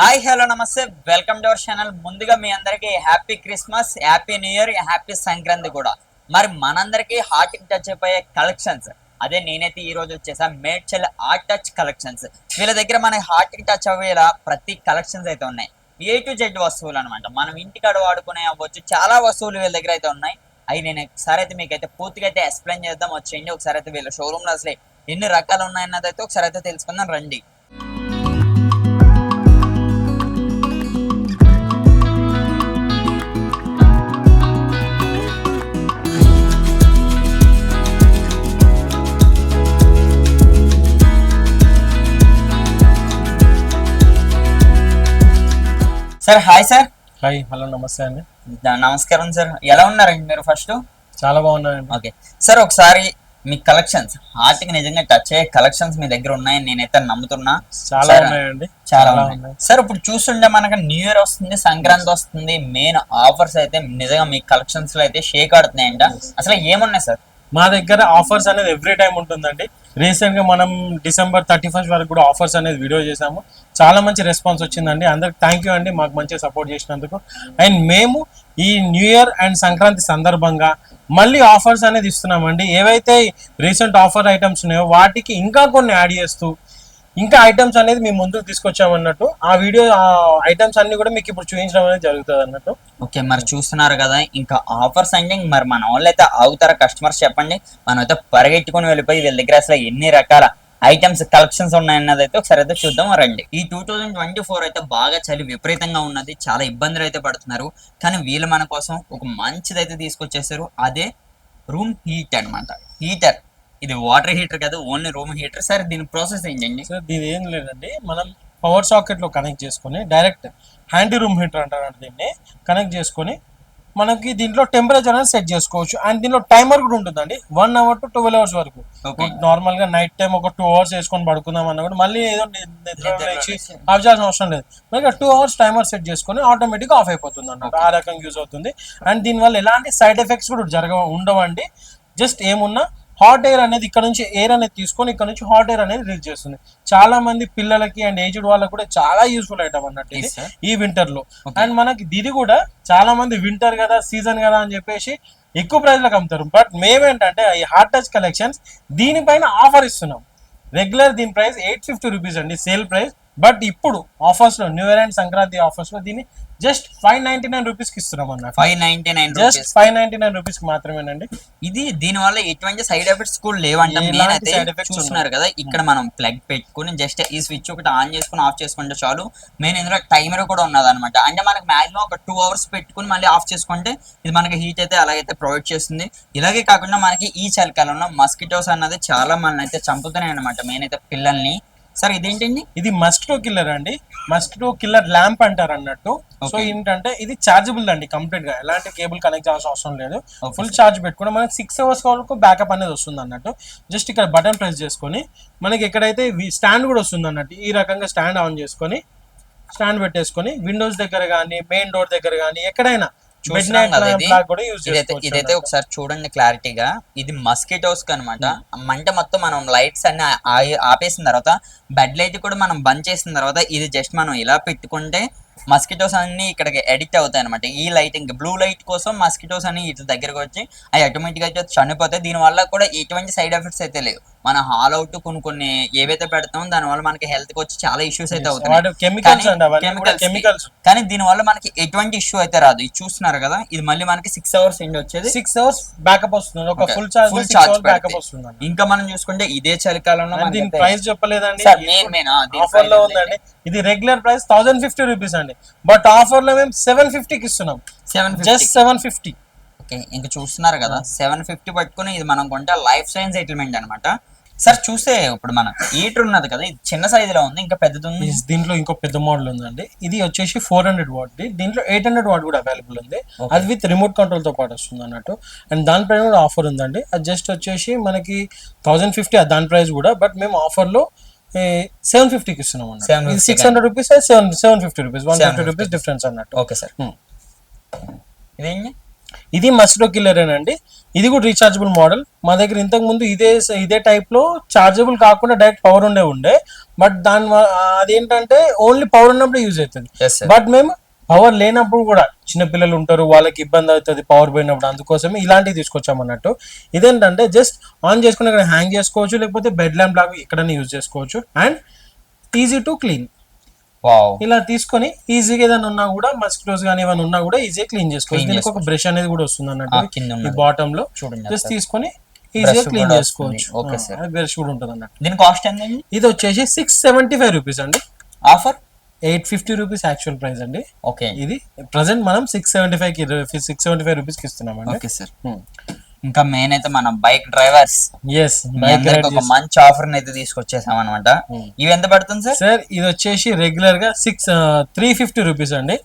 Hi hello నమస్తే welcome to our channel. ముందుగా మీ అందరికి happy Christmas, happy new year, happy Sankranti కూడా. మరి మనందరికి హార్ట్ కి టచ్ అయిపోయే కలెక్షన్స్ అదే నేనైతే ఈ రోజు వచ్చేసా మేడ్చల్ ఆర్ట్ టచ్ కలెక్షన్స్. వీళ్ళ దగ్గర మన హార్ట్ కి టచ్ అయ్యేలా ప్రతి కలెక్షన్స్ అయితే ఉన్నాయి. A to Z వస్తువులు అనమాట. మనం ఇంటికాడ వాడుకునే అవ్వచ్చు, చాలా వస్తువులు వీళ్ళ దగ్గర అయితే ఉన్నాయి. అవి నేను ఒకసారి అయితే మీకైతే పూర్తిగా అయితే ఎక్స్ప్లెయిన్ చేద్దాం. వచ్చేయండి ఒకసారి అయితే వీళ్ళ షోరూమ్ లో అసలు ఎన్ని రకాలు ఉన్నాయన్నది అయితే ఒకసారి అయితే తెలుసుకుందాం రండి. Sir hi sir. Hi hello నమస్తే అండి. నమస్కారం సార్, ఎలా ఉన్నారండి మీరు? ఫస్ట్ చాలా బాగున్నానండి. ఓకే సార్, ఒకసారి మీ కలెక్షన్స్ హార్ట్ కి నిజంగా టచ్ అయ్యే కలెక్షన్స్ మీ దగ్గర ఉన్నాయని నేనైతే నమ్ముతున్నా. చాలా ఉన్నాయండి, చాలా ఉన్నాయి సార్. ఇప్పుడు చూస్తుంటే మనకి న్యూ ఇయర్ వస్తుంది, సంక్రాంతి వస్తుంది, మెయిన్ ఆఫర్స్ అయితే నిజంగా మీ కలెక్షన్స్ లో అయితే షేక్ ఆడుతున్నాయంట. అసలు ఏమున్నాయి సార్? మా దగ్గర ఆఫర్స్ అనేది ఎవ్రీ టైం ఉంటుందండి. రీసెంట్ గా మనం December 31 వరకు కూడా ఆఫర్స్ అనేది వీడియో చేసాము. చాలా మంచి రెస్పాన్స్ వచ్చిందండి. అందరికి థ్యాంక్ యూ అండి, మాకు మంచిగా సపోర్ట్ చేసినందుకు. అండ్ మేము ఈ న్యూ ఇయర్ అండ్ సంక్రాంతి సందర్భంగా మళ్ళీ ఆఫర్స్ అనేది ఇస్తున్నామండి. ఏవైతే రీసెంట్ ఆఫర్ ఐటమ్స్ ఉన్నాయో వాటికి ఇంకా కొన్ని యాడ్ చేస్తూ ఇంకా ఐటమ్స్ అనేది మేము ముందుకు తీసుకొచ్చామన్నట్టు. ఆ వీడియో ఆ ఐటమ్స్ అన్ని కూడా మీకు ఇప్పుడు చూపించడం అనేది జరుగుతుంది అన్నట్టు. ఓకే, మరి చూస్తున్నారు కదా, ఇంకా ఆఫర్స్ అంటే మరి మన వాళ్ళు అయితే ఆగుతారా? కస్టమర్స్ చెప్పండి, మనం అయితే పరిగెట్టుకుని వెళ్ళిపోయి వీళ్ళ దగ్గర అసలు ఎన్ని రకాల ఐటమ్స్ కలెక్షన్స్ ఉన్నాయన్నది అయితే ఒకసారి అయితే చూద్దాం రండి. ఈ 2024 అయితే బాగా చలి విపరీతంగా ఉన్నది, చాలా ఇబ్బందులు అయితే పడుతున్నారు. కానీ వీళ్ళు మన కోసం ఒక మంచిది అయితే తీసుకొచ్చేసారు. అదే రూమ్ హీట్ అన్నమాట. హీటర్, ఇది వాటర్ హీటర్ కాదు, ఓన్లీ రూమ్ హీటర్. సరే దీని ప్రాసెస్ ఏంటండి? సార్ దీని ఏం లేదండి, మనం పవర్ సాకెట్ లో కనెక్ట్ చేసుకొని డైరెక్ట్ హ్యాండీ రూమ్ హీటర్ అంటారు, దీన్ని కనెక్ట్ చేసుకొని మనకి దీంట్లో టెంపరేచర్ అనేది సెట్ చేసుకోవచ్చు. అండ్ దీనిలో టైమర్ కూడా ఉంటుందండి, 1 hour to 12 hours వరకు. నార్మల్ గా నైట్ టైం ఒక 2 hours వేసుకొని పడుకుందాం అన్న కూడా మళ్ళీ ఏదో ఇచ్చి ఆఫ్ చేయాల్సిన అవసరం లేదు. మనకి 2 hours టైమర్ సెట్ చేసుకొని ఆటోమేటిక్ ఆఫ్ అయిపోతుంది అన్నమాట. ఆ రకంగా యూజ్ అవుతుంది. అండ్ దీనివల్ల ఎలాంటి సైడ్ ఎఫెక్ట్స్ కూడా ఉండవండి. జస్ట్ ఏమున్నా హాట్ ఎయిర్ అనేది ఇక్కడ నుంచి ఎయిర్ అనేది తీసుకొని ఇక్కడ నుంచి హాట్ ఎయిర్ అనేది రిలీజ్ చేస్తుంది. చాలా మంది పిల్లలకి అండ్ ఏజ్డ్ వాళ్ళకి కూడా చాలా యూస్ఫుల్ ఐటమ్ అన్నట్టు ఈ వింటర్ లో. అండ్ మనకి ఇది కూడా చాలా మంది వింటర్ కదా, సీజన్ కదా అని చెప్పేసి ఎక్కువ ప్రైస్ లకు అమ్ముతారు. బట్ మేమేంటంటే ఈ హార్ట్ టచ్ కలెక్షన్స్ దీనిపైన ఆఫర్ ఇస్తున్నాం. రెగ్యులర్ దీని ప్రైస్ 850 రూపీస్ అండి, సేల్ ప్రైస్. బట్ ఇప్పుడు ఆఫర్స్ లో new year and Sankranti offers లో దీన్ని జస్ట్ 599 రూపీస్ కి ఇస్తున్నాం అన్నమాట. 599 జస్ట్ 599 రూపీస్ కి మాత్రమేనండి. ఇది దీని వల్ల ఎటువంటి సైడ్ ఎఫెక్ట్స్ కూడా లేవంటే నేనైతే చూస్తున్నారు కదా, ఇక్కడ మనం ప్లగ్ పెట్టుకుని జస్ట్ ఈ స్విచ్ ఒకటి ఆన్ చేసుకుని ఆఫ్ చేసుకుంటే చాలు. మెయిన్ ఇందులో టైమర్ కూడా ఉన్నది అనమాట. అంటే మనకి మాక్సిమం ఒక 2 hours పెట్టుకుని మళ్ళీ ఆఫ్ చేసుకుంటే ఇది మనకి హీట్ అయితే అలాగైతే ప్రొవైడ్ చేస్తుంది. ఇలాగే కాకుండా మనకి ఈ చలికాలంలో మస్కిటోస్ అన్నది చాలా మనల్ని అయితే చంపుతున్నాయి అనమాట, మెయిన్ అయితే పిల్లల్ని. సార్ ఇదేంటండి? ఇది మస్కిటో కిల్లర్ అండి, మస్కిటో కిల్లర్ ల్యాంప్ అంటారు అన్నట్టు. సో ఏంటంటే ఇది చార్జబుల్ అండి, కంప్లీట్ గా ఎలాంటి కేబుల్ కనెక్ట్ చేయాల్సిన అవసరం లేదు. ఫుల్ చార్జ్ పెట్టుకుంటే మనకి 6 hours వరకు బ్యాకప్ అనేది వస్తుంది అన్నట్టు. జస్ట్ ఇక్కడ బటన్ ప్రెస్ చేసుకొని మనకి ఎక్కడైతే స్టాండ్ కూడా వస్తుంది అన్నట్టు. ఈ రకంగా స్టాండ్ ఆన్ చేసుకొని స్టాండ్ పెట్టేసుకొని విండోస్ దగ్గర కానీ మెయిన్ డోర్ దగ్గర కానీ ఎక్కడైనా ఇదైతే ఒకసారి చూడండి క్లారిటీగా. ఇది మస్కిటోస్ కి అనమాట. మంట మొత్తం మనం లైట్స్ అన్ని ఆపేసిన తర్వాత, బెడ్ లైట్ కూడా మనం బంద్ చేసిన తర్వాత ఇది జస్ట్ మనం ఇలా పెట్టుకుంటే మస్కిటోస్ అన్ని ఇక్కడికి ఎడిక్ట్ అవుతాయి అనమాట. ఈ లైటింగ్ బ్లూ లైట్ కోసం మస్కిటోస్ అని ఇటు దగ్గరకు వచ్చి అవి ఆటోమేటిక్ గా చనిపోతాయి. దీని వల్ల కూడా ఎటువంటి సైడ్ ఎఫెక్ట్స్ అయితే లేవు. మన హాల్ అవుట్ కొన్ని ఏవైతే పెడతామో దాని వల్ల మనకి హెల్త్ కి వచ్చి చాలా ఇష్యూస్ అయితే అవుతాయి. కెమికల్స్ కానీ దీని వల్ల మనకి ఎటువంటి ఇష్యూ అయితే రాదు. ఇది చూస్తున్నారు కదా, ఇది మళ్ళీ మనకి 6 hours ఎండ్ వచ్చేది. 6 hours బ్యాకప్ వస్తుంది, ఒక ఫుల్ చార్జ్ బ్యాకప్ వస్తుంది. ఇంకా మనం చూసుకుంటే ఇదే చలికాలంలో దీని ప్రైస్ చెప్పలేదండి, ఆఫర్ లో ఉందండి. ఇది రెగ్యులర్ ప్రైస్ 1050 రూపీస్ అండి, బట్ ఆఫర్ లో మేము 750కి ఇస్తున్నాం. జస్ట్ 750. ఓకే, ఇంకా చూస్తున్నారు కదా, 750 పట్టుకుని ఇది మనం కొంటే లైఫ్ సైన్ సెటిల్మెంట్ అనమాట. సార్ చూస్తే ఇప్పుడు మన హీటర్ ఉన్నది కదా, ఇది చిన్న సైజ్ లో ఉంది, ఇంకా పెద్దది ఉంది. దీంట్లో ఇంకో పెద్ద మోడల్ ఉందండి. ఇది వచ్చేసి 400 వాట్. దీంట్లో 800 వాట్ కూడా అవైలబుల్ ఉంది. అది విత్ రిమోట్ కంట్రోల్ తో పాటు వస్తుంది అన్నట్టు. అండ్ దానిపైన కూడా ఆఫర్ ఉందండి. అది జస్ట్ వచ్చేసి మనకి 1050 దాని ప్రైస్ కూడా. బట్ మేము ఆఫర్ లో 750కి ఇస్తున్నాం అన్నట్టు. 600 రూపీస్, 750 రూపీస్, 150 రూపీస్ డిఫరెన్స్ అన్నట్టు. ఓకే సార్, ఇదేంటి? ఇది మస్కిటో కిల్లర్ అండి. ఇది కూడా రీఛార్జబుల్ మోడల్. మా దగ్గర ఇంతకు ముందు ఇదే టైప్ లో చార్జబుల్ కాకుండా డైరెక్ట్ పవర్ ఉండే బట్ అదేంటంటే ఓన్లీ పవర్ ఉన్నప్పుడు యూజ్ అవుతుంది. Yes, sir. బట్ మేము పవర్ లేనప్పుడు కూడా చిన్న పిల్లలు ఉంటారు, వాళ్ళకి ఇబ్బంది అవుతుంది పవర్ పోయినప్పుడు, అందుకోసమే ఇలాంటివి తీసుకొచ్చాం అన్నట్టు. ఇదేంటంటే జస్ట్ ఆన్ చేసుకుని ఇక్కడ హ్యాంగ్ చేసుకోవచ్చు, లేకపోతే బెడ్ ల్యాంప్ లాగా ఎక్కడైనా యూజ్ చేసుకోవచ్చు. And easy to clean. Wow, ఇలా తీసుకొని ఈజీగా ఏదైనా ఉన్నా కూడా మస్కిటోస్ కానీ ఏమైనా ఉన్నా కూడా ఈజీగా క్లీన్ చేసుకోవచ్చు. దీనికి ఒక బ్రష్ అనేది కూడా వస్తుంది అన్నట్టు కింద ఈ ఉన్నది. బాటమ్ లో. చూడండి జస్ట్ అసలు. తీసుకొని ఈజీగా Brush క్లీన్ కూడా చేసుకోవచ్చు. వస్తుంది. Okay, sir. బ్రష్ కూడా ఉంటుంది అన్నట్టు. దీని కాస్ట్ ఎంతండి? ఇది వచ్చేసి 675 రూపీస్ అండి. ఆఫర్ 850 రూపీస్ యాక్చువల్ ప్రైస్ అండి. ఓకే. ఇది ప్రజెంట్ మనం 675 రూపీస్ కి ఇస్తున్నామండి. Okay sir. ఇంకా మెయిన్ అయితే మన బైక్ డ్రైవర్స్ ఎస్ ఒక మంచి ఆఫర్ అయితే తీసుకొచ్చేసాం అనమాట. ఇవి ఎంత పడుతుంది సార్? సార్ ఇది వచ్చేసి రెగ్యులర్ గా 350 రూపీస్ అండి.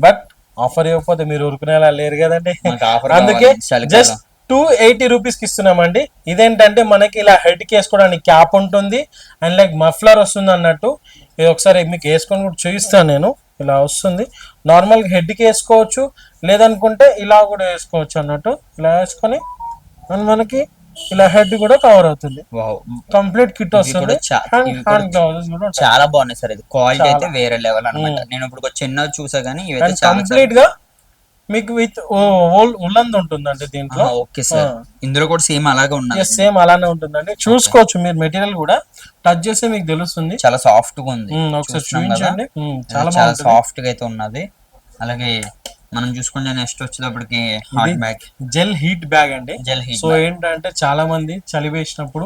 బట్ ఆఫర్ ఇవ్వకపోతే మీరు ఊరుకునేలా లేరు కదండి. ఆఫర్ అందుకే జస్ట్ 280 రూపీస్ కి ఇస్తున్నామండి. ఇదేంటంటే మనకి ఇలా హెడ్ కి వేసుకోవడానికి క్యాప్ ఉంటుంది అండ్ లైక్ మఫ్లర్ వస్తుంది అన్నట్టు. ఇది ఒకసారి మీకు వేసుకొని కూడా చూపిస్తాను నేను. ఇలా వస్తుంది, నార్మల్ హెడ్ కి వేసుకోవచ్చు, లేదనుకుంటే ఇలా కూడా వేసుకోవచ్చు అన్నట్టు. ఇలా వేసుకొని అండ్ మనకి ఇలా హెడ్ కూడా కవర్ అవుతుంది. కంప్లీట్ కిట్ వస్తుంది. హ్యాండ్ గ్లౌజెస్ కూడా చాలా బాగున్నాయి సార్. ఇది క్వాలిటీ అయితే వేరే లెవెల్ అన్నమాట. నేను ఇప్పుడు చిన్న చూసా గానీ ఇవైతే కంప్లీట్ గా మీకు విత్ ఉల్లంది ఉంటుందండి దీంట్లో. Okay sir. ఇందులో కూడా సేమ్ అలాగే ఉన్నది. సేమ్ అలానే ఉంటుందండి. చూసుకోవచ్చు మీరు, మెటీరియల్ కూడా టచ్ చేస్తే మీకు తెలుస్తుంది. చాలా సాఫ్ట్ గా ఉంది. ఒకసారి చూపించండి. చాలా సాఫ్ట్ గా అయితే ఉన్నది. అలాగే మనం చూసుకుంటే నెక్స్ట్ వచ్చేటప్పటికి hot bag, gel heat bag అండి. Gel heat. సో ఏంటంటే చాలా మంది చలి వేసినప్పుడు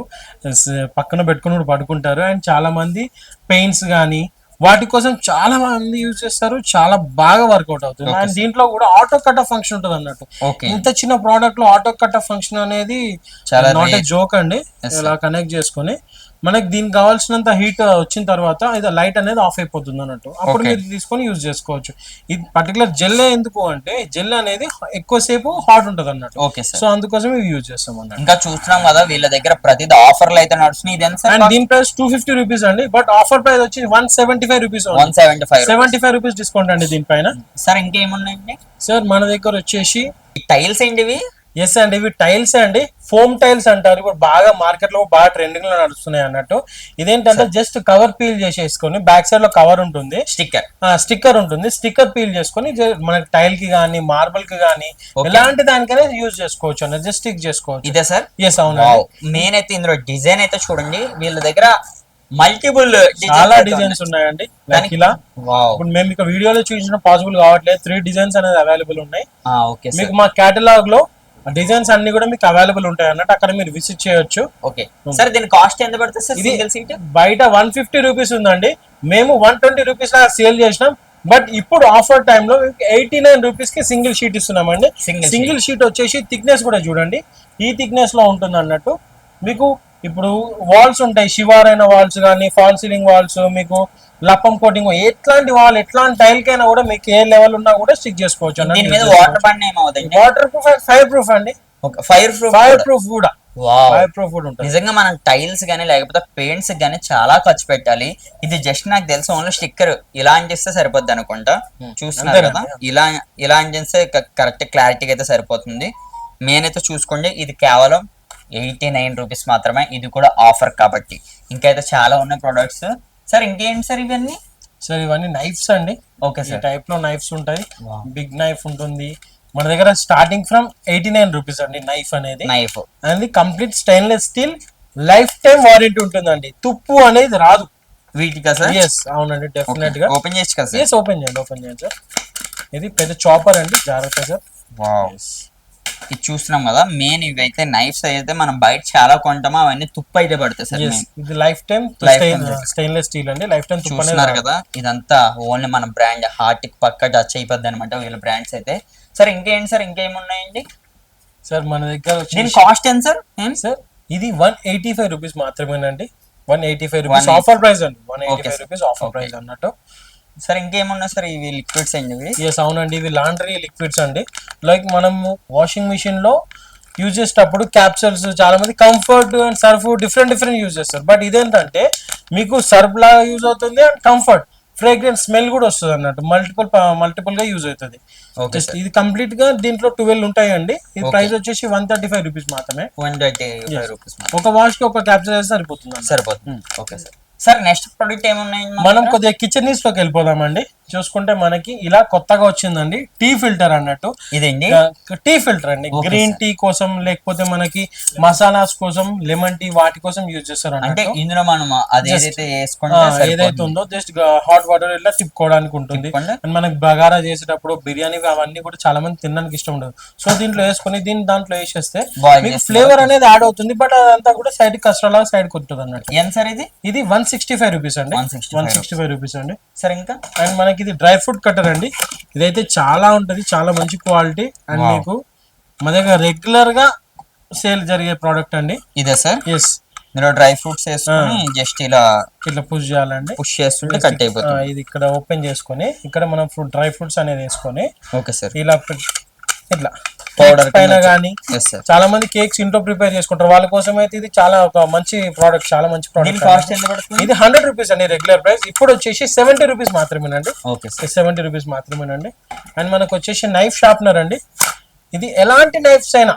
పక్కన పెట్టుకుని పడుకుంటారు. అండ్ చాలా మంది పెయిన్స్ కానీ వాటి కోసం చాలా మంది యూజ్ చేస్తారు. చాలా బాగా వర్కౌట్ అవుతుంది. అండ్ దీంట్లో కూడా ఆటో కట్ ఆఫ్ ఫంక్షన్ ఉంటుంది అన్నట్టు. ఇంత చిన్న ప్రోడక్ట్ లో ఆటో కట్ ఆఫ్ ఫంక్షన్ అనేది నాట్ ఏ జోక్ అండి. ఇలా కనెక్ట్ చేసుకుని మనకి దీనికి కావాల్సినంత హీట్ వచ్చిన తర్వాత ఇది లైట్ అనేది ఆఫ్ అయిపోతుంది అన్నట్టు. అప్పుడు మీరు తీసుకొని యూజ్ చేసుకోవచ్చు. ఇది పర్టికులర్ జెల్ ఎందుకు అంటే జెల్ అనేది ఎక్కువసేపు హాట్ ఉంటది అన్నట్టు. Okay sir. సో అందుకోసం ఇవి యూజ్ చేస్తాం అన్నట్టు. ఇంకా చూస్తున్నాం కదా వీళ్ళ దగ్గర ప్రతిది ఆఫర్లు అయితే నడుస్తున్నాయి. ఇది ఎంత? అండ్ దీని ప్రైస్ 250 రూపీస్ అండి. బట్ ఆఫర్ ప్రైస్ వచ్చి 175 రూపీస్. 75 రూపీస్ డిస్కౌంట్ అండి దీనిపైన. సార్ ఇంకేమున్నాయండి సార్? మన దగ్గర వచ్చేసి టైల్స్ ఏంటి ఇవి? ఎస్ అండి, ఇవి టైల్స్ అండి. ఫోమ్ టైల్స్ అంటారు. ఇప్పుడు బాగా మార్కెట్ లో బాగా ట్రెండింగ్ లో నడుస్తున్నాయి అన్నట్టు. ఇదేంటంటే జస్ట్ కవర్ పీల్ చేసేసుకొని బ్యాక్ సైడ్ లో కవర్ ఉంటుంది, స్టిక్కర్ ఉంటుంది. స్టిక్కర్ పీల్ చేసుకొని మనకి టైల్ కి కానీ మార్బల్ కి కానీ ఎలాంటి దానికైనా యూజ్ చేసుకోవచ్చు అన్నది. జస్ట్ స్టిక్ చేసుకోవచ్చు. ఇదే సార్? ఎస్ అవును. మెయిన్ అయితే ఇందులో డిజైన్ అయితే చూడండి, వీళ్ళ దగ్గర మల్టిపుల్ చాలా డిజైన్స్ ఉన్నాయండి. లైక్ ఇలా ఇప్పుడు మేము ఇక వీడియోలో చూపించిన పాసిబుల్ కావట్లేదు. 3 డిజైన్స్ అనేది అవైలబుల్ ఉన్నాయి. మీకు మా కేటలాగ్ లో డిజైన్స్ అన్ని కూడా మీకు అవైలబుల్ ఉంటాయి అన్నట్టు. అక్కడ మీరు విజిట్ చేయొచ్చు. Okay sir. దీని కాస్ట్ ఎంత పడుతుంది సార్? సింగిల్ సీట్ బయట 150 రూపీస్ ఉందండి. మేము 120 రూపీస్ లాగా సేల్ చేసినాం. బట్ ఇప్పుడు ఆఫర్ టైమ్ లో 89 రూపీస్ కి సింగిల్ షీట్ ఇస్తున్నామండి. సింగిల్ షీట్ వచ్చేసి థిక్నెస్ కూడా చూడండి, ఈ థిక్నెస్ లో ఉంటుంది అన్నట్టు. మీకు ఇప్పుడు వాల్స్ ఉంటాయి, శివారైన వాల్స్ కానీ ఫాల్ సీలింగ్ వాల్స్, మీకు లప్పం కోటింగ్, ఎట్లాంటి వాల్ ఎట్లాంటి టైల్ కైనా కూడా మీకు ఏ లెవెల్ ఉన్నా కూడా స్టిక్ చేసుకోవచ్చు. వాటర్ ప్రూఫ్, ఫైర్ ప్రూఫ్ అండి. ఫైర్ ప్రూఫ్ కూడా ఉంటుంది. నిజంగా మనం టైల్స్ గానీ లేకపోతే పెయింట్స్ గానీ చాలా ఖర్చు పెట్టాలి. ఇది జస్ట్ నాకు తెలిసి ఓన్లీ స్టిక్కర్ ఇలా అంటిస్తే సరిపోద్ది అనుకుంటా. చూస్తున్నారు కదా, ఇలా అంటిస్తే కరెక్ట్ క్లారిటీగా అయితే సరిపోతుంది. మెయిన్ అయితే చూసుకోండి, ఇది కేవలం 89 రూపీస్ మాత్రమే. ఇది కూడా ఆఫర్ కాబట్టి. ఇంకైతే చాలా ఉన్నాయి ప్రొడక్ట్స్. సార్ ఇంకేంటి సార్ ఇవన్నీ? సార్ ఇవన్నీ నైఫ్స్ అండి. Okay sir. టైప్ లో నైఫ్స్ ఉంటాయి. బిగ్ నైఫ్ ఉంటుంది మన దగ్గర స్టార్టింగ్ ఫ్రమ్ 89 రూపీస్ అండి. నైఫ్ అనేది నైఫ్ అనేది complete stainless steel, life time warranty ఉంటుందండి. తుప్పు అనేది రాదు వీటికా సార్? ఎస్ అవునండి, డెఫినెట్ గా. ఓపెన్ చేయొచ్చు కదా సార్? ఎస్ ఓపెన్ చేయండి సార్. ఇది పెద్ద చాపర్ అండి, జాగ్రత్త సార్. ఇది చూస్తున్నాం కదా, మెయిన్ ఇవైతే నైఫ్స్ అయితే మనం బయట చాలా కొంటామో అవన్నీ తుప్పు అయితే పడతాయి సార్. ఇది లైఫ్ టైం స్టెయిన్లెస్ స్టీల్ అండి. లైఫ్ టైం తుప్పు చూస్తున్నారు కదా. ఇదంతా ఓన్లీ మన బ్రాండ్ హార్ట్ కి పక్క టచ్ అయిపోద్ది అనమాట వీళ్ళ బ్రాండ్స్ అయితే. సార్ ఇంకేంటి సార్? ఇంకేమున్నాయండి సార్ మన దగ్గర? దీని కాస్ట్ ఎంత సార్? సార్ ఇది 185 రూపీస్ మాత్రమేనండి. 185 రూపీస్ ఆఫర్ ప్రైస్ అండి. 185 రూపీస్ ఆఫర్ ప్రైస్ అన్నట్టు. సార్ ఇంకేమున్నా సార్? ఇవి లిక్విడ్స్ అండి. ఎస్ అవునండి, ఇవి లాండ్రీ లిక్విడ్స్ అండి. లైక్ మనము వాషింగ్ మిషన్ లో యూజ్ చేసేటప్పుడు క్యాప్సూల్స్, చాలా మంది Comfort and Surf different use చేస్తారు. బట్ ఇదేంటంటే మీకు సర్ఫ్ లాగా యూజ్ అవుతుంది అండ్ కంఫర్ట్ ఫ్రేగ్రెన్స్ స్మెల్ కూడా వస్తుంది అన్నట్టు, మల్టిపుల్ గా యూజ్ అవుతుంది. ఓకే జస్ట్ ఇది కంప్లీట్ గా దీంట్లో 12 ఉంటాయండి. ఇది ప్రైస్ వచ్చేసి 135 రూపీస్ మాత్రమే. 135 రూపీస్ ఒక వాష్ కి ఒక క్యాప్చర్ చేస్తే సరిపోతుంది. సరిపోతుంది. Okay sir. Sir next product ఏమున్నాయి? మనం కొద్దిగా కిచెన్ నీడ్స్ లోకి వెళ్ళిపోదామండి. చూసుకుంటే మనకి ఇలా కొత్తగా వచ్చిందండి టీ ఫిల్టర్ అన్నట్టు. ఇదండి టీ ఫిల్టర్ అండి, గ్రీన్ టీ కోసం లేకపోతే మనకి మసాలాస్ కోసం, లెమన్ టీ వాటి కోసం యూజ్ చేస్తారు అంటే అన్నట్టు. ఇందులో మనం అదేదైతే వేసుకుంటే ఏదైతే ఉందో జస్ట్ హాట్ వాటర్ ఇట్లా తిప్పుకోవడానికి ఉంటుంది. అండ్ మనకి బగారా చేసేటప్పుడు బిర్యానీ అవన్నీ కూడా చాలా మంది తినడానికి ఇష్టం ఉండదు. సో దీంట్లో వేసుకొని దాంట్లో వేసేస్తే మీకు ఫ్లేవర్ అనేది యాడ్ అవుతుంది. బట్ అదంతా కూడా సైడ్ కస్టర్డ్ లాగా సైడ్ కొట్టుతుంది అన్నట్టు. ఎంత సార్ ఇది? ఇది 165 రూపీస్ అండి. 165 రూపీస్ అండి. సరే ఇంకా అండ్ మనకి ఇది డ్రై ఫ్రూట్ కట్టర్ అండి. ఇదైతే చాలా ఉంటది, చాలా మంచి క్వాలిటీ. అండ్ మీకు మన దగ్గర రెగ్యులర్ గా సేల్ జరిగే ప్రోడక్ట్ అండి. ఇదే సార్? ఎస్. మీరు డ్రై ఫ్రూట్స్ వేసుకొని జస్ట్ ఇలా పుష్ చేయాలండి. పుష్ చేస్తుంటే కట్ అయిపోతుంది. ఇది ఇక్కడ ఓపెన్ చేసుకొని ఇక్కడ మనం డ్రై ఫ్రూట్స్ అనేది వేసుకొని ఓకే సార్ ఇలా ఇట్లా పౌడర్ పైన కానీ చాలా మంది కేక్స్ ఇంట్లో ప్రిపేర్ చేసుకుంటారు. వాళ్ళ కోసం అయితే ఇది చాలా ఒక మంచి ప్రోడక్ట్, చాలా మంచి ప్రోడక్ట్. కాస్ట్ ఎంత పడుతుంది? ఇది 100 రూపీస్ అండి రెగ్యులర్ ప్రైస్. ఇప్పుడు వచ్చేసి 70 రూపీస్ మాత్రమేనండి. ఓకే, 70 రూపీస్ మాత్రమేనండి. అండ్ మనకు వచ్చేసి నైఫ్ షార్ప్నర్ అండి. ఇది ఎలాంటి నైఫ్స్ అయినా,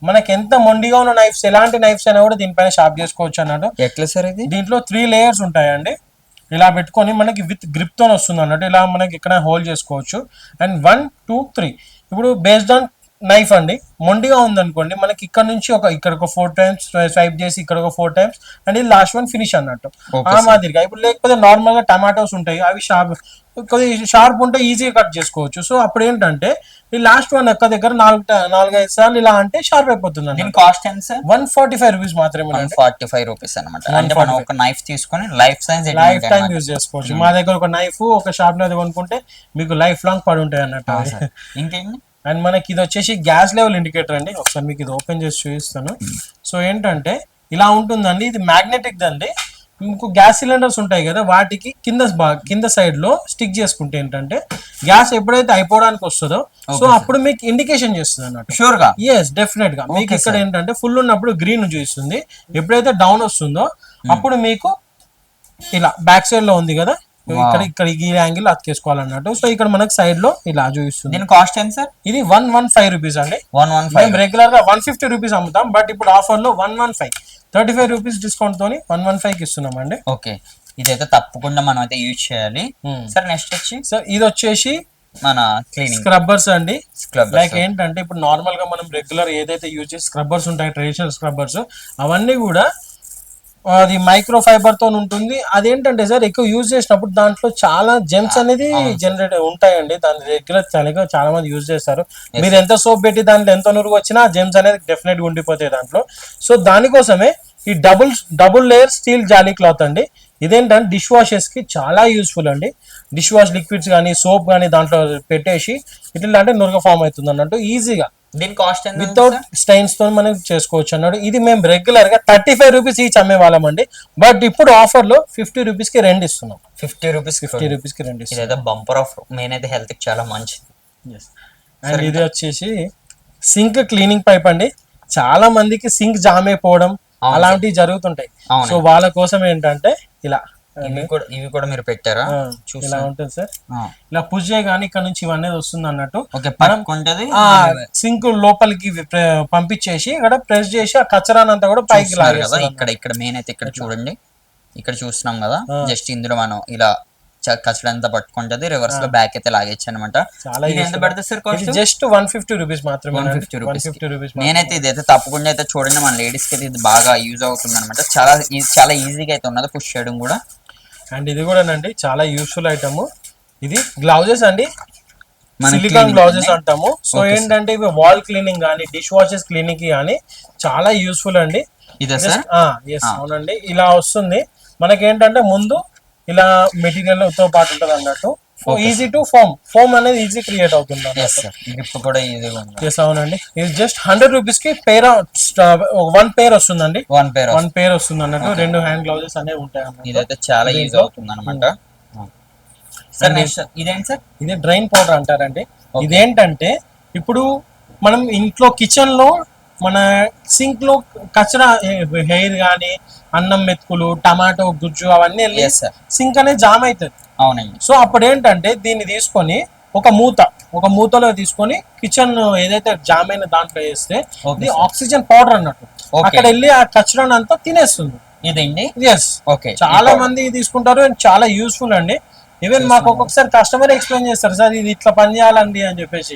మనకి ఎంత మొండిగా ఉన్న నైఫ్స్, ఎలాంటి నైఫ్స్ అయినా కూడా దీనిపైన షార్ప్ చేసుకోవచ్చు అన్నట్టు. ఎట్లా సార్ ఇది? దీంట్లో 3 లేయర్స్ ఉంటాయండి. ఇలా పెట్టుకొని మనకి విత్ గ్రిప్ తో వస్తుంది అన్నట్టు. ఇలా మనకి ఇక్కడ హోల్డ్ చేసుకోవచ్చు. అండ్ 1 2 3 ఇప్పుడు బేస్డ్ ఆన్ నైఫ్ అండి. మొండిగా ఉందనుకోండి మనకి ఇక్కడ నుంచి ఇక్కడ ఒక 4 టైమ్స్ స్వైప్ చేసి ఇక్కడ ఒక 4 టైమ్స్ అండ్ ఇది లాస్ట్ వన్ ఫినిష్ అన్నట్టు. ఆ మాదిరిగా ఇప్పుడు లేకపోతే నార్మల్ గా టమాటోస్ ఉంటాయి, అవి షార్ప్ ఉంటే ఈజీగా కట్ చేసుకోవచ్చు. సో అప్పుడు ఏంటంటే ఈ లాస్ట్ వన్ ఒక్క దగ్గర 4-5 సార్లు ఇలా అంటే షార్ప్ అయిపోతుంది. కాస్ట్ ఎంత సార్? 145 రూపీస్ మాత్రమే. 145 రూపీస్ అనమాట. అంటే మనం ఒక నైఫ్ తీసుకొని లైఫ్ టైం యూజ్ చేసుకోవచ్చు. మా దగ్గర ఒక నైఫ్, ఒక షార్ప్నర్ కొనుక్కుంటే మీకు లైఫ్ లాంగ్ పడి ఉంటాయి అన్నట్టు. ఇంకేంటి? అండ్ మనకి ఇది వచ్చేసి గ్యాస్ లెవెల్ ఇండికేటర్ అండి. ఒకసారి మీకు ఇది ఓపెన్ చేసి చూపిస్తాను. సో ఏంటంటే ఇలా ఉంటుందండి. ఇది మ్యాగ్నెటిక్ అండి. మీకు గ్యాస్ సిలిండర్స్ ఉంటాయి కదా, వాటికి కింద సైడ్ లో స్టిక్ చేసుకుంటే ఏంటంటే గ్యాస్ ఎప్పుడైతే అయిపోవడానికి వస్తుందో సో అప్పుడు మీకు ఇండికేషన్ చేస్తుంది అన్నట్టు. షూర్ గా? ఎస్, డెఫినెట్ గా. మీకు ఇక్కడ ఏంటంటే ఫుల్ ఉన్నప్పుడు గ్రీన్ చూపిస్తుంది, ఎప్పుడైతే డౌన్ వస్తుందో అప్పుడు మీకు ఇలా బ్యాక్ సైడ్ లో ఉంది కదా, ఇక్కడ ఈ యాంగిల్ అతికేసుకోవాలన్నట్టు. సో ఇక్కడ మనకి సైడ్ లో ఇలా చూపిస్తుంది. దీని కాస్ట్ ఎంత సార్? ఇది 115 రూపీస్ అండి. 115. మేము రెగ్యులర్ గా 150 రూపీస్ అమ్ముతాం, బట్ ఇప్పుడు ఆఫర్ లో 115 35 రూపీస్ డిస్కౌంట్ తోని 115 కి ఇస్తున్నాం అండి. ఓకే, ఇదైతే తప్పకుండా మనం అయితే యూజ్ చేయాలి. సార్ నెక్స్ట్ వచ్చి సో ఇది వచ్చేసి మన క్లీనింగ్ స్క్రబ్బర్స్ అండి. లైక్ ఏంటంటే ఇప్పుడు నార్మల్ గా మనం రెగ్యులర్ ఏదైతే యూజ్ చేసే స్క్రబ్బర్స్ ఉంటాయి, ట్రెడిషనల్ స్క్రబ్బర్స్, అవన్నీ కూడా అది మైక్రో ఫైబర్ తో ఉంటుంది. అదేంటంటే సార్ ఎక్కువ యూజ్ చేసినప్పుడు దాంట్లో చాలా జెమ్స్ అనేది జనరేట్ ఉంటాయండి. దాన్ని రెగ్యులర్ చాలా మంది యూజ్ చేస్తారు. మీరు ఎంత సోప్ పెట్టి దాంట్లో ఎంత నురుగు వచ్చినా జెమ్స్ అనేది డెఫినెట్ గా ఉండిపోతాయి దాంట్లో. సో దానికోసమే ఈ డబుల్ లేయర్ స్టీల్ జాలీ క్లాత్ అండి. ఇదేంటంటే డిష్ వాషెస్ కి చాలా యూస్ఫుల్ అండి. డిష్ వాష్ లిక్విడ్స్ కానీ సోప్ కానీ దాంట్లో పెట్టేసి ఇట్లా అంటే నురుగ ఫామ్ అవుతుంది అన్నట్టు ఈజీగా. దీని కాస్ట్ వితౌట్ స్టైన్స్ తో మనం చేసుకోవచ్చు అన్నాడు. ఇది మేము రెగ్యులర్ గా 35 రూపీస్ ఈచ్ అమ్మే వాళ్ళం అండి, బట్ ఇప్పుడు ఆఫర్ లో 50 రూపీస్ కి 2 ఇస్తున్నాం. 50 రూపీస్ కి 2 ఇస్తున్నాం. ఇదైతే బంపర్ ఆఫర్. మెయిన్ అయితే హెల్త్ కి చాలా మంచిది. అండ్ ఇది వచ్చేసి సింక్ క్లీనింగ్ పైప్ అండి. చాలా మందికి సింక్ జామ్ అయిపోవడం అలాంటివి జరుగుతుంటాయి. సో వాళ్ళ కోసం ఏంటంటే ఇలా ఇవి కూడా మీరు పెట్టారా? ఇలా ఉంటుంది సార్. ఇలా పుష్ చేయగానే ఇక్కడ నుంచి ఇవన్నీ వస్తుంది అన్నట్టు. సింక్ లోపలికి పంపించేసి ఇక్కడ ప్రెస్ చేసి ఆ కచరానంతా కూడా పైకి లాగేస్తారు. ఇక్కడ మెయిన్ అయితే ఇక్కడ చూడండి, ఇక్కడ చూస్తున్నాం కదా, జస్ట్ ఇందులో మనం ఇలా కచడంతా పట్టుకుంటది, రివర్స్ లో బ్యాక్ అయితే లాగేచ్చు అనమాట. ఎంత పడుతుంది సార్ కాస్ట్? జస్ట్ 150 రూపీస్ మాత్రమే. 150 రూపీస్. నేనైతే ఇదైతే తప్పకుండా అయితే చూడండి, మన లేడీస్ కి ఇది బాగా యూజ్ అవుతుంది అనమాట. చాలా ఈజీగా అయితే ఉన్నది పుష్ చేయడం కూడా. అండ్ ఇది కూడా అండి చాలా యూస్ఫుల్ ఐటమ్. ఇది గ్లౌజెస్ అండి, సిలికాన్ గ్లౌజెస్ అంటాము. సో ఏంటంటే ఇవి వాల్ క్లీనింగ్ కానీ డిష్ వాషెస్ క్లీనింగ్ కానీ చాలా యూస్ఫుల్ అండి. అవునండి, ఇలా వస్తుంది మనకి. ఏంటంటే ముందు ఇలా మెటీరియల్ తో పాటు ఉంటది అన్నట్టు. ఈజీ టు ఫోమ్ అనేది ఈజీ క్రియేట్ అవుతుంది. అవునండి, ఇది జస్ట్ 100 రూపీస్ కి వన్ పేర్ వస్తుందండి. వన్ పేర్ వస్తుంది అన్నట్టు. 2 హ్యాండ్ గ్లౌజెస్ అనేవి ఉంటాయి అన్నట్టు. ఇదైతే చాలా ఈజీ అవుతుంది అనమాట. ఇది డ్రైన్ పౌడర్ అంటారండి. ఇదేంటంటే ఇప్పుడు మనం ఇంట్లో కిచెన్ లో మన సింక్ లో కచరా, హెయిర్ గానీ, అన్నం మెతుకులు, టమాటో గుజ్జు అవన్నీ సింక్ అనేది జామ్ అవుతుంది. అవునండి. సో అప్పుడు ఏంటంటే దీన్ని తీసుకొని ఒక మూతలో తీసుకొని కిచెన్ ఏదైతే జామ్ అయిన దాంట్లో వేస్తే ఇది ఆక్సిజన్ పౌడర్ అన్నట్టు అక్కడ వెళ్ళి ఆ కచరా అంతా తినేస్తుంది. ఇదండి. ఎస్, చాలా మంది తీసుకుంటారు అండ్ చాలా యూస్ఫుల్ అండి. ఈవెన్ మాకు ఒక్కొక్కసారి కస్టమర్ ఎక్స్ప్లెయిన్ చేస్తారు, సార్ ఇది ఇట్లా పని చేయాలండి అని చెప్పేసి.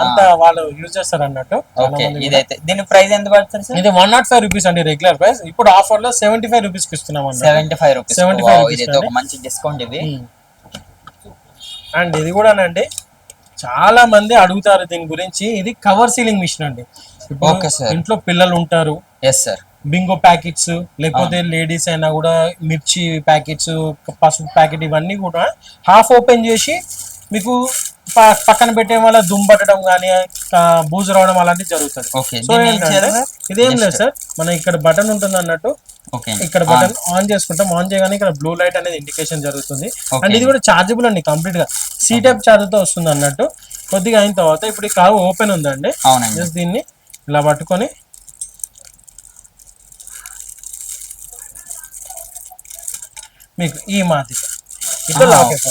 అంత వాళ్ళు యూజ్ చేస్తారు అన్నట్టు. ఇదైతే దీని ప్రైస్ ఎంత పడుతుంది సార్? ఇది 105 రూపీస్ అండి రెగ్యులర్ ప్రైస్. ఇప్పుడు ఆఫర్ లో 75 రూపీస్ కి ఇస్తున్నాం. 75 రూపీస్. 75 రూపీస్ ఒక మంచి డిస్కౌంట్ ఇది. అండ్ ఇది కూడానండి చాలా మంది అడుగుతారు దీని గురించి. ఇది కవర్ సీలింగ్ మిషన్ అండి. ఇంట్లో పిల్లలు ఉంటారు. Yes sir. బింగో ప్యాకెట్స్ లేకపోతే లేడీస్ అయినా కూడా మిర్చి ప్యాకెట్స్, పసుపు ప్యాకెట్ ఇవన్నీ కూడా హాఫ్ ఓపెన్ చేసి మీకు పక్కన పెట్టే వల్ల దుమ్ పట్టడం కానీ బూజు రావడం అలాంటివి జరుగుతుంది. సో ఏంటంటే ఇదేం లేదు సార్, మన ఇక్కడ బటన్ ఉంటుంది అన్నట్టు. ఇక్కడ బటన్ ఆన్ చేసుకుంటాం. ఆన్ చేయగానే ఇక్కడ బ్లూ లైట్ అనేది ఇండికేషన్ జరుగుతుంది. అండ్ ఇది కూడా చార్జబుల్ అండి, కంప్లీట్ గా సి టైప్ చార్జర్ తో వస్తుంది అన్నట్టు. కొద్దిగా అయిన తర్వాత ఇప్పుడు ఈ కారు ఓపెన్ ఉందండి. జస్ట్ దీన్ని ఇలా పట్టుకొని మీకు ఈ మాదిరి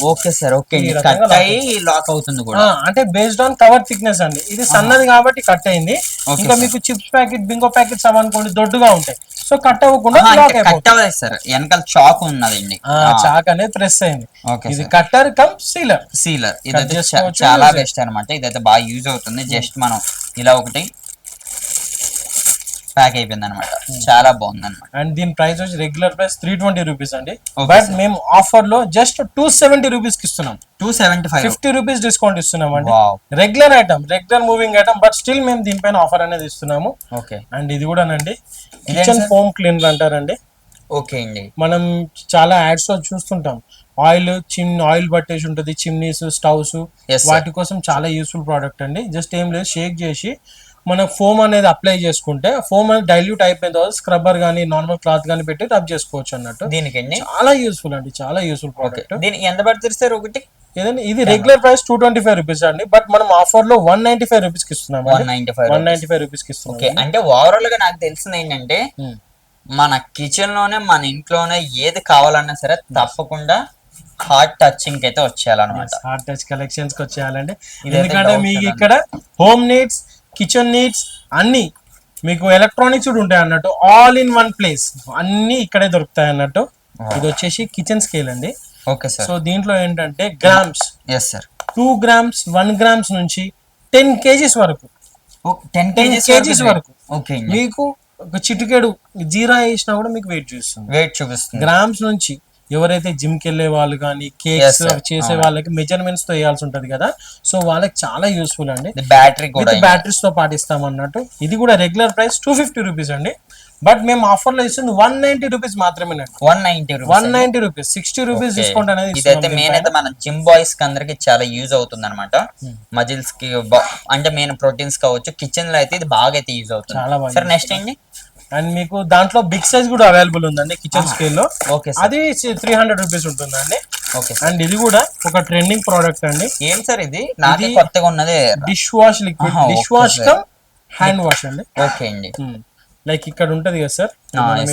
ఓకే సార్. ఓకే, కట్ అయ్యి లాక్ అవుతుంది కూడా. అంటే బేస్డ్ ఆన్ కవర్ థిక్నెస్ అండి. ఇది సన్నది కాబట్టి కట్ అయింది. ఇంకా మీకు చిప్స్ ప్యాకెట్, బింగో ప్యాకెట్స్ అవనుకోండి దొడ్డుగా ఉంటాయి, సో కట్ అవ్వకుండా కట్ అవ్వలేదు సార్. వెనకాల చాక్ ఉన్నదండి, చాక్ అనేది ప్రెస్ అయింది. ఇది కట్టర్ కమ్ సీలర్. ఇది చాలా బెస్ట్ అనమాట. ఇదైతే బాగా యూజ్ అవుతుంది. జస్ట్ మనం ఇలా ఒకటి ప్యాక్ అయిపోయింది అనమాట. చాలా బాగుంది అనమాట. అండ్ దీని ప్రైస్ వచ్చి రెగ్యులర్ ప్రైస్ 320 రూపీస్ అండి. బట్ మేము ఆఫర్ లో జస్ట్ 270 రూపీస్ కి ఇస్తున్నాం. 275, 50 రూపీస్ డిస్కౌంట్ ఇస్తున్నాం అండి. Regular moving item, but still మేము దీనిపైన ఆఫర్ అనేది ఇస్తున్నాము. అండ్ ఇది కూడా అండి కిచెన్ ఫోమ్ క్లీనర్ అంటారండి. ఓకే అండి. మనం చాలా యాడ్స్ లో చూస్తుంటాం. ఆయిల్ పట్టేసి ఉంటుంది, చిమ్నీస్, స్టవ్స్, వాటి కోసం చాలా యూస్ఫుల్ ప్రోడక్ట్ అండి. జస్ట్ ఏం లేదు, షేక్ చేసి మన ఫోమ్ అనేది అప్లై చేసుకుంటే ఫోమ్ అనేది డైల్యూట్ అయిపోయిన తర్వాత స్క్రబ్బర్ గానీ నార్మల్ క్లాత్ గానీ పెట్టి రబ్ చేసుకోవచ్చు అన్నట్టు. దీనికి చాలా యూస్ఫుల్ అండి, చాలా యూస్ఫుల్ ప్రోడక్ట్. దీనికి ఎంత పడుతుంది సార్ ఒకటి? ఏదండి ఇది రెగ్యులర్ ప్రైస్ 225 రూపీస్ అండి. బట్ మనం ఆఫర్ లో 195 రూపీస్ కి ఇస్తున్నాం. 195 రూపీస్ కి ఇస్తున్నాం. అంటే ఓవరాల్ గా నాకు తెలిసింది ఏంటంటే మన కిచెన్ లోనే మన ఇంట్లోనే ఏది కావాలన్నా సరే తప్పకుండా హార్ట్ టచింగ్ అయితే వచ్చేయాలన్నమాట. హార్ట్ టచ్ కలెక్షన్స్ కి వచ్చేయాలండి. ఎందుకంటే మీకు ఇక్కడ హోమ్ నీడ్స్, కిచెన్ నీడ్స్ అన్ని మీకు ఎలక్ట్రానిక్స్ కూడా ఉంటాయి అన్నట్టు. ఆల్ ఇన్ వన్ ప్లేస్ అన్ని ఇక్కడే దొరుకుతాయి అన్నట్టు. ఇది వచ్చేసి కిచెన్ స్కేల్ అండి. Okay sir. సో దీంట్లో ఏంటంటే గ్రామ్స్, 2 గ్రామ్స్, 1 గ్రామ్స్ నుంచి 10 కేజీస్ వరకు, 10 కేజీస్ వరకు మీకు ఒక చిటికెడు జీరా వేసినా కూడా మీకు వెయిట్ చూపిస్తుంది. గ్రామ్స్ నుంచి ఎవరైతే జిమ్ కి వెళ్ళే వాళ్ళు కానీ కేక్స్ చేసే వాళ్ళకి మెజర్మెంట్స్ తో వేయాల్సి ఉంటది కదా, సో వాళ్ళకి చాలా యూస్ఫుల్ అండి. బ్యాటరీస్ తో పాటిస్తాం అన్నట్టు. ఇది కూడా రెగ్యులర్ ప్రైస్ 250 రూపీస్ అండి. బట్ మేము ఆఫర్ లో ఇస్తుంది 190 రూపీస్ మాత్రమే. 190 రూపీస్, 60 రూపీస్ డిస్కౌంట్ అనేది. ఇదైతే మెయిన్ అయితే మన జిమ్ బాయ్స్ కి అందరికి చాలా యూజ్ అవుతుంది అనమాట. మజిల్స్ కి అంటే మెయిన్ ప్రోటీన్స్ కావచ్చు. కిచెన్ లో అయితే ఇది బాగా అయితే యూజ్ అవుతుంది. చాలా బాగా. సరే నెక్స్ట్ ఏంటి? అండ్ మీకు దాంట్లో బిగ్ సైజ్ కూడా అవైలబుల్ ఉందండి కిచెన్ స్కేల్ లో. అది 300 రూపీస్ ఉంటుందండి. అండ్ ఇది కూడా ఒక ట్రెండింగ్ ప్రోడక్ట్ అండి. ఏం సార్ ఇది? నాది కొత్తగా ఉన్నది. Dish wash liquid, dish wash come hand wash అండి. ఓకే అండి. లైక్ ఇక్కడ ఉంటది కదా సార్,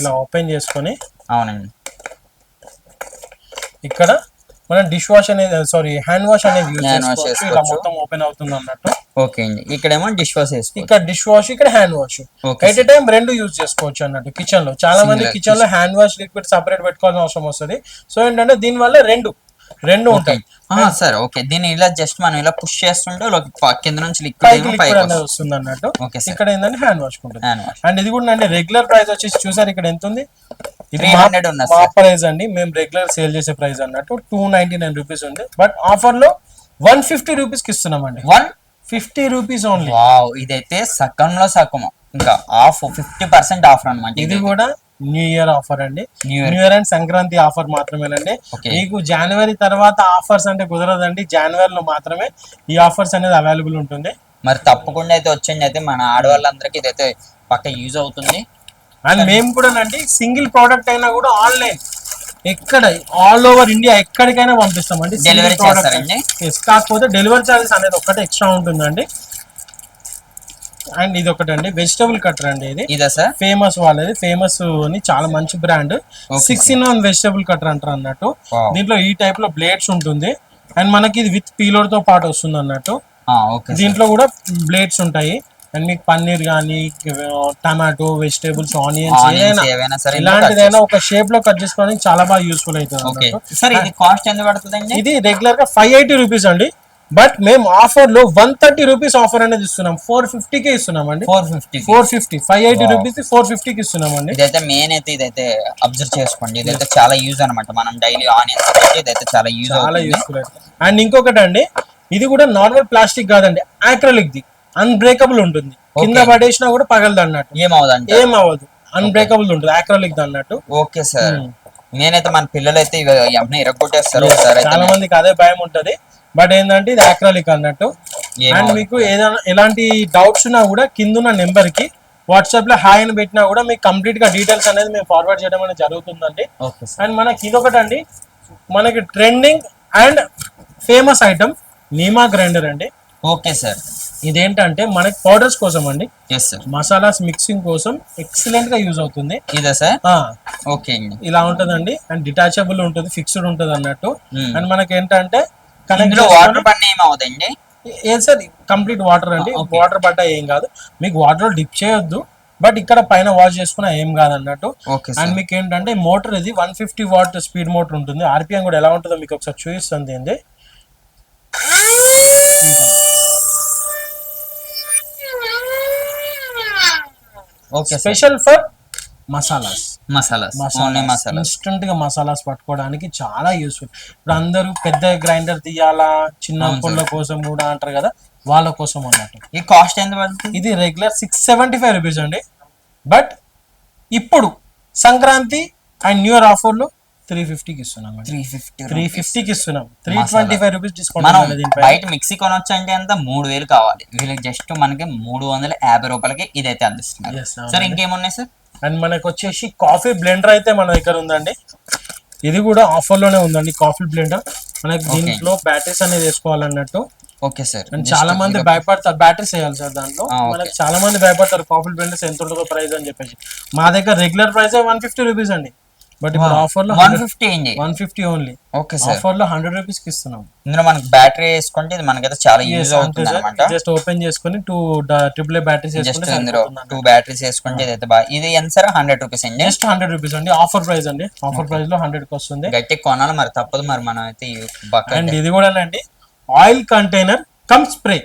ఇలా ఓపెన్ చేసుకొని. అవునండి. ఇక్కడ మనం డిష్ వాష్ అనేది హ్యాండ్ వాష్ అనేది యూజ్ చేసుకోవచ్చు. ఇలా మొత్తం ఓపెన్ అవుతుంది అన్నట్టు. ఓకే అండి. ఇక్కడేమో డిష్ వాష్ ఇక్కడ డిష్ వాష్, ఇక్కడ hand wash. At a time రెండు యూజ్ చేసుకోవచ్చు అన్నట్టు. కిచెన్ లో చాలా మంది కిచెన్ లో హ్యాండ్ వాష్ లిక్విడ్ సపరేట్ పెట్టుకోవాల్సిన అవసరం వస్తుంది. సో ఏంటంటే దీని వల్ల రెండు ఉంటాయి సార్. ఓకే, దీన్ని ఇలా జస్ట్ మనం ఇలా పుష్ చేస్తుంటే కింద నుంచి లిక్విడ్ అనేది వస్తుంది అన్నట్టు. ఇక్కడ ఏంటంటే హ్యాండ్ వాష్ ఉంటుంది. అండ్ ఇది కూడా అంటే రెగ్యులర్ ప్రైస్ వచ్చేసి చూసారు ఇక్కడ ఎంత ఉంది. ఇది మా ప్రైస్ అండి. మేము రెగ్యులర్ సేల్ చేసే ప్రైస్ అన్నట్టు 299 రూపీస్ ఉంది. బట్ ఆఫర్ లో 150 రూపీస్ కి ఇస్తున్నాం అండి. 150 రూపీస్ ఓన్లీ. ఇదైతే సగంలో సగం, ఇంకా 50% ఆఫర్ అనమాట. ఇది కూడా న్యూ ఇయర్ ఆఫర్ అండి. New year and Sankranti offer మాత్రమేనండి. మీకు జనవరి తర్వాత ఆఫర్స్ అంటే కుదరదండి. జనవరిలో మాత్రమే ఈ ఆఫర్స్ అనేది అవైలబుల్ ఉంటుంది. మరి తప్పకుండా అయితే వచ్చేయండి. అయితే మన ఆడవాళ్ళందరికీ ఇదైతే పక్క యూజ్ అవుతుంది. అండ్ మేము కూడా అండి సింగిల్ ప్రోడక్ట్ అయినా కూడా ఆన్లైన్ ఎక్కడ ఆల్ ఓవర్ ఇండియా ఎక్కడికైనా పంపిస్తామండి. డెలివరీ చేస్తారండి. కాకపోతే డెలివరీ చార్జెస్ అనేది ఒక్కటే ఎక్స్ట్రా ఉంటుందండి. అండ్ ఇది ఒకటండి వెజిటబుల్ కట్టర్ అండి, ఇది ఇదా సార్? ఫేమస్ వాళ్ళది, ఫేమస్ అని చాలా మంచి బ్రాండ్. 6-in-1 వెజిటబుల్ కట్టర్ అంటారు అన్నట్టు. Wow. దీంట్లో ఈ టైప్ లో బ్లేడ్స్ ఉంటుంది అండ్ మనకి ఇది విత్ పీలర్ తో పాటు వస్తుంది అన్నట్టు. ఓకే. దీంట్లో కూడా బ్లేడ్స్ ఉంటాయి అండ్ మీకు పన్నీర్ కానీ టమాటో వెజిటేబుల్స్ ఆనియన్స్ ఏవైనా సరే ఇలాంటిదైనా ఒక షేప్ లో కట్ చేసుకోవడానికి చాలా బాగా యూస్ఫుల్ ఓకే అవుతుంది. సార్. ఇది కాస్ట్ ఎంత పడుతుందండి? ఇది రెగ్యులర్ గా 580 రూపీస్ అండి, బట్ మేము ఆఫర్ లో 130 రూపీస్ ఆఫర్ అనేది ఇస్తున్నాం. 450 కే ఇస్తున్నాం అండి. 450 580 రూపీస్ 450 కి ఇస్తున్నాం అండి. ఇదైతే మెయిన్ అయితే ఇదైతే అబ్జర్వ్ చేసుకోండి. ఇదైతే చాలా యూజ్ అనమాట. మనం డైలీ ఆనియన్స్ ఇదైతే చాలా యూజ్ యూస్ఫుల్ అవుతుంది. అండ్ ఇంకొకటి అండి, ఇది కూడా నార్మల్ ప్లాస్టిక్ కాదండి, యాక్రిలిక్ ది, అన్బ్రేకబుల్ ఉంటుంది. కింద పడేసినా కూడా పగలదు అన్నట్టు, ఏమవ్వదు, అన్బ్రేకబుల్ ఉంటుంది, యాక్రిలిక్ అన్నట్టు. Okay sir. నేనైతే మన పిల్లలు అయితే ఇవన్నీ ఇరగొట్టేస్తారు. చాలా మందికి అదే భయం ఉంటది, బట్ ఏంటంటే ఇది యాక్రిలిక్ అన్నట్టు. అండ్ మీకు ఏదైనా ఎలాంటి డౌట్స్ ఉన్నా కూడా కింద ఉన్న నెంబర్ కి వాట్సాప్ లో హాయ్ అని పెట్టినా కూడా మీకు కంప్లీట్ గా డీటెయిల్స్ అనేది మేము ఫార్వర్డ్ చేయడం అనేది జరుగుతుందండి. అండ్ మనకి ఇదొకటి అండి, మనకి ట్రెండింగ్ అండ్ ఫేమస్ ఐటమ్ నీమా గ్రైండర్ అండి. Okay sir. ఇదేంటంటే మనకి పౌడర్స్ కోసం అండి, ఎస్ సార్, మసాలాస్ మిక్సింగ్ కోసం ఎక్సలెంట్ గా యూజ్ అవుతుంది. ఇదా సార్? ఓకే అండి. ఇలా ఉంటదండి అండ్ డిటాచబుల్ ఉంటుంది, ఫిక్స్డ్ ఉంటుంది అన్నట్టు. అండ్ మనకి ఏంటంటే వాటర్ పడిన ఏమవుతుందండి? ఏం సార్, కంప్లీట్ వాటర్ అండి, వాటర్ పడ్డా ఏం కాదు, మీకు వాటర్ డిప్ చేయొద్దు, బట్ ఇక్కడ పైన వాష్ చేసుకున్నా ఏం కాదు అన్నట్టు. అండ్ మీకు ఏంటంటే మోటార్ ఇది 150 వాట్ స్పీడ్ మోటార్ ఉంటుంది. ఆర్పిఎం కూడా ఎలా ఉంటుందో మీకు ఒకసారి చూపిస్తుంది. ఏంది స్పెషల్ ఫర్ మసాలాస్ ఇన్స్టెంట్ గా మసాలాస్ పట్టుకోవడానికి చాలా యూస్ఫుల్. ఇప్పుడు అందరూ పెద్ద గ్రైండర్ తీయాలా, చిన్న పొల్ల కోసం కూడా అంటారు కదా, వాళ్ళ కోసం అన్నట్టు. ఈ కాస్ట్ ఎంత పడుతుంది? ఇది రెగ్యులర్ 675 రూపీస్ అండి, బట్ ఇప్పుడు Sankranti and new year offer లో 350కి ఇస్తున్నాం. 350కి ఇస్తున్నాం. 325 రూపీస్ డిస్కౌంట్. బయట మిక్సీ కొనొచ్చు అంటే అంత 3000 కావాలి, వీళ్ళకి జస్ట్ మనకి 350 రూపాయలకి ఇదైతే అందిస్తున్నారు. సార్ ఇంకేమున్నాయి సార్? అండ్ మనకు వచ్చేసి కాఫీ బ్లెండర్ అయితే మన దగ్గర ఉందండి. ఇది కూడా ఆఫర్ లోనే ఉందండి. కాఫీ బ్లెండర్ మనకి దీంట్లో బ్యాటరీస్ అనేది వేసుకోవాలన్నట్టు. Okay sir. అండ్ చాలా మంది భయపడతారు బ్యాటరీస్ వేయాలి సార్ దాంట్లో. మనకి చాలా మంది భయపడతారు కాఫీ బ్లెండర్స్ ఎంత ఉంటుందో ప్రైస్ అని చెప్పేసి. మా దగ్గర రెగ్యులర్ ప్రైస్ 150 రూపీస్ అండి, బట్ ఇప్పుడు ఆఫర్ లో 150 ఓన్లీ. Okay sir. ఆఫర్ లో 100 రూపీస్ కి ఇస్తున్నాం. ఇందులో మనకి బ్యాటరీ వేసుకుంటే ఇది మనకైతే చాలా యూజ్ అవుతుంది అన్నమాట. జస్ట్ ఓపెన్ చేసుకొని 2 AAA బ్యాటరీస్ వేసుకుంటే ఇందులో 2 బ్యాటరీస్ వేసుకుంటే ఇదైతే బాగా. ఇది ఎంత సార్? 100 రూపీస్ అండి. జస్ట్ 100 రూపీస్ అండి, ఆఫర్ ప్రైస్ అండి. ఆఫర్ ప్రైస్ లో 100 కి వస్తుంది. గట్టి కొనాలి మరి, తప్పదు మరి మనం అయితే. అండ్ ఇది కూడా అండి ఆయిల్ కంటైనర్ కమ్ స్ప్రే.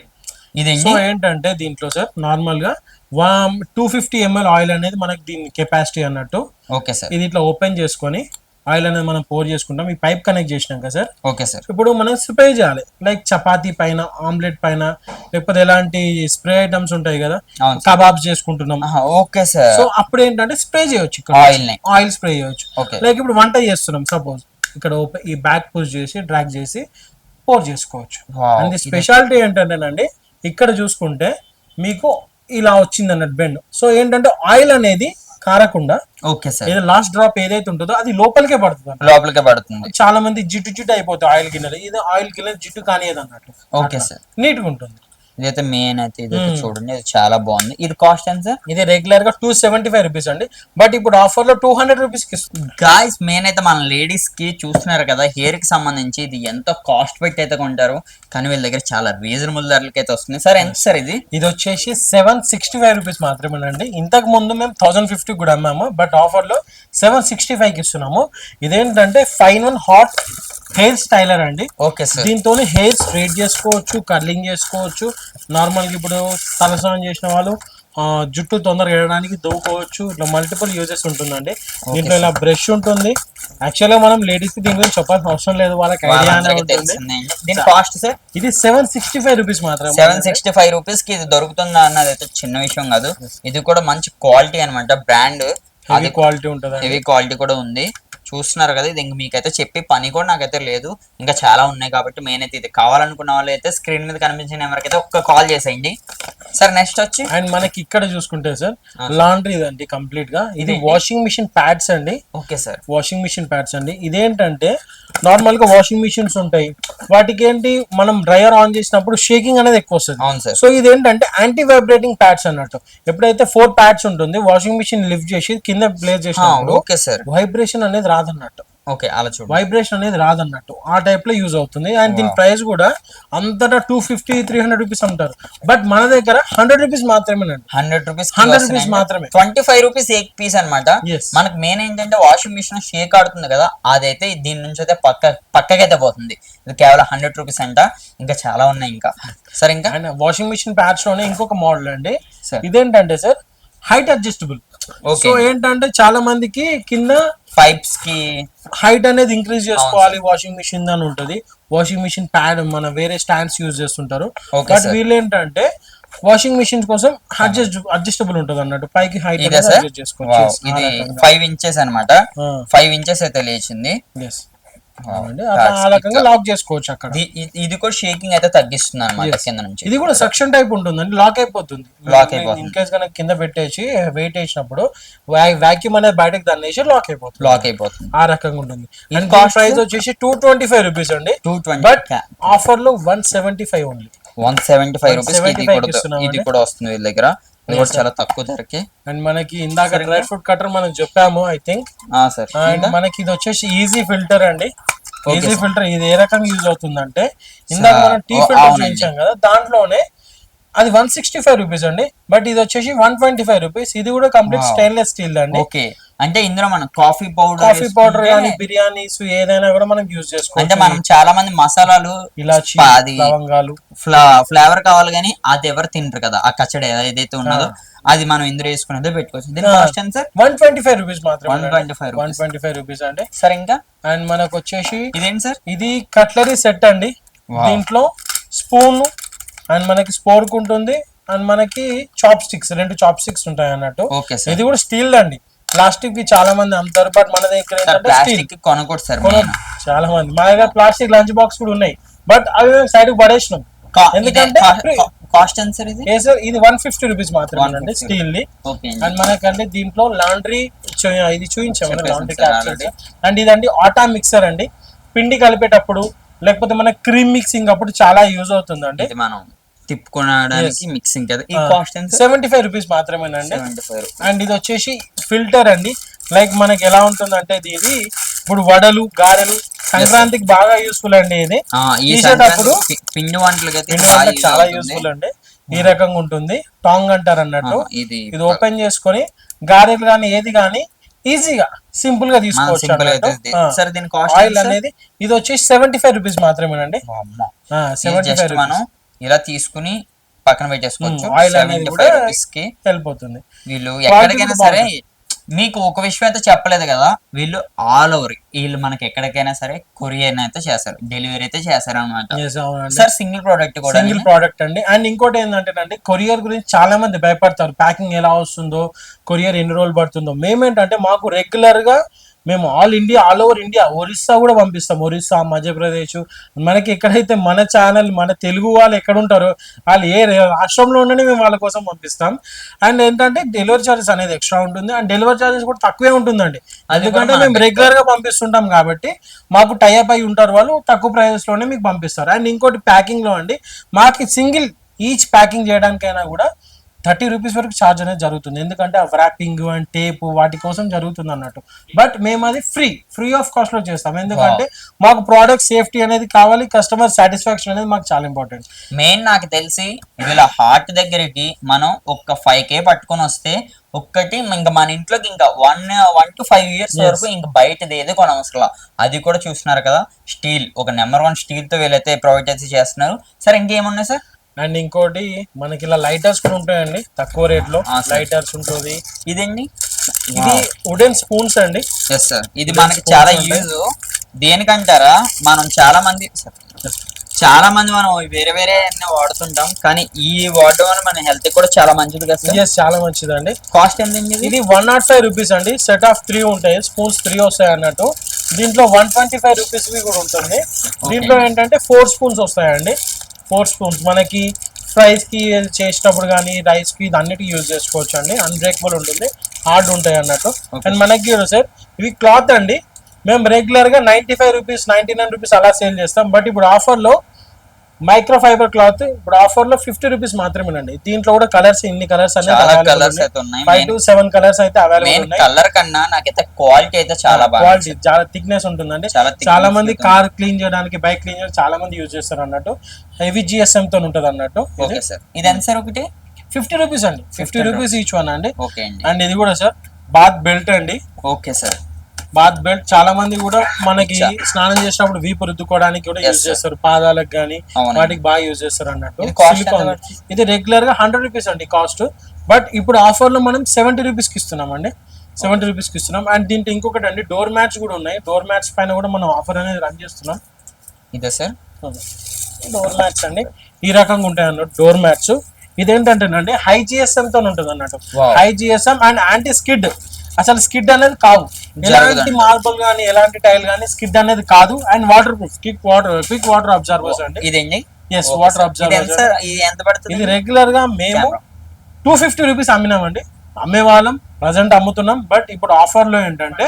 ఇది ఏంటంటే దీంట్లో సార్ నార్మల్ గా 250 ml ఆయిల్ అనేది మనకి దీని కెపాసిటీ అన్నట్టు. Okay sir. ఇది ఇట్లా ఓపెన్ చేసుకొని ఆయిల్ అనేది మనం పోర్ చేసుకుంటాం. ఈ పైప్ కనెక్ట్ చేసినాం కదా సార్. Okay sir. ఇప్పుడు మనం స్ప్రే చేయాలి, లైక్ చపాతీ పైన, ఆమ్లెట్ పైన, లేకపోతే ఎలాంటి స్ప్రే ఐటమ్స్ ఉంటాయి కదా, కబాబ్స్ చేసుకుంటున్నాం. Okay sir. సో అప్పుడు ఏంటంటే స్ప్రే చేయొచ్చు, ఆయిల్ స్ప్రే చేయొచ్చు. లైక్ ఇప్పుడు వంట చేస్తున్నాం సపోజ్, ఇక్కడ ఈ బ్యాక్ పుష్ చేసి డ్రాగ్ చేసి పోర్ చేసుకోవచ్చు. అండ్ స్పెషాలిటీ ఏంటంటేనండి, ఇక్కడ చూసుకుంటే మీకు ఇలా వచ్చింది అన్నట్టు బెండ్. సో ఏంటంటే ఆయిల్ అనేది కారకుండా, ఓకే సార్, ఏదో లాస్ట్ డ్రాప్ ఏదైతే ఉంటుందో అది లోపలికే పడుతుంది. చాలా మంది జిడ్డు అయిపోతుంది ఆయిల్ గిన్నెలు. ఇది ఆయిల్ గిన్నెలు జిడ్డు కానియదు అన్నట్టు. Okay sir. నీట్ గా ఉంటుంది. ఇదైతే మెయిన్ అయితే ఇదైతే చూడండి, ఇది చాలా బాగుంది. ఇది కాస్ట్ ఎంత సార్? ఇది రెగ్యులర్ గా 275 రూపీస్ అండి, బట్ ఇప్పుడు ఆఫర్ లో 200 రూపీస్ కి ఇస్తుంది. గాయ్స్ మెయిన్ అయితే మన లేడీస్ కి చూస్తున్నారు కదా, హెయిర్ కి సంబంధించి ఇది ఎంతో కాస్ట్ పెట్టి అయితే కొంటారు, కానీ వీళ్ళ దగ్గర చాలా రీజనబుల్ ధరలకి అయితే వస్తుంది. సార్ ఎంత సార్ ఇది? ఇది వచ్చేసి 765 రూపీస్ మాత్రమేనండి. ఇంతకు ముందు మేము 1050 కూడా అమ్మాము, బట్ ఆఫర్ లో 765 కి ఇస్తున్నాము. ఇదేంటంటే 5-in-1 హాట్ హెయిర్ స్టైలర్ అండి. Okay sir. దీంతో హెయిర్ స్ట్రైట్ చేసుకోవచ్చు, కర్లింగ్ చేసుకోవచ్చు. నార్మల్ గా ఇప్పుడు తలస్నానం చేసిన వాళ్ళు జుట్టు తొందరగా వేయడానికి దూకోవచ్చు. ఇట్లా మల్టిపుల్ యూజెస్ ఉంటుందండి. దీంట్లో ఇలా బ్రష్ ఉంటుంది. యాక్చువల్ గా మనం లేడీస్ కి దీని గురించి చెప్పాల్సిన అవసరం లేదు, వాళ్ళకి ఐడియా ఉంటుంది. దీని కాస్ట్ సార్? ఇది 765 రూపీస్ మాత్రం. 765 రూపీస్ కి ఇది దొరుకుతుందా అన్నది అయితే చిన్న విషయం కాదు. ఇది కూడా మంచి క్వాలిటీ అనమాట, బ్రాండ్ హెవీ క్వాలిటీ ఉంటుంది, హెవీ క్వాలిటీ కూడా ఉంది. చూస్తున్నారు కదా, ఇది ఇంక మీకైతే చెప్పి పని కూడా నాకైతే లేదు, ఇంకా చాలా ఉన్నాయి కాబట్టి మెయిన్ అయితే ఇది కావాలనుకున్న వాళ్ళు అయితే స్క్రీన్ మీద కనిపించిన నెంబర్కి అయితే ఒక్క కాల్ చేసేయండి సార్. నెక్స్ట్ వచ్చి అండ్ మనకి ఇక్కడ చూసుకుంటే సార్ లాండ్రీ అండి కంప్లీట్ గా. ఇది వాషింగ్ మిషన్ ప్యాడ్స్ అండి. Okay sir, washing machine pads అండి. ఇదేంటంటే నార్మల్ గా వాషింగ్ మిషన్స్ ఉంటాయి, వాటికి ఏంటి మనం డ్రైయర్ ఆన్ చేసినప్పుడు షేకింగ్ అనేది ఎక్కువ వస్తుంది. అవును సార్. సో ఇదేంటంటే యాంటీ వైబ్రేటింగ్ ప్యాడ్స్ అన్నట్టు. ఎప్పుడైతే 4 ప్యాడ్స్ ఉంటుంది, వాషింగ్ మిషన్ లిఫ్ట్ చేసి కింద ప్లేస్ చేసినప్పుడు ఓకే సార్, వైబ్రేషన్ అనేది రాదన్నట్టు. ఓకే అలా చూడండి, వైబ్రేషన్ అనేది రాదన్నట్టు ఆ టైప్ లో యూజ్ అవుతుంది. అండ్ దీని ప్రైస్ కూడా అంతటా 250-300 రూపీస్ అంటారు, బట్ మన దగ్గర 100 రూపీస్ మాత్రమేనండి. 100 రూపీస్ 100 రూపీస్ మాత్రమే. 25 రూపీస్ ఏక్ పీస్ అనమాట. Yes. మనకు మెయిన్ ఏంటంటే వాషింగ్ మిషన్ షేక్ ఆడుతుంది కదా, అదైతే దీని నుంచి అయితే పక్కకైతే పోతుంది. ఇది కేవలం 100 రూపీస్ అంట. ఇంకా చాలా ఉన్నాయి ఇంకా సార్. ఇంకా అండ్ వాషింగ్ మిషన్ ప్యాడ్స్ లోనే ఇంకొక మోడల్ అండి. Sir. ఇదేంటంటే sir height adjustable. Okay. So ఏంటంటే చాలా మందికి కింద పైప్స్ కి హైట్ అనేది ఇంక్రీజ్ చేసుకోవాలి వాషింగ్ మిషన్ అని ఉంటుంది. వాషింగ్ మిషన్ ప్యాడ్ మన వేరే స్టాండ్స్ యూజ్ చేస్తుంటారు. Okay, but sir. వీళ్ళు ఏంటంటే వాషింగ్ మిషన్ కోసం అడ్జస్టబుల్ ఉంటుంది అన్నట్టు, పైకి హైట్ ఇదే సార్. అడ్జస్ట్ చేసుకోవచ్చు. Yes, ఇది ఆ రకంగా. 5 ఇంచెస్ అనమాట. 5 ఇంచెస్ అయితే లేచింది. Yes. అవునండి. ఆ రకంగా లాక్ చేసుకోవచ్చు అక్కడ. ఇది కూడా షేకింగ్ అయితే తగ్గిస్తుంది అనమాట కింద నుంచి. ఇది కూడా సెక్షన్ టైప్ ఉంటుందండి, లాక్ అయిపోతుంది. Lock అయిపోతుంది. ఇన్ కేస్ కనుక కింద పెట్టేసి వెయిట్ వేసినప్పుడు వాక్యూమ్ అనేది బయటకు దాన్ని వేసి లాక్ అయిపోతుంది. లాక్ అయిపోతుంది, ఆ రకంగా ఉంటుంది. ఇది అండ్ cost ప్రైస్ వచ్చేసి 225 రూపీస్ అండి. 220. బట్ ఆఫర్ లో 175 ఓన్లీ. 175 రూపీస్. 175 ఇస్తున్నామండి. ఇది కూడా వస్తుంది వీళ్ళ దగ్గర. ఇది కూడా చాలా తక్కువ ధరకి. అండ్ మనకి ఇందాక డ్రై ఫ్రూట్ కట్టర్ మనం చెప్పాము ఐ థింక్. సార్. అండ్ మనకి ఇది వచ్చేసి ఈజీ ఫిల్టర్ అండి. ఈజీ ఫిల్టర్ ఇది ఏ రకంగా యూజ్ అవుతుందంటే ఇందాక మనం టీ ఫిల్టర్ చూపించాం కదా, దాంట్లోనే అది 165 రూపీస్ అండి. బట్ ఇది వచ్చేసి 125 రూపీస్. ఇది కూడా కంప్లీట్ స్టెయిన్లెస్ స్టీల్ అండి. ఓకే, అంటే ఇందులో మనం కాఫీ పౌడర్ కానీ బిర్యానీస్ ఏదైనా కూడా మనం యూజ్ చేసుకోవచ్చు. అంటే మనం చాలా మంది మసాలాలు, ఇలాచి, లవంగాలు, ఫ్లేవర్ కావాలి కానీ అది ఎవరు తింటారు కదా, ఆ కచ్చడి ఏదైతే ఉన్నదో అది మనం ఇందులో వేసుకునేదో పెట్టుకోవచ్చు. దీని కాస్ట్ ఎంత సార్? 125 రూపీస్ మాత్రమే. 125 రూపీస్ అండి. సార్ ఇంకా అండ్ మనకు వచ్చేసి ఇదేంటి సార్? ఇది కట్లరీ సెట్ అండి. దీంట్లో స్పూన్ అండ్ మనకి స్పోర్క్ ఉంటుంది అండ్ మనకి చాప్ స్టిక్స్, 2 చాప్ స్టిక్స్ ఉంటాయి అన్నట్టు. Okay sir. ఇది కూడా స్టీల్ అండి. ప్లాస్టిక్ వి చాలా మంది అమ్ముతారు, బట్ మన దగ్గర ప్లాస్టిక్ కొనకూడదు సార్. చాలా మంది మా దగ్గర ప్లాస్టిక్ లంచ్ బాక్స్ కూడా ఉన్నాయి, బట్ అవి మేము సైడ్ పడేసినాం. ఎందుకంటే కాస్ట్ ఎంత సార్ ఇది? ఇది 150 రూపీస్ మాత్రమే అండి స్టీల్ ది. అండ్ మనకంటే దీంట్లో లాండ్రీ ఇది చూపించాము, లాండ్రీ క్యాప్సూల్స్. అండ్ ఇదండి ఆటా మిక్సర్ అండి. పిండి కలిపేటప్పుడు లేకపోతే మన క్రీమ్ మిక్సింగ్ అప్పుడు చాలా యూజ్ అవుతుందండి. మనం తిప్పుకోవడానికి మిక్సింగ్ కదా. ఈ కాస్ట్ ఎంత? 75 రూపీస్ మాత్రమేనండి. 75. అండ్ ఇది వచ్చేసి ఫిల్టర్ అండి. లైక్ మనకి ఎలా ఉంటుందంటే ఇది ఇప్పుడు వడలు, గారెలు, సంక్రాంతికి బాగా యూస్ఫుల్ అండి. ఇది తీసేటప్పుడు పిండి వంటలకి చాలా యూస్ఫుల్ అండి. ఈ రకంగా ఉంటుంది, టాంగ్ అంటారు అన్నట్టు. ఇది ఓపెన్ చేసుకొని గారెలు కానీ ఏది కానీ ఈజీగా సింపుల్ గా తీసుకోవచ్చు. ఆయిల్ అనేది ఇది వచ్చేసి 75 రూపీస్ మాత్రమేనండి. 75 మనం ఇలా తీసుకుని పక్కన పెట్టేసుకోవచ్చు. ఆయిల్ అనేది కూడా కి వెళ్ళిపోతుంది. వీళ్ళు ఎక్కడికైనా సరే మీకు ఒక విషయం అయితే చెప్పలేదు కదా, వీళ్ళు ఆల్ ఓవర్ వీళ్ళు మనకి ఎక్కడికైనా సరే కొరియర్ అయితే చేస్తారు, డెలివరీ అయితే చేస్తారు అనమాట సార్. సింగిల్ ప్రోడక్ట్ కూడా, సింగిల్ ప్రోడక్ట్ అండి. అండ్ ఇంకోటి ఏంటంటే కొరియర్ గురించి చాలా మంది భయపడతారు, ప్యాకింగ్ ఎలా వస్తుందో, కొరియర్ ఎన్ని రోజులు పడుతుందో. మేమేంటంటే మాకు రెగ్యులర్ గా మేము ఆల్ ఓవర్ ఇండియా, ఒరిస్సా కూడా పంపిస్తాం. ఒరిస్సా, మధ్యప్రదేశ్, మనకి ఎక్కడైతే మన ఛానల్ మన తెలుగు వాళ్ళు ఎక్కడ ఉంటారో వాళ్ళు ఏ రాష్ట్రంలో ఉండని మేము వాళ్ళ కోసం పంపిస్తాం. అండ్ ఏంటంటే డెలివరీ చార్జెస్ అనేది ఎక్స్ట్రా ఉంటుంది. అండ్ డెలివరీ చార్జెస్ కూడా తక్కువే ఉంటుందండి, ఎందుకంటే మేము రెగ్యులర్ గా పంపిస్తుంటాం కాబట్టి మాకు టైఅప్ అయి ఉంటారు వాళ్ళు, తక్కువ ప్రైజెస్ లోనే మీకు పంపిస్తారు. అండ్ ఇంకోటి ప్యాకింగ్ లో అండి, మాకు సింగిల్ ఈచ్ ప్యాకింగ్ చేయడానికైనా కూడా 30 రూపీస్ వరకు ఛార్జ్ అనేది జరుగుతుంది. ఎందుకంటే ఆ వ్రాపింగ్ అండ్ టేప్ వాటి కోసం జరుగుతుంది అన్నట్టు. బట్ మేము అది ఫ్రీ ఆఫ్ కాస్ట్ లో చేస్తాం, ఎందుకంటే మాకు ప్రోడక్ట్ సేఫ్టీ అనేది కావాలి, కస్టమర్ సాటిస్ఫాక్షన్ అనేది మాకు చాలా ఇంపార్టెంట్. మెయిన్ నాకు తెలిసి వీళ్ళ హార్ట్ దగ్గరికి మనం ఒక 5K పట్టుకొని వస్తే ఒక్కటి ఇంకా మన ఇంట్లోకి ఇంకా 1 to 5 years వరకు ఇంకా బయటది ఏది కొనవసరం. అది కూడా చూస్తున్నారు కదా, స్టీల్, ఒక నెంబర్ 1 స్టీల్ తో వీళ్ళైతే ప్రొవైడ్ అయితే చేస్తున్నారు. సార్ ఇంకేమున్నాయి సార్? అండ్ ఇంకోటి మనకి ఇలా లైటర్స్ కూడా ఉంటాయండి, తక్కువ రేట్ లో లైటర్స్ ఉంటుంది. ఇదండి, ఇది వుడెన్ స్పూన్స్ అండి. ఎస్ సార్, ఇది మనకి చాలా యూజ్. దేనికంటారా, మనం చాలా మంది చాలా మంది మనం వేరే వేరే అన్ని వాడుతుంటాం, కానీ ఈ వాడడం వల్ల మన హెల్త్ కూడా చాలా మంచిది కదా సార్. ఎస్, చాలా మంచిదండి. కాస్ట్ ఎంత ఇది 105 రూపీస్ అండి. సెట్ ఆఫ్ 3 ఉంటాయి, స్పూన్స్ 3 వస్తాయి అన్నట్టు. దీంట్లో 125 రూపీస్ కూడా ఉంటుంది. దీంట్లో ఏంటంటే 4 స్పూన్స్ వస్తాయండి. 4 స్పూన్స్ మనకి ఫ్రైస్ కి చేసేటప్పుడు కానీ రైస్ కి అన్నిటికీ యూజ్ చేసుకోవచ్చు అండి. అన్బ్రేకబుల్ ఉంటుంది, హార్డ్ ఉంటాయి అన్నట్టు. అండ్ మనకి సార్ ఇవి క్లాత్ అండి. మేము రెగ్యులర్ గా 95 రూపీస్ 99 రూపీస్ అలా సేల్ చేస్తాం. బట్ ఇప్పుడు ఆఫర్ లో మైక్రో ఫైబర్ క్లాత్ ఇప్పుడు ఆఫర్ లో 50 రూపీస్ మాత్రమేనండి. దీంట్లో కూడా కలర్స్, ఇన్ని కలర్స్ కలర్స్ అయితే ఉన్నాయి. 5 to 7 కలర్స్ అయితే అవైలబుల్ ఉన్నాయి. కలర్ కన్నా నాకైతే క్వాలిటీ అయితే చాలా బాగా, క్వాలిటీ చాలా థిక్నెస్ ఉంటుందండి. చాలా మంది కార్ క్లీన్ చేయడానికి, బైక్ క్లీన్ చేయడానికి చాలా మంది యూజ్ చేస్తారు అన్నట్టు. హెవీ జిఎస్ఎం తో ఉంటుంది అన్నట్టు. ఓకే సార్, ఇది ఎంత సార్ ఒకటి? 50 రూపీస్ అండి. 50 రూపీస్ ఈచ్ వన్ అండి. ఓకే అండి. అండ్ ఇది కూడా సార్ బాత్ బెల్ట్ అండి. ఓకే సార్, బాత్ బెల్ట్ చాలా మంది కూడా మనకి స్నానం చేసినప్పుడు వీపు రుద్దుకోవడానికి కూడా యూజ్ చేస్తారు, పాదాలకు కానీ వాటికి బాగా యూజ్ చేస్తారు అన్నట్టు. ఇది రెగ్యులర్ గా 100 రూపీస్ అండి కాస్ట్. బట్ ఇప్పుడు ఆఫర్ లో మనం 70 రూపీస్ కి ఇస్తున్నాం అండి. 70 రూపీస్ కి ఇస్తున్నాం. అండ్ దీంట్లో ఇంకొకటి అండి, డోర్ మ్యాట్స్ కూడా ఉన్నాయి. డోర్ మ్యాట్స్ పైన కూడా మనం ఆఫర్ అనేది రన్ చేస్తున్నాం. ఇదే సార్ డోర్ మ్యాట్స్ అండి. ఈ రకంగా ఉంటాయి అన్నట్టు డోర్ మ్యాట్స్. ఇదేంటంటేనండి హై జిఎస్ఎం తో ఉంటుంది అన్నట్టు. High GSM and anti skid. అసలు స్కిడ్ అనేది కావు, ఎలాంటి మార్బుల్ గానీ ఎలాంటి టైల్ గానీ స్కిడ్ అనేది కాదు. And water proof, quick water absorbers అండి. ఇదేంటి? Yes, water absorbers. ఎంత పడుతుంది? ఇది రెగ్యులర్ గా మేము 250 రూపీస్ అమ్మినామండి. అమ్మే వాళ్ళం, ప్రజెంట్ అమ్ముతున్నాం. బట్ ఇప్పుడు ఆఫర్ లో ఏంటంటే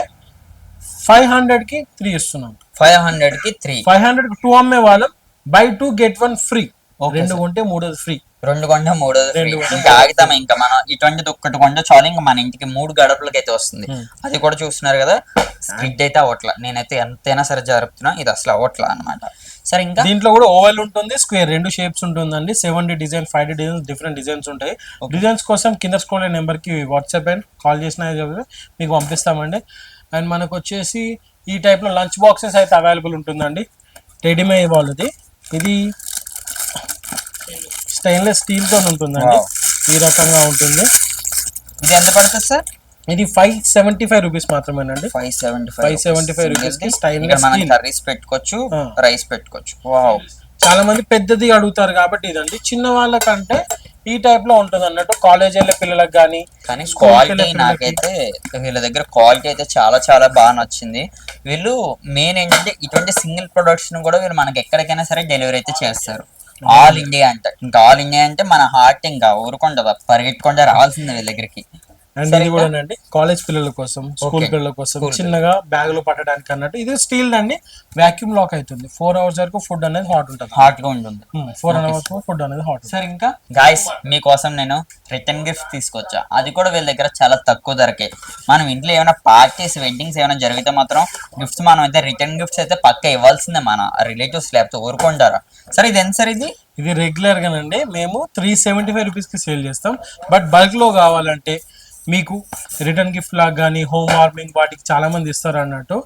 500 కి 3 ఇస్తున్నాం. 500 కి 3, 500 కి 2 అమ్మే వాళ్ళం. By 2 get 1 free. 2 కొంటే 3 ఫ్రీ. 2 కొంటే 3 ఫ్రీ. ఇంకా ఆగితాం, ఇంకా మనం ఇటువంటిది ఒక్కటి కొంటే చాలు, ఇంకా మన ఇంటికి 3 గడపలకి అయితే వస్తుంది. అది కూడా చూస్తున్నారు కదా, స్కిడ్ అయితే అవట్లా. నేనైతే ఎంతైనా సరే జరుపుతున్నా, ఇది అసలు అవట్లా అనమాట. సరే, ఇంకా దీంట్లో కూడా ఓవెల్ ఉంటుంది, స్క్వేర్, 2 షేప్స్ ఉంటుందండి. 7D design, 5D designs, different designs ఉంటాయి. డిజైన్స్ కోసం కింద స్క్రోల్ అయ్యే నెంబర్ కి వాట్సాప్ అండ్ కాల్ చేసినా మీకు పంపిస్తామండి. అండ్ మనకు వచ్చేసి ఈ టైప్ లో లంచ్ బాక్సెస్ అయితే అవైలబుల్ ఉంటుందండి. రెడీమేడ్ వాళ్ళది. ఇది స్టెయిన్లెస్ స్టీల్ తో ఉంటుందండి. ఈ రకంగా ఉంటుంది. ఇది ఎంత పడుతుంది సార్? ఇది 575 రూపీస్ మాత్రమేనండి. 575 రూపీస్ కి స్టెయిన్లెస్ స్టీల్. కర్రీస్ పెట్టుకోవచ్చు, రైస్ పెట్టుకోవచ్చు. వావ్, చాలా మంది పెద్దది అడుగుతారు కాబట్టి ఇదండి. చిన్న వాళ్ళకంటే ఈ టైప్ లో ఉంటుంది అన్నట్టు, కాలేజ్ వెళ్ళే పిల్లలకు కానీ. కానీ క్వాలిటీ నాకైతే వీళ్ళ దగ్గర క్వాలిటీ అయితే చాలా చాలా బాగా నచ్చింది. వీళ్ళు మెయిన్ ఏంటంటే ఇటువంటి సింగిల్ ప్రొడక్ట్స్ కూడా వీళ్ళు మనకి ఎక్కడికైనా సరే డెలివరీ అయితే చేస్తారు. ఆల్ ఇండియా అంట. ఇంకా ఆల్ ఇండియా అంటే మన హార్ట్ ఇంకా ఊరుకుంటదా, పరిగెట్టుకుంటే రావాల్సిందే వీళ్ళ దగ్గరికి. అండ్ ఇది కూడా అండి కాలేజ్ పిల్లల కోసం, స్కూల్ పిల్లల కోసం చిన్నగా బ్యాగ్ లో పట్టడానికి అన్నట్టు. ఇది స్టీల్ అండి, వాక్యూమ్ లాక్ అవుతుంది. 4 hours వరకు ఫుడ్ అనేది హాట్ ఉంటుంది, హాట్ గా ఉంటుంది. 4 hours ఫుడ్ అనేది హాట్. సరే, ఇంకా గాయస్ మీకోసం నేను రిటర్న్ గిఫ్ట్ తీసుకొచ్చా. అది కూడా వీళ్ళ దగ్గర చాలా తక్కువ ధరకే. మనం ఇంట్లో ఏమైనా పార్టీస్, వెడ్డింగ్స్ ఏమైనా జరిగితే మాత్రం గిఫ్ట్స్ మనం అయితే రిటర్న్ గిఫ్ట్స్ అయితే పక్క ఇవ్వాల్సిందే మన రిలేటివ్స్, లేకపోతే ఊరుకుంటారా. సరే, ఇది ఎంత సార్? ఇది రెగ్యులర్ గానండి మేము 375 రూపీస్ కి సేల్ చేస్తాం. బట్ బల్క్ లో కావాలంటే మీకు రిటర్న్ గిఫ్ట్ లాగా కానీ హోమ్ వార్మింగ్ వాటికి చాలా మంది ఇస్తారు అన్నట్టు.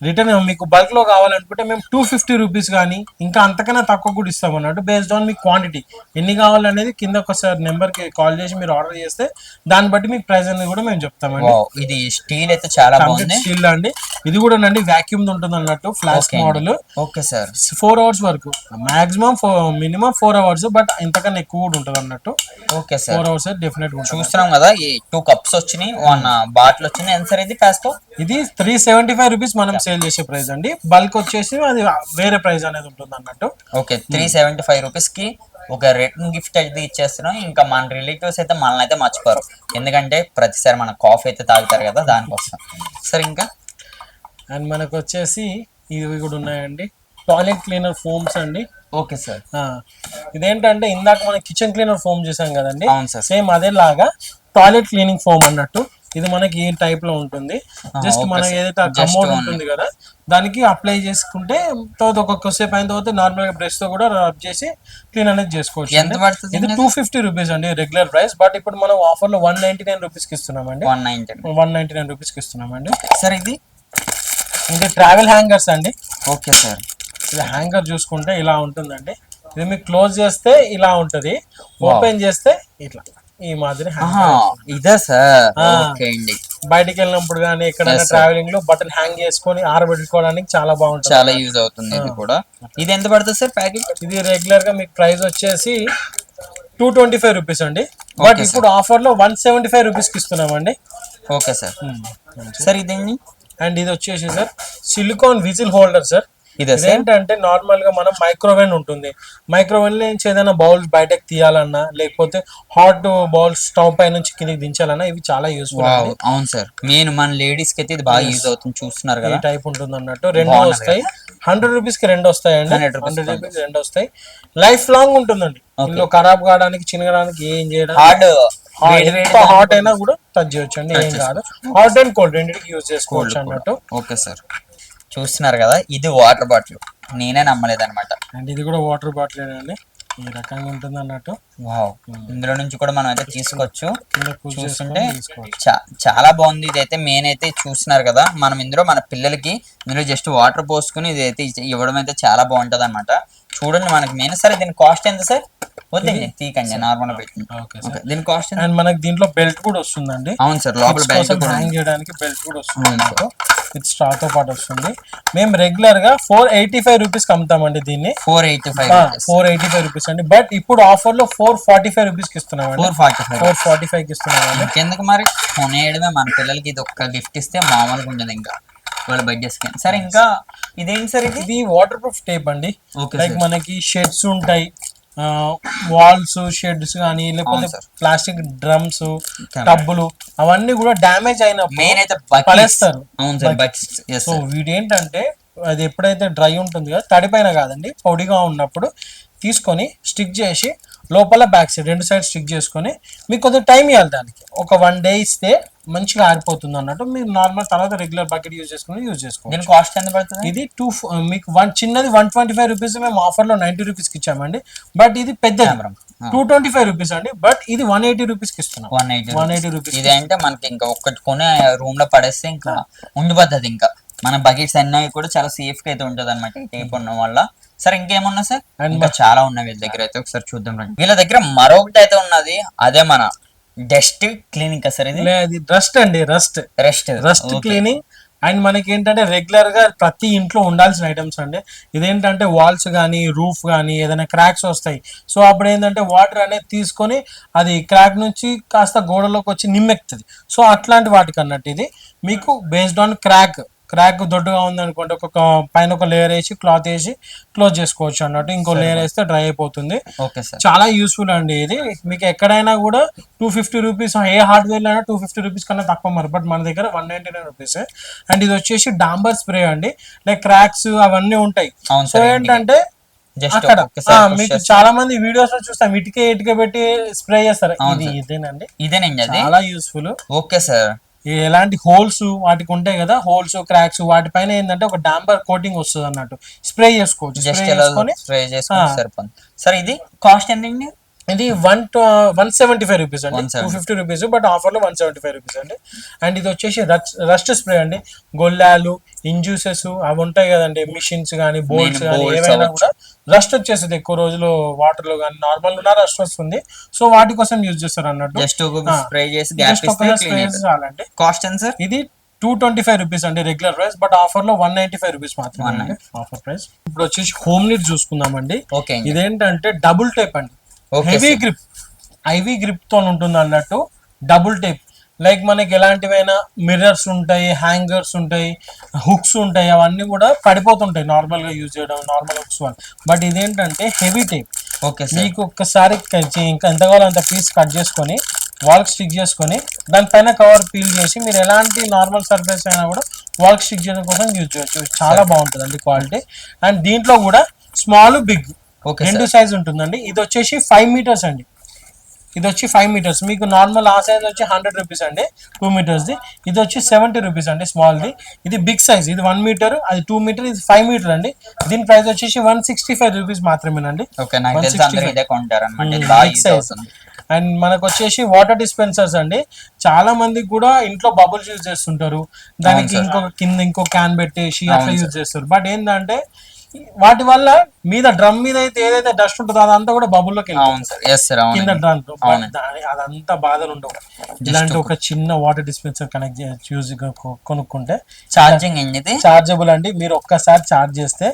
రిటర్న్ మీకు బల్క్ లో కావాలనుకుంటే మేము 250 రూపీస్ కానీ ఇంకా అంతకన్నా తక్కువ కూడా ఇస్తాం అన్నట్టు. బేస్డ్ ఆన్ మీ క్వాంటిటీ ఎన్ని కావాలనేది కింద ఒకసారి నెంబర్ కి కాల్ చేసి మీరు ఆర్డర్ చేస్తే దాన్ని బట్టి మీకు ప్రైస్ అనేది కూడా మేము చెప్తామండి. ఇది స్టీల్ అయితే చాలా బాగుంది. స్టీల్ అండి. ఇది కూడా అండి వాక్యూమ్ ఉంటుంది అన్నట్టు, flask model. Okay sir. 4 hours వరకు మాక్సిమం, మినిమం 4 hours, బట్ ఇంతకన్నా ఎక్కువ కూడా ఉంటుంది అన్నట్టు. ఓకే సార్, 4 hours డెఫినెట్ గా చూస్తున్నాం కదా. ఈ 2 కప్స్ వచ్చినాయి, 1 బాటిల్ వచ్చింది. ఎంత సార్ ఇది కాస్ట్? ఇది 375 రూపీస్ మనం సేల్ చేసే ప్రైస్ అండి. బల్క్ వచ్చేసి అది వేరే ప్రైస్ అనేది ఉంటుంది అన్నట్టు. ఓకే, 375 రూపీస్ కి ఒక రిటర్న్ గిఫ్ట్ అయితే ఇచ్చేస్తున్నాం. ఇంకా మన రిలేటివ్స్ అయితే మనల్ని అయితే మర్చిపోరు, ఎందుకంటే ప్రతిసారి మన కాఫీ అయితే తాగుతారు కదా, దానికోసం. సరే, ఇంకా అండ్ మనకు వచ్చేసి ఇవి కూడా ఉన్నాయండి, టాయిలెట్ క్లీనర్ ఫోమ్స్ అండి. Okay sir. ఇదేంటంటే ఇందాక మనం కిచెన్ క్లీనర్ ఫోమ్ చేసాం కదండి, అవును సార్, సేమ్ అదే లాగా టాయిలెట్ క్లీనింగ్ ఫోమ్ అన్నట్టు. ఇది మనకి ఈ టైప్ లో ఉంటుంది. జస్ట్ మనకి ఏదైతే కమోడ్ ఉంటుంది కదా, దానికి అప్లై చేసుకుంటే తర్వాత ఒక్కొక్కసేపు అయిన తర్వాత నార్మల్ గా బ్రష్ తో కూడా రబ్ చేసి క్లీన్ అనేది చేసుకోవచ్చు. ఇది 250 రూపీస్ అండి రెగ్యులర్ ప్రైస్. బట్ ఇప్పుడు మనం ఆఫర్ లో 199 రూపీస్ కి ఇస్తున్నామండి. 199 రూపీస్ కి ఇస్తున్నామండి. సార్, ఇది ట్రావెల్ హ్యాంగర్స్ అండి. Okay sir. ఇది హ్యాంగర్ చూసుకుంటే ఇలా ఉంటుందండి. ఇది మీకు క్లోజ్ చేస్తే ఇలా ఉంటది, ఓపెన్ చేస్తే ఇట్లా ఈ మాదిరి. ఇదా సార్? ఓకే అండి. బయటికి వెళ్ళినప్పుడు కానీ ఎక్కడైనా Yes, sir. ట్రావెలింగ్ లో బటన్ హ్యాంగ్ చేసుకొని ఆరబెట్టుకోవడానికి చాలా బాగుంటుంది. చాలా యూజ్ అవుతుంది ఇది కూడా. ఇది ఎంత పడుతుంది సార్ ప్యాకెట్? ఇది రెగ్యులర్ గా మీకు ప్రైస్ వచ్చేసి 225 రూపీస్ అండి. But Okay, sir. ఇప్పుడు ఆఫర్ లో 175 రూపీస్ కి ఇస్తున్నామండి. Okay sir. సార్ ఇదేంటి? అండ్ ఇది వచ్చేసి sir silicone whistle holder sir. ఇదే సార్. ఇదేంటంటే నార్మల్ గా మనం మైక్రోవేవ్ ఉంటుంది, మైక్రోవేవ్ నుంచి ఏదైనా బౌల్స్ బయటకు తీయాలన్నా లేకపోతే హాట్ బౌల్స్ స్టవ్ పై నుంచి కిందకి దించాలన్నా ఇవి చాలా యూస్ఫుల్. వావ్, అవును సార్. మెయిన్ మన లేడీస్ కి అయితే ఇది బాగా యూజ్ అవుతుంది, చూస్తున్నారు ఈ కదా. టైప్ ఉంటుంది అన్నట్టు. రెండు బాగున్నది వస్తాయి, 100 రూపీస్ కి రెండు వస్తాయండి. 100 rupees 100 రూపీస్ రెండు వస్తాయి. లైఫ్ లాంగ్ ఉంటుందండి. ఇందులో ఖరాబ్ కావడానికి చినగడానికి ఏం చేయడం, హార్డ్ హాట్ అయినా కూడా టచ్ చేయొచ్చు అండి, ఏం కాదు. హాట్ అండ్ కోల్డ్ రెండింటికి యూజ్ చేసుకోవచ్చు అన్నట్టు. Okay sir. చూస్తున్నారు కదా, ఇది వాటర్ బాటిల్. నేనే నమ్మలేదు అనమాట. అండ్ ఇది కూడా వాటర్ బాటిల్ అండి, ఈ రకంగా ఉంటుంది అన్నట్టు. వావ్, ఇందులో నుంచి కూడా మనం అయితే తీసుకోవచ్చు. కింద push చూస్తుంటే చేసుకొని తీసుకోవచ్చు. చాలా బాగుంది. ఇది అయితే మెయిన్ అయితే చూస్తున్నారు కదా, మనం ఇందులో మన పిల్లలకి ఇందులో జస్ట్ వాటర్ పోసుకుని ఇది అయితే ఇవ్వడం అయితే చాలా బాగుంటది అనమాట. చూడండి మనకి మెయిన్. సరే దీని కాస్ట్ ఎంత సార్? వద్దండి, తీకండి, నార్మల్ పెట్టండి. ఓకే ఓకే, దీని కాస్ట్ ఎంత? అండ్ మనకి దీంట్లో బెల్ట్ కూడా వస్తుందండి. అవును సార్, లోపల బెల్ట్ కూడా హ్యాంగ్ చేయడానికి బెల్ట్ కూడా వస్తుంది అన్నట్టు. విత్ స్ట్రా తో పాటు వస్తుంది. మేము రెగ్యులర్ గా 485 రూపీస్ అమ్ముతామండి దీన్ని. 485 రూపీస్ అండి. బట్ ఇప్పుడు ఆఫర్ లో 445 రూపీస్ కి ఇస్తున్నామండి. 445 కి ఇస్తున్నామండి. ఎందుకు మరి కొనేయడమే, మన పిల్లలకి ఇది ఒక్క గిఫ్ట్ ఇస్తే మామూలుగా ఉండదు ఇంకా వాళ్ళ బడ్జెట్ కి. సరే ఇంకా ఇదేంటి సార్? ఇది వాటర్ ప్రూఫ్ టేప్ అండి. ఓకే లైక్ మనకి షెడ్స్ ఉంటాయి, వాల్స్ షెడ్స్ కానీ లేకపోతే ప్లాస్టిక్ డ్రమ్స్ టబ్బులు అవన్నీ కూడా డ్యామేజ్ అయినప్పుడు మెయిన్ అయితే పడేస్తారు. అవును సార్, బకెట్స్. సో వీడేంటంటే అది ఎప్పుడైతే డ్రై ఉంటుంది కదా, తడిపైన కాదండి, పొడిగా ఉన్నప్పుడు తీసుకొని స్టిక్ చేసి లోపల బ్యాక్ సైడ్ రెండు సైడ్ స్టిక్ చేసుకొని మీకు కొద్దిగా టైం ఇవ్వాలి దానికి. ఒక 1 day ఇస్తే మంచిగా ఆరిపోతుంది అన్నట్టు. మీరు నార్మల్ తర్వాత రెగ్యులర్ బకెట్ యూజ్ చేసుకుని యూజ్ చేసుకోవాలి. దీని కాస్ట్ ఎంత పడుతుంది? ఇది మీకు చిన్నది 125 రూపీస్ మేము ఆఫర్ లో 90 రూపీస్ కి ఇచ్చామండి. బట్ ఇది పెద్దది 225 రూపీస్ అండి. బట్ ఇది 180 రూపీస్ కి ఇస్తున్నాం. 180 రూపీస్. ఇది అంటే మనకి ఇంకా ఒక్కటి కొనే రూమ్ లో పడేస్తే ఇంకా ఉండిపోతుంది. ఇంకా మన బకెట్స్ అన్నీ కూడా చాలా సేఫ్ గా అయితే ఉంటది అనమాట ఈ టేప్ ఉండడం వల్ల. సరే ఇంకేమున్నా సార్? ఇంకా చాలా ఉన్నాయి వీళ్ళ దగ్గర అయితే, ఒకసారి చూద్దాం రండి. వీళ్ళ దగ్గర మరొకటి అయితే ఉన్నది, అదే మన డస్ట్ క్లీనింగ్ సార్. ఇది రస్ట్ అండి, రస్ట్ క్లీనింగ్. అండ్ మనకి ఏంటంటే రెగ్యులర్ గా ప్రతి ఇంట్లో ఉండాల్సిన ఐటమ్స్ అండి. ఇదేంటంటే వాల్స్ కానీ రూఫ్ కానీ ఏదైనా క్రాక్స్ వస్తాయి. సో అప్పుడు ఏంటంటే వాటర్ అనేది తీసుకొని అది క్రాక్ నుంచి కాస్త గోడలోకి వచ్చి నిమ్మెక్కుతుంది. సో అట్లాంటి వాటికి అన్నట్టు ఇది మీకు బేస్డ్ ఆన్ క్రాక్ దొడ్డుగా ఉంది అనుకోండి, ఒక పైన ఒక లేయర్ వేసి క్లాత్ వేసి క్లోజ్ చేసుకోవచ్చు అన్నట్టు. ఇంకో లేయర్ వేస్తే డ్రై అయిపోతుంది. చాలా యూస్ఫుల్ అండి ఇది. మీకు ఎక్కడైనా కూడా 250 రూపీస్, ఏ హార్డ్వేర్ అయినా 250 రూపీస్ కన్నా తక్కువ మరి. బట్ మన దగ్గర 199 రూపీస్. అండ్ ఇది వచ్చేసి డాంబర్ స్ప్రే అండి. లైక్ క్రాక్స్ అవన్నీ ఉంటాయి. సో ఏంటంటే అక్కడ మీకు చాలా మంది వీడియోస్ లో చూస్తాం ఇటుక పెట్టి స్ప్రే చేస్తారు. ఇదేనండి, చాలా యూస్ఫుల్. Okay sir. ఎలాంటి హోల్స్ వాటికి ఉంటాయి కదా, హోల్స్ క్రాక్స్ వాటిపైన ఏంటంటే ఒక డాంబర్ కోటింగ్ వస్తుంది అన్నట్టు. స్ప్రే చేసుకోవచ్చు. సార్ ఇది కాస్ట్ ఎంత? ఇది 175 రూపీస్ అండి, 250 రూపీస్. బట్ ఆఫర్ లో 175 రూపీస్ అండి. అండ్ ఇది వచ్చేసి రస్ట్ స్ప్రే అండి. గొల్లాలు, ఇంజ్యూసెస్ అవి ఉంటాయి కదండి, మిషన్స్ కానీ బోల్ట్స్ కానీ ఏమైనా కూడా రస్ట్ వచ్చేస్తుంది ఎక్కువ రోజులు వాటర్ లో కానీ, నార్మల్ ఉన్న రస్ట్ వస్తుంది. సో వాటి కోసం యూజ్ చేస్తారు అన్నట్టు. స్ప్రే చాలండి. కాస్ట్ ఎంత సార్? ఇది 225 రూపీస్ అండి రెగ్యులర్ ప్రైస్. బట్ ఆఫర్ లో 195 రూపీస్ మాత్రమే ఆఫర్ ప్రైస్. ఇప్పుడు వచ్చేసి హోమ్ నీట్ చూసుకుందామండి. ఇదేంటంటే డబుల్ టేప్ అండి, హెవీ గ్రిప్, ఐవీ గ్రిప్ తో ఉంటుంది అన్నట్టు. డబుల్ టేప్ లైక్ మనకి ఎలాంటివైనా మిర్రర్స్ ఉంటాయి, హ్యాంగర్స్ ఉంటాయి, హుక్స్ ఉంటాయి, అవన్నీ కూడా పడిపోతుంటాయి నార్మల్ గా యూజ్ చేయడం, నార్మల్ హుక్స్ వల్ల. బట్ ఇదేంటంటే హెవీ టేప్. మీకు ఒక్కసారి ఇంకా ఎంత కావాలో అంత పీస్ కట్ చేసుకొని వాల్కి స్టిక్ చేసుకొని దానిపైన కవర్ పీల్ చేసి మీరు ఎలాంటి నార్మల్ సర్ఫేస్ అయినా కూడా వాల్కి స్టిక్ చేయడం కోసం యూజ్ చేయొచ్చు. చాలా బాగుంటుంది అండి క్వాలిటీ. అండ్ దీంట్లో కూడా స్మాల్ బిగ్ రెండు సైజ్ ఉంటుందండి. ఇది వచ్చేసి 5 మీటర్స్ అండి. ఇది వచ్చి 5 మీటర్స్. మీకు నార్మల్ ఆ సైజ్ వచ్చి 100 రూపీస్ అండి 2 మీటర్స్ ది. ఇది వచ్చి 70 రూపీస్ అండి స్మాల్ ది. ఇది బిగ్ సైజ్, ఇది 1 మీటర్, అది 2 మీటర్, ఇది 5 మీటర్ అండి. దీని ప్రైస్ వచ్చేసి 165 రూపీస్ మాత్రమేనండి. Big size. అండ్ మనకు వచ్చేసి వాటర్ డిస్పెన్సర్స్ అండి. చాలా మంది కూడా ఇంట్లో బబుల్స్ యూజ్ చేస్తుంటారు, దానికి ఇంకో కింద ఇంకో క్యాన్ పెట్టేసి అట్లా యూజ్ చేస్తారు. బట్ ఏంటంటే వాటి వల్ల మీద డ్రమ్ మీద అయితే ఏదైతే డస్ట్ ఉంటుందో అదంతా కూడా బబుల్లోకి అవును సార్, ఎస్ సార్, కింద అవును. డ్రమ్ అవునండి. అదంతా బాధలు ఉండవు. ఇలాంటి ఒక చిన్న వాటర్ డిస్పెన్సర్ కనెక్ట్ చూసి కొనుక్కుంటే ఛార్జింగ్ అండి ఇది. చార్జబుల్ అండి. మీరు ఒక్కసారి చార్జ్ చేస్తే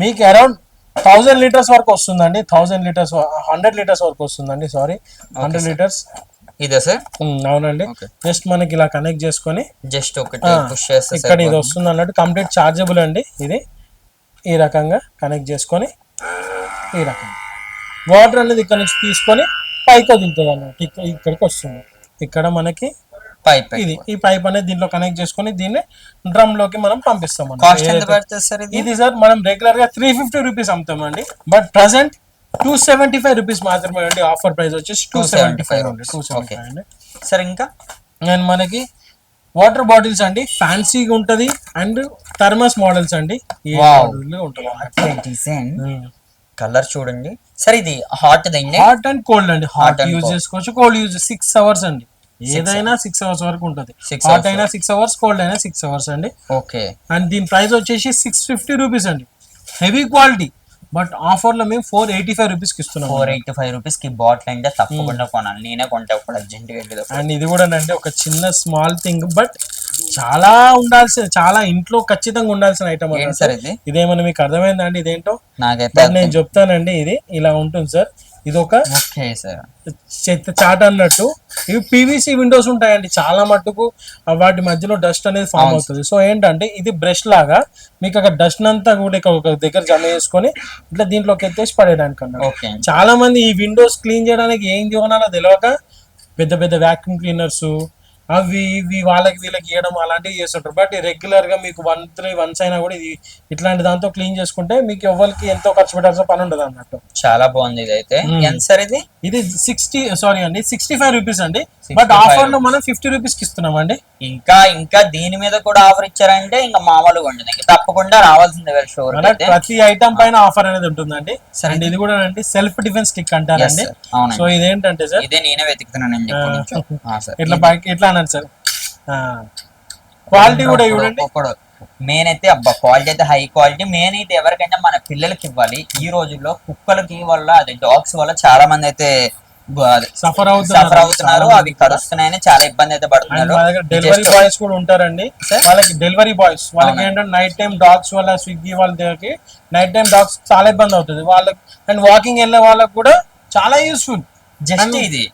మీకు అరౌండ్ 1000 లీటర్స్ వరకు వస్తుందండి. 1000 లీటర్స్ 100 లీటర్స్ వరకు వస్తుందండి. Sorry 100 litres. ఇదే సార్. అవునండి. Okay. జస్ట్ మనకి ఇలా కనెక్ట్ చేసుకొని జస్ట్ ఒకటి పుష్ చేస్తే ఇక్కడ ఇది వస్తుంది అన్నట్టు కంప్లీట్ చార్జబుల్ అండి. ఇది ఈ రకంగా కనెక్ట్ చేసుకొని ఈ రకంగా వాటర్ అనేది ఇక్కడ నుంచి తీసుకొని పైకి వదులుతుంది అన్నట్టు. ఇక్కడికి వస్తుంది. ఇక్కడ మనకి పైప్. ఇది ఈ పైప్ అనేది దీంట్లో కనెక్ట్ చేసుకొని దీన్ని డ్రమ్ లోకి మనం పంపిస్తాం. కాస్ట్ ఎంత పడుతుంది సార్ ఇది? ఇది సార్ మనం రెగ్యులర్ గా 350 రూపీస్ అమ్ముతామండి. బట్ ప్రెసెంట్ 275 రూపీస్ మాత్రమే అండి. ఆఫర్ ప్రైస్ వచ్చేసి 275 అండి. 275 అండి. సార్ ఇంకా అండ్ మనకి వాటర్ బాటిల్స్ అండి, ఫ్యాన్సీగా ఉంటది అండ్ థర్మస్ మోడల్స్ అండి. ఈ మోడల్ ఉంటుంది. డిజైన్ కలర్ చూడండి సార్. ఇది hot Dandi. Hot and cold అండి. హాట్ యూజ్ చేసుకోవచ్చు, కోల్డ్ యూజ్ 6 అవర్స్ అండి. ఏదైనా 6 అవర్స్ వరకు ఉంటుంది. హాట్ అయినా 6 అవర్స్, కోల్డ్ అయినా 6 అవర్స్ అండి. ఓకే. అండ్ దీని ప్రైస్ వచ్చేసి 650 రూపీస్ అండి. Heavy quality. బట్ ఆఫర్ లో మేము 485 రూపీస్ కి ఇస్తున్నాం. 485 రూపీస్ కి బాటిల్ అంటే తప్పకుండా కొనాలి. నేనే కొంటా ఇప్పుడు అర్జెంట్ గా. అండ్ ఇది కూడా అండి ఒక చిన్న స్మాల్ థింగ్ బట్ చాలా ఇంట్లో ఖచ్చితంగా ఉండాల్సిన ఐటమ్ సార్ ఇది. ఇదేమన్నా మీకు అర్థమైందా అండి ఇదేంటో? నాకైతే నేను చెప్తానండి. ఇది ఇలా ఉంటుంది సార్. ఇది ఒక ఓకే సార్ చెత్త చాట అన్నట్టు. ఇవి పీవీసీ విండోస్ ఉంటాయండి. చాలా మట్టుకు వాటి మధ్యలో డస్ట్ అనేది ఫామ్ అవుతుంది. సో ఏంటంటే ఇది బ్రష్ లాగా మీకు అక్కడ డస్ట్ అంతా కూడా ఒక దగ్గర జమ చేసుకొని ఇట్లా దీంట్లోకి ఎత్తేసి పడేయడానికి అన్నమాట. ఓకే. చాలా మంది ఈ విండోస్ క్లీన్ చేయడానికి ఏం కొనాలో తెలియక పెద్ద పెద్ద వ్యాక్యూమ్ క్లీనర్స్ అవి ఇవి వాళ్ళకి వీళ్ళకి ఇవ్వడం అలాంటివి చేస్తుంటారు. బట్ రెగ్యులర్ గా మీకు వన్స్ అయినా కూడా ఇది ఇట్లాంటి దాంతో క్లీన్ చేసుకుంటే మీకు ఎవరికి ఎంతో ఖర్చు పెట్టాల్సిన పని ఉండదు అన్నట్టు. చాలా బాగుంది ఇది అయితే. ఎంత సార్ ఇది? ఇది 65 రూపీస్ అండి. బట్ ఆఫర్ లో మనం 50 రూపీస్ కి ఇస్తున్నాం అండి. ఇంకా దీని మీద కూడా ఆఫర్ ఇచ్చారంటే ఇంకా మామూలుగా ఉంటుంది. ఇంకా తప్పకుండా రావాల్సిందే షోర్. ప్రతి ఐటమ్ పైన ఆఫర్ అనేది ఉంటుందండి. అండ్ ఇది కూడా అండి సెల్ఫ్ డిఫెన్స్ కిక్ అంటారండి. సో ఇదేంటంటే సార్, ఇదే నేనే వెతుకుతున్నానండి. ఇట్లా అన్నాడు సార్. క్వాలిటీ కూడా చూడండి. మెయిన్ అయితే అబ్బా క్వాలిటీ అయితే హై క్వాలిటీ. మెయిన్ అయితే ఎవరికైనా మన పిల్లలకి ఇవ్వాలి. ఈ రోజుల్లో కుక్కలకి వల్ల అది డాగ్స్ వల్ల చాలా మంది అయితే సఫర్ అవుతున్నారు. అవి కరుస్తున్నాయని చాలా ఇబ్బంది అయితే పడుతున్నారు. డెలివరీ బాయ్స్ కూడా ఉంటారండి. వాళ్ళకి డెలివరీ బాయ్స్ వాళ్ళకి ఏంటంటే నైట్ టైం డాగ్స్ వల్ల స్విగ్గీ వాళ్ళ దగ్గరికి నైట్ టైం డాగ్స్ చాలా ఇబ్బంది అవుతుంది వాళ్ళకి. అండ్ వాకింగ్ వెళ్ళే వాళ్ళకి కూడా చాలా యూస్ఫుల్. జస్ట్ ఇది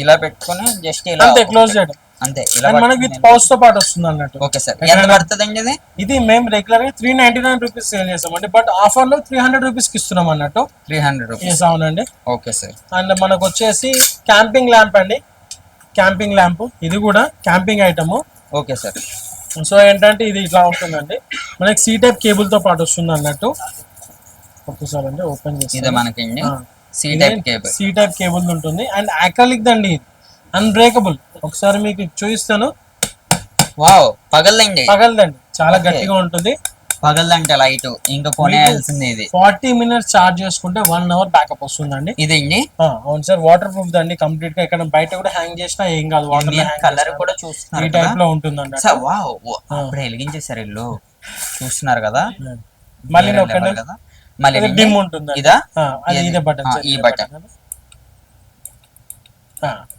ఇలా పెట్టుకుని జస్ట్ ఇలా అంతే క్లోజ్ చేయడం అంతే. మనకి విత్ పౌచ్ తో పాటు వస్తుంది అన్నట్టు. Okay sir. ఎంత పడుతుందండి ఇది? ఇది మేము రెగ్యులర్ గా 399 రూపీస్ సేల్ చేస్తామండి. బట్ ఆఫర్ లో 300 రూపీస్ కి ఇస్తున్నాం అన్నట్టు. 300 రూపీస్. అవునండి. Okay sir. అండ్ మనకు వచ్చేసి క్యాంపింగ్ ల్యాంప్ అండి. క్యాంపింగ్ ల్యాంప్ ఇది కూడా camping item. Okay sir. So ఏంటంటే ఇది ఇట్లా ఉంటుందండి. మనకి సి టైప్ కేబుల్ తో పాటు వస్తుంది అన్నట్టు. ఒకసారి అండి ఓపెన్ చేసి ఇది మనకి సి టైప్ కేబుల్ ఉంటుంది. And acrylic Dandi, unbreakable. ఒకసారి మీకు చూపిస్తాను. వావ్ పగలదండి. చాలా గట్టిగా ఉంటుంది. పగలదంటే లైట్ ఇంకా కొనేయాల్సింది. ఇది 40 మినిట్స్ చార్జ్ చేసుకుంటే 1 అవర్ బ్యాకప్ వస్తుందండి. ఇదండి. అవును సార్. వాటర్ ప్రూఫ్ దండి కంప్లీట్ గా. ఇక్కడ బయట కూడా హ్యాంగ్ చేసినా ఏం కాదు. వాటర్ కలర్ కూడా చూస్తున్నారు ఈ టైప్ లో ఉంటుందండి. వావ్ అప్పుడే వెలిగించేసారు ఇల్లు. చూస్తున్నారు కదా. మళ్ళీ కదా మళ్ళీ డిమ్ ఉంటుంది. ఇదా? ఇదే బటన్. ఈ బటన్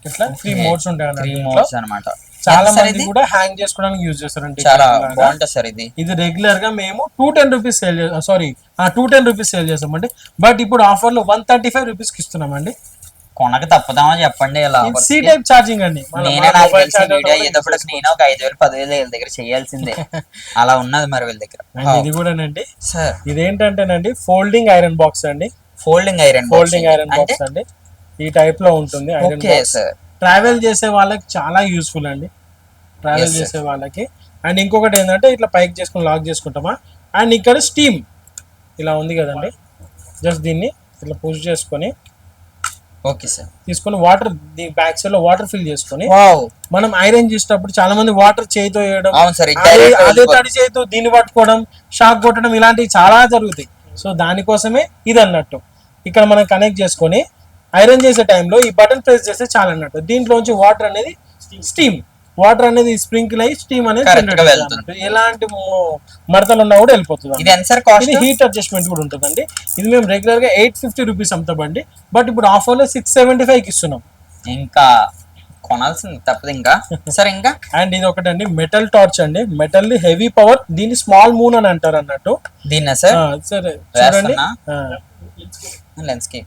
ఇట్లా 3 మోడ్స్ ఉంటాయి అన్నమాట. చాలా మంది కూడా హ్యాంగ్ చేసుకోవడానికి యూజ్ చేస్తారండి. చాలా బాగుంటుంది సార్ ఇది. ఇది రెగ్యులర్ గా మేము 210 రూపీస్ సేల్ చేస్తాం. 210 రూపీస్ సేల్ చేస్తామండి. బట్ ఇప్పుడు ఆఫర్ లో 135 రూపీస్ కి ఇస్తున్నామండి. కొనక తప్పదామా చెప్పండి. సి టైప్ ఛార్జింగ్ అండి. నేను ఒక 5,000 10,000 వీళ్ళ దగ్గర చేయాల్సిందే. అలా ఉన్నది మరి వీళ్ళ దగ్గర. ఇది కూడా అండి సార్. ఇదేంటంటేనండి ఫోల్డింగ్ ఐరన్ బాక్స్ అండి. ఫోల్డింగ్ ఐరన్ బాక్స్ అండి. ఈ టైప్ లో ఉంటుంది. ట్రావెల్ చేసే వాళ్ళకి చాలా యూస్ఫుల్ అండి. ట్రావెల్ చేసే వాళ్ళకి. అండ్ ఇంకొకటి ఏంటంటే ఇట్లా పైకి చేసుకుని లాక్ చేసుకుంటామా. అండ్ ఇక్కడ స్టీమ్ ఇలా ఉంది కదండి. జస్ట్ దీన్ని ఇట్లా పుష్ చేసుకొని ఓకే సార్ తీసుకొని వాటర్ బ్యాక్ సైడ్ లో వాటర్ ఫిల్ చేసుకొని మనం ఐరన్ చేసేటప్పుడు చాలా మంది వాటర్ చేయితో వేయడం, అదే తడి చేయితో దీన్ని పట్టుకోవడం, షాక్ కొట్టడం ఇలాంటివి చాలా జరుగుతాయి. సో దానికోసమే ఇది అన్నట్టు. ఇక్కడ మనం కనెక్ట్ చేసుకొని ఐరన్ చేసే టైంలో ఈ బటన్ ప్రెస్ చేస్తే చాలా అన్నట్టు. దీంట్లోంచి వాటర్ అనేది స్టీమ్ వాటర్ అనేది స్ప్రింకిల్ అయ్యి స్టీమ్ అనేది Correct generate గా అవుతుంది వెళ్తుంది. అన్నట్టు. ఎలాంటి మడతలు ఉన్నా కూడా వెళ్ళిపోతుంది ఇది ఎంత సార్ ఇది కాస్ట్? హీట్ అడ్జస్ట్మెంట్ కూడా ఉంటుందండి. ఇది మేము రెగ్యులర్ గా 850 రూపీస్ అమ్ముతామండి, బట్ ఇప్పుడు ఆఫర్ లో 675 కి ఇస్తున్నాం. ఇంకా కొనాల్సింది తప్పదు ఇంకా. సరే ఇంకా అండ్ ఇది ఒకటండి మెటల్ టార్చ్ అండి, మెటల్ హెవీ పవర్, దీన్ని స్మాల్ మూన్ అని అంటారు అన్నట్టు. దీన్నా సార్ సరే చూడండి, లెన్స్ కి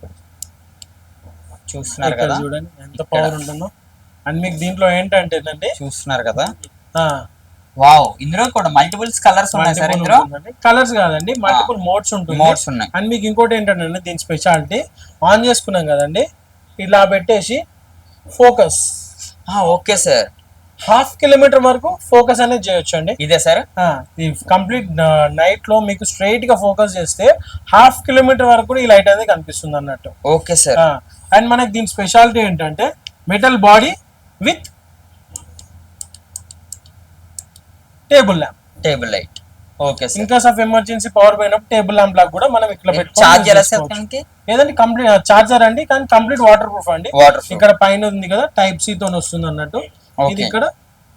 చూస్తున్నారు ఇక్కడ కదా, చూడండి ఎంత పవర్ ఉంటుందో. అండ్ మీకు దీంట్లో ఏంటంటేనండి, చూస్తున్నారు కదా, వావ్ ఇందులో కూడా మల్టిపుల్స్ కలర్స్ ఉన్నాయి సార్. ఇందులో కలర్స్ కాదండి, మల్టిపుల్ మోడ్స్ ఉంటుంది. మోడ్స్ ఉన్నాయి. అండ్ మీకు ఇంకోటి ఏంటంటే దీని స్పెషాలిటీ, ఆన్ చేసుకున్నాం కదండి, ఇలా పెట్టేసి ఫోకస్ ఓకే సార్, 1/2 కిలోమీటర్ వరకు ఫోకస్ అనేది చేయొచ్చు అండి. ఇదే సార్ కంప్లీట్ నైట్ లో మీకు స్ట్రైట్ గా ఫోకస్ చేస్తే 1/2 కిలోమీటర్ వరకు కూడా ఈ లైట్ అనేది కనిపిస్తుంది అన్నట్టు. Okay sir. అండ్ మనకి దీని స్పెషాలిటీ ఏంటంటే metal body with table lamp, table light. Okay sir. In case of emergency power పోయినప్పుడు టేబుల్ ల్యాంప్ లాగా కూడా మనం ఇక్కడ చార్జ్ ఎలా సార్ పెట్టుకోవచ్చు. దానికి? లేదంటే కంప్లీట్ చార్జర్ అండి, కానీ కంప్లీట్ వాటర్ ప్రూఫ్ అండి. వాటర్ ఇక్కడ పైన ఉంది కదా టైప్ సి తో వస్తుంది అన్నట్టు. ఇది Okay. ఇక్కడ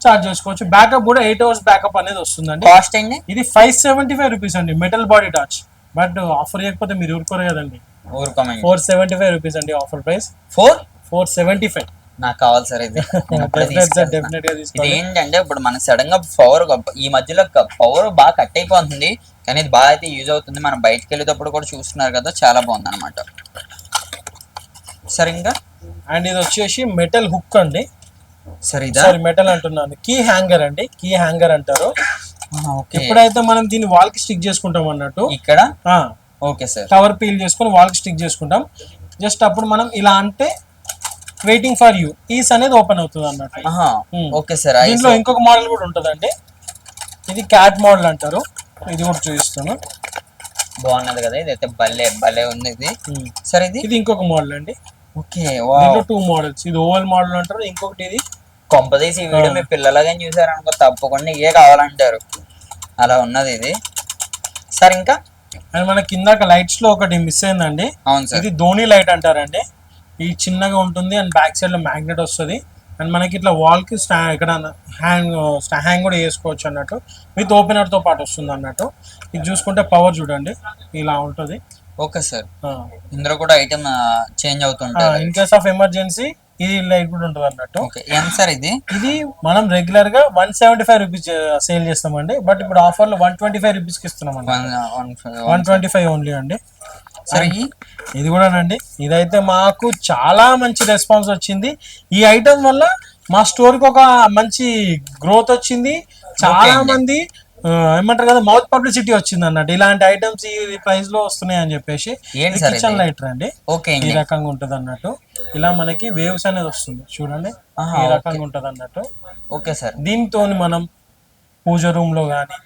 చార్జ్ చేసుకోవచ్చు. బ్యాకప్ కూడా 8 hours బ్యాకప్ అనేది వస్తుందండి. కాస్ట్ అండి? ఇది 575 రూపీస్ అండి metal body torch, but offer చేయకపోతే మీరు ఊరుకోరు కదండి. ఊరుకోమండి. 475 రూపీస్ అండి ఆఫర్ ప్రైస్. 475 నాకు కావాలి సార్ ఇది. నేను అప్పుడే తీసుకెళ్తున్నా. డెఫినెట్ గా ఇది తీసుకోండి. ఏంటంటే ఇప్పుడు మన సడన్ గా పవర్ ఈ మధ్యలో పవర్ బాగా కట్ అయిపోతుంది, కానీ ఇది బాగా అయితే యూజ్ అవుతుంది. మనం బయటకు వెళ్ళేటప్పుడు కూడా చూస్తున్నారు కదా, చాలా బాగుంది అనమాట. సరే ఇంకా అండ్ ఇది వచ్చేసి మెటల్ హుక్ అండి, సరే ఇదా? సారీ మెటల్ అంటున్నాను, కీ హ్యాంగర్ అండి, కీ హ్యాంగర్ అంటారు. ఓకే. ఎప్పుడైతే మనం దీన్ని వాల్ కి స్టిక్ చేసుకుంటాం అన్నట్టు, ఇక్కడ ఓకే సార్, కవర్ పీల్ చేసుకొని వాల్ కి స్టిక్ చేసుకుంటాం. జస్ట్ అప్పుడు మనం ఇలా అంటే వెయిటింగ్ ఫర్ యూ ఈస్ అనేది ఓపెన్ అవుతుంది అన్నట్టు. Okay sir. దీంట్లో ఇంకొక మోడల్ కూడా ఉంటుందండి, ఇది క్యాట్ మోడల్ అంటారు. ఇది కూడా చూపిస్తాను. బాగున్నది కదా, ఇది అయితే భలే భలే ఉంది ఇది. సరే ఇది ఇది ఇంకొక మోడల్ అండి. ఓకే. దీంట్లో 2 మోడల్స్, ఇది ఓవల్ మోడల్ అంటారు, ఇంకొకటి ఇది కొంపదీసి ఈ వీడియో మీ పిల్లలుగా చూసారనుకో తప్పకుండా ఇవే కావాలంటారు, అలా ఉన్నది ఇది. సార్ ఇంకా అండ్ మన కిందాక లైట్స్ లో ఒకటి మిస్ అయిందండి. అవును సార్. ఇది ధోని లైట్ అంటారండి. ఇది చిన్నగా ఉంటుంది అండ్ బ్యాక్ సైడ్ లో మ్యాగ్నెట్ వస్తుంది. అండ్ మనకి ఇట్లా వాల్ కి ఇక్కడ హ్యాంగ్ కూడా వేసుకోవచ్చు అన్నట్టు, విత్ ఓపెనర్ తో పాటు వస్తుంది అన్నట్టు. ఇది చూసుకుంటే పవర్ చూడండి ఇలా ఉంటుంది. Okay sir. ఇందులో కూడా ఐటమ్ చేంజ్ అవుతుంటాయి. ఇన్ కేస్ ఆఫ్ ఎమర్జెన్సీ ఈ లైట్ కూడా ఉంటుంది అన్నట్టు. ఓకే. ఎంత సార్ ఇది? ఇది మనం రెగ్యులర్ గా 175 రూపీస్ సేల్ చేస్తామండి, బట్ ఇప్పుడు ఆఫర్ లో 125 రూపీస్ కి ఇస్తున్నాం అండి. 125 ఓన్లీ అండి. సరే ఇది కూడానండి, ఇదైతే మాకు చాలా మంచి రెస్పాన్స్ వచ్చింది. ఈ ఐటమ్ వల్ల మా స్టోర్ కి ఒక మంచి గ్రోత్ వచ్చింది. చాలా మంది ఏమంటారు కదా, మౌత్ పబ్లిసిటీ వచ్చింది అన్నట్టు, ఇలాంటి ఐటమ్స్ ఈ ప్రైస్ లో వస్తున్నాయి అని చెప్పేసి. కిచెన్ లైటర్ అండి, ఈ రకంగా ఉంటది అన్నట్టు. ఇలా మనకి వేవ్స్ అనేది వస్తుంది చూడండి, ఈ రకంగా ఉంటది అన్నట్టు. Okay sir. దీంతో మనం పూజ రూమ్ లో గానీ,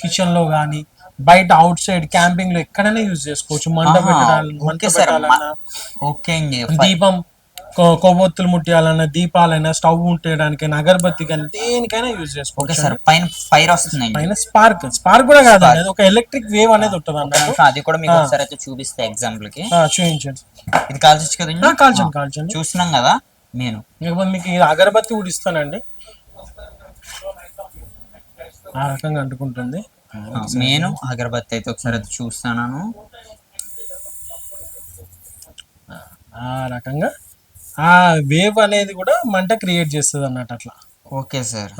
కిచెన్ లో గానీ, బయట అవుట్ సైడ్ క్యాంపింగ్ లో ఎక్కడైనా యూజ్ చేసుకోవచ్చు. మంట పెట్టాలన్నా, దీపం కొవ్వొత్తులు ముట్టియాలన్నా, దీపాలైనా, స్టవ్ ముట్టేయడానికైనా, అగరబత్తి కానీ దేనికైనా యూజ్ చేసుకోవచ్చు. పైన ఫైర్ వస్తుంది, పైన స్పార్క్ కూడా కాదు, అది ఒక ఎలక్ట్రిక్ వేవ్ అనేది ఉంటుంది అన్నట్టు. అది కూడా మీకు ఒకసారి అయితే చూపిస్తే ఎగ్జాంపుల్ కి. చూపించండి. ఇది కాల్చొచ్చు కదండి? కాల్చండి. చూస్తున్నాం కదా నేను. మీకు అగరబత్తి కూడా ఇస్తానండి, ఆ రకంగా అంటుకుంటుంది. నేను అగరబత్తి అయితే ఒకసారి అయితే చూస్తాను. ఆ రకంగా ఆ వేవ్ అనేది కూడా మంట క్రియేట్ చేస్తుంది అన్నట్టు అట్లా. Okay sir.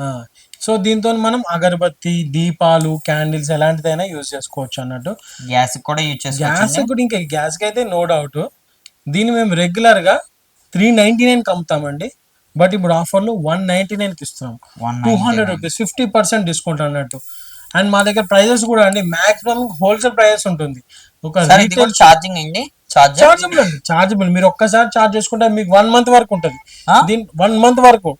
సో దీంతో మనం అగరబత్తి, దీపాలు, క్యాండిల్స్ ఎలాంటిదైనా యూజ్ చేసుకోవచ్చు అన్నట్టు. గ్యాస్ కూడా యూజ్ చేసుకోవచ్చు. గ్యాస్ కూడా ఇంకా గ్యాస్ కి అయితే నో డౌట్. దీన్ని మేము రెగ్యులర్ గా 399 అమ్ముతామండి, బట్ ఇప్పుడు ఆఫర్ లో 199 కి ఇస్తున్నాం. 200 రూపీస్ 50% డిస్కౌంట్ అన్నట్టు. అండ్ మా దగ్గర ప్రైజెస్ కూడా అండి మాక్సిమం హోల్సేల్ ప్రైజెస్ ఉంటుంది. ఒక ఛార్జింగ్ అండి, చార్జబుల్. మీరు ఒక్కసారి చార్జ్ చేసుకుంటే మీకు 1 month వరకు ఉంటుంది. 1 month వరకు.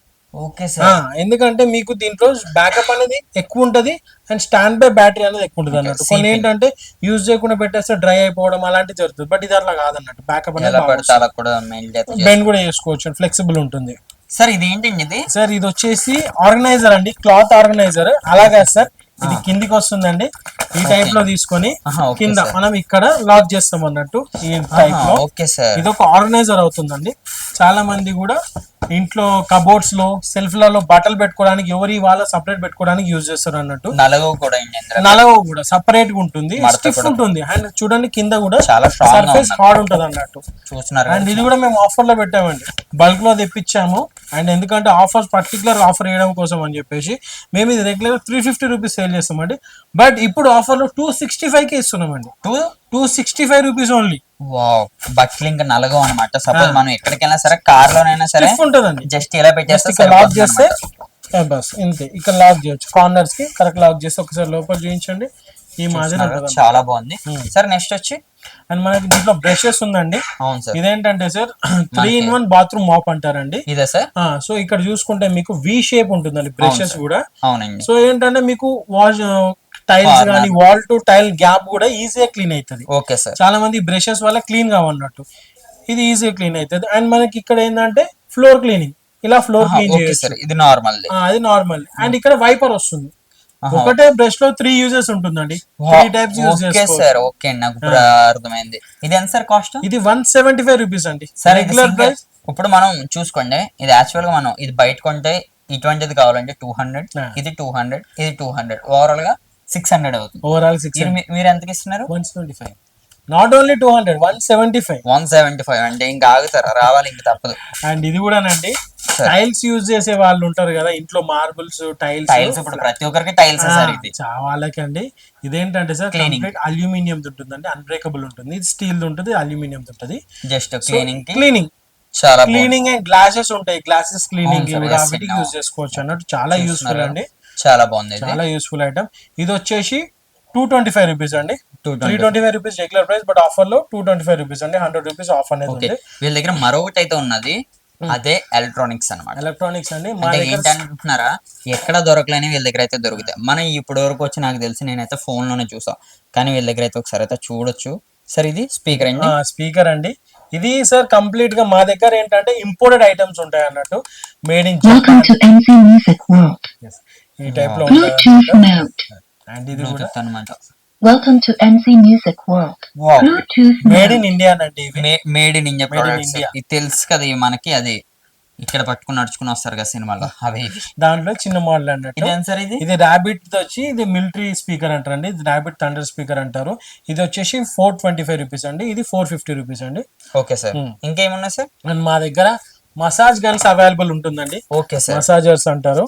Okay sir. ఎందుకంటే మీకు దీంట్లో బ్యాకప్ అనేది ఎక్కువ ఉంటది అండ్ స్టాండ్ బై బ్యాటరీ అనేది ఎక్కువ ఉంటుంది అన్నట్టు. కొన్ని ఏంటంటే యూజ్ చేయకుండా పెట్టేస్తే డ్రై అయిపోవడం అలాంటివి జరుగుతుంది, బట్ ఇది అట్లా కాదన్నట్టు. బ్యాకప్ అనేది బెండ్ కూడా చేసుకోవచ్చు, ఫ్లెక్సిబుల్ ఉంటుంది. సార్ ఇది ఏంటండి ఇది? సార్ ఇది వచ్చేసి ఆర్గనైజర్ అండి, క్లాత్ ఆర్గనైజర్. అలాగా సార్, ఇది కిందికి వస్తుందండి, ఈ టైప్ లో తీసుకొని కింద మనం ఇక్కడ లాక్ చేస్తాం అన్నట్టు. ఈ టైప్ లో ఇది ఒక ఆర్గనైజర్ అవుతుందండి. చాలా మంది కూడా ఇంట్లో కబోర్డ్స్ లో సెల్ఫ్ లలో బట్టలు పెట్టుకోవడానికి ఎవరి వాళ్ళ సపరేట్ పెట్టుకోవడానికి యూజ్ చేస్తారు అన్నట్టు. నలగవు కూడా అండి ఇందులో. నలవ కూడా సపరేట్ గా ఉంటుంది, మడత స్టిఫ్ కూడా ఉంటుంది అండ్ చూడండి కింద కూడా చాలా strong గా సర్ఫేస్ ఉంది. హార్డ్ ఉంటుంది అన్నట్టు. చూస్తున్నారు అండ్ ఇది కూడా మేము ఆఫర్ లో పెట్టామండి, బల్క్ లో తెప్పించాము. అండ్ ఎందుకంటే ఆఫర్స్ పర్టికులర్ ఆఫర్ వేయడం కోసం అని చెప్పేసి మేము ఇది రెగ్యులర్ 350 రూపీస్ సేల్ చేస్తామండి. బట్ ఇప్పుడు ఆఫర్ లో 265 కి ఇస్తున్నామండి. 265 రూపీస్ ఓన్లీ. వావ్, బట్టలు ఇంకా నలగవు అనమాట. సపోజ్ మనం ఎక్కడికైనా సరే కార్ లోనైనా సరే స్టిఫ్ ఉంటుందండి. జస్ట్ ఇలా జస్ట్ పెట్టేస్తే ఇక్కడ లాక్ సరిపోతుంది చేస్తే అన్నమాట. బస్ ఇంతే. ఇక్కడ లాక్ చేయొచ్చు కార్నర్స్ కి, కరెక్ట్ లాక్ చేస్తే ఒకసారి లోపల చూపించండి. ఈ మాదిరి ఉంటుంది. చాలా బాగుంది సార్. నెక్స్ట్ వచ్చి అండ్ మనకి దీంట్లో బ్రషెస్ ఉందండి. అవును సార్. ఇదేంటంటే సార్ 3-in-1 బాత్రూమ్ మాప్ అంటారండి. ఇదే సార్. సో ఇక్కడ చూసుకుంటే మీకు వి షేప్ ఉంటుందండి బ్రషెస్ కూడా. అవునండి. సో ఏంటంటే మీకు వాష్ టైల్స్ కానీ వాల్ టు టైల్ గ్యాప్ కూడా ఈజీగా క్లీన్ అవుతుంది. Okay sir. చాలా మంది బ్రషెస్ వల్ల క్లీన్ కావన్నట్టు, ఇది ఈజీగా క్లీన్ అవుతుంది. అండ్ మనకి ఇక్కడ ఏంటంటే ఫ్లోర్ క్లీనింగ్, ఇలా ఫ్లోర్ క్లీన్ ఓకే చేయొచ్చు. సార్, ఇది నార్మల్. అది నార్మల్. అండ్ ఇక్కడ వైపర్ వస్తుంది. ఒకటే బ్రష్ లో 3 యూజెస్ ఉంటుందండి, 3 టైప్స్ యూజ్ ఓకే చేసుకోవచ్చు. సార్. ఓకే, నాకు ఇప్పుడు అర్థమైంది. ఇది ఎంత సార్ కాస్ట్? ఇది 175 రూపీస్ అండి సార్. Regular price. ఇప్పుడు మనం చూసుకోండి, ఇది యాక్చువల్ గా మనం ఇది బయట కొంటే ఇటువంటిది కావాలంటే 200, ఇది 200, ఇది 200, ఓవరాల్ గా 600 అవుతుంది. ఓవరాల్ 600. మీరు ఎంతకి ఇస్తున్నారు? 175. Not only 200, 175. 175 అంటే ఇంకా ఆగుతారా? రావాలి, ఇంకా తప్పదు. అండ్ ఇది కూడానండి, టైల్స్ యూజ్ చేసే వాళ్ళు ఉంటారు కదా ఇంట్లో, మార్బుల్స్ టైల్స్ ఇప్పుడు ప్రతి ఒక్కరికి టైల్స్ సార్. ఇది వాళ్ళకి అండి. ఇదేంటంటే సార్ కంప్లీట్ అల్యూమినియం ఉంటుంది, అన్బ్రేకబుల్ ఉంటుంది. ఇది స్టీల్ ఉంటుంది, అల్యూమినియం ఉంటుంది. జస్ట్ క్లీనింగ్ చాలా క్లీనింగ్ అండ్ గ్లాసెస్ ఉంటాయి, గ్లాసెస్ క్లీనింగ్ కూడా వీటికి యూజ్ చేసుకోవచ్చు అన్నట్టు. చాలా యూస్ఫుల్ అండి, చాలా బాగుంది, చాలా యూస్ఫుల్ ఐటమ్. ఇది వచ్చేసి 225 రూపీస్ అండి. 325 rupees regular price, but offer లో 225 రూపీస్ అండి. 100 రూపీస్ ఆఫ్ అనేది ఉంది. వీళ్ళ దగ్గర మరొకటి అయితే ఉన్నది, అదే ఎలక్ట్రానిక్స్ అన్నమాట. ఎలక్ట్రానిక్స్ అండి. ఏంటంటున్నారా, ఎక్కడ దొరకలేని వీళ్ళ దగ్గర అయితే దొరుకుతాయి. మనం ఇప్పటి వరకు వచ్చి నాకు తెలిసి నేనైతే ఫోన్ లోనే చూసా, కానీ వీళ్ళ దగ్గర అయితే ఒకసారి అయితే చూడొచ్చు. సార్ ఇది స్పీకర్ అండి. స్పీకర్ అండి. ఇది సార్ కంప్లీట్ గా మా దగ్గర ఏంటంటే ఇంపోర్టెడ్ ఐటమ్స్ ఉంటాయి అన్నట్టు, మేడ్ ఇన్ ఈ టైప్ లో ఉంటాయి. అండ్ ఇది కూడా అన్నమాట. Welcome to NC Music World. Bluetooth made in India అండి. Made in India products. ఇది తెలుసు కదా, ఇవి మనకి అది ఇక్కడ పట్టుకుని నడుచుకుని వస్తారు కదా సినిమాలో, అవి దాంట్లో చిన్న మోడల్ అన్నట్టు. సార్ ఇది ర్యాబిట్ వచ్చి ఇది మిలిటరీ స్పీకర్ అంటారండి. ఇది ర్యాబిట్ థండర్ స్పీకర్ అంటారు. ఇది వచ్చేసి 425 రూపీస్ అండి. ఇది 450 రూపీస్ అండి. Okay sir. ఇంకేమున్నాయి సార్? అండ్ మా దగ్గర మసాజ్ గన్స్ అవైలబుల్ ఉంటుందండి. Okay sir. మసాజర్స్ అంటారు.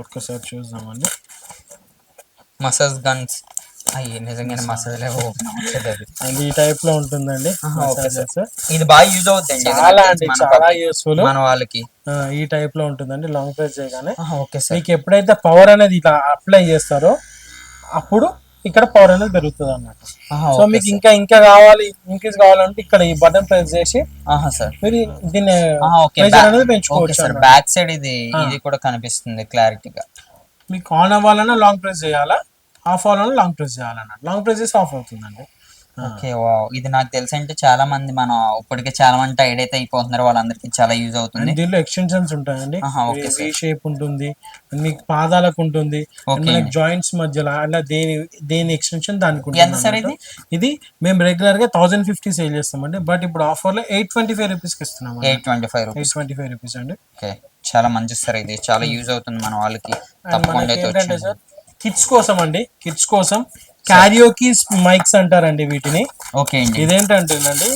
ఒక్కసారి చూద్దామండి. మసాజ్ గన్స్ అయ్యి నిజంగానే మసాజ్ అండ్ ఈ టైప్ లో ఉంటుందండి. ఇది బాగా యూజ్ అవుతుంది, చాలా అండి, చాలా యూస్ఫుల్ మన వాళ్ళకి. ఈ టైప్ లో ఉంటుందండి. లాంగ్ ప్రెస్ చేయగానే ఓకే సార్, మీకు ఎప్పుడైతే పవర్ అనేది ఇట్లా అప్లై చేస్తారో అప్పుడు ఇక్కడ పవర్ అనేది పెరుగుతుంది అన్నట్టు. సో మీకు ఇంకా కావాలి, ఇంక్రీజ్ కావాలంటే ఇక్కడ ఈ బటన్ ప్రెస్ చేసి మీరు దీన్ని ప్రెషర్ అనేది పెంచుకోవచ్చు. బ్యాక్ సైడ్ ఇది కూడా కనిపిస్తుంది క్లారిటీగా. మీకు ఆన్ అవ్వాలన్నా లాంగ్ ప్రెస్ చేయాలా, ఆఫ్ అవ్వాలన్నా లాంగ్ ప్రెస్ చేయాలన్నట్టు. లాంగ్ ప్రెస్ చేసి ఆఫ్ అవుతుందండి. Okay, wow. ఇది నాకు తెలిసి అంటే చాలా మంది మనం ఇప్పటికే చాలా మంది టైడ్ అయితే అయిపోతున్నారు, వాళ్ళందరికీ చాలా యూజ్ అవుతుంది. దీనిలో ఎక్స్టెన్షన్స్ ఉంటాయండి. వి షేప్ ఉంటుంది, మీకు పాదాలకు ఉంటుంది, మనకి జాయింట్స్ మధ్యలో అలా దేని ఎక్స్టెన్షన్ దానికి ఉంటుంది. ఇది మేము రెగ్యులర్ గా 1050 సేల్ చేస్తామండి, బట్ ఇప్పుడు ఆఫర్ లో 825 రూపీస్ కి ఇస్తున్నాం. 825 రూపీస్ అండి. చాలా మంచి సార్, ఇది చాలా యూజ్ అవుతుంది మన వాళ్ళకి. ఏంటంటే సార్ కిడ్స్ కోసం అండి, కిడ్స్ కోసం క్యారియోకి మైక్స్ అంటారండి వీటిని. ఓకే అండి. ఇదేంటంటేనండి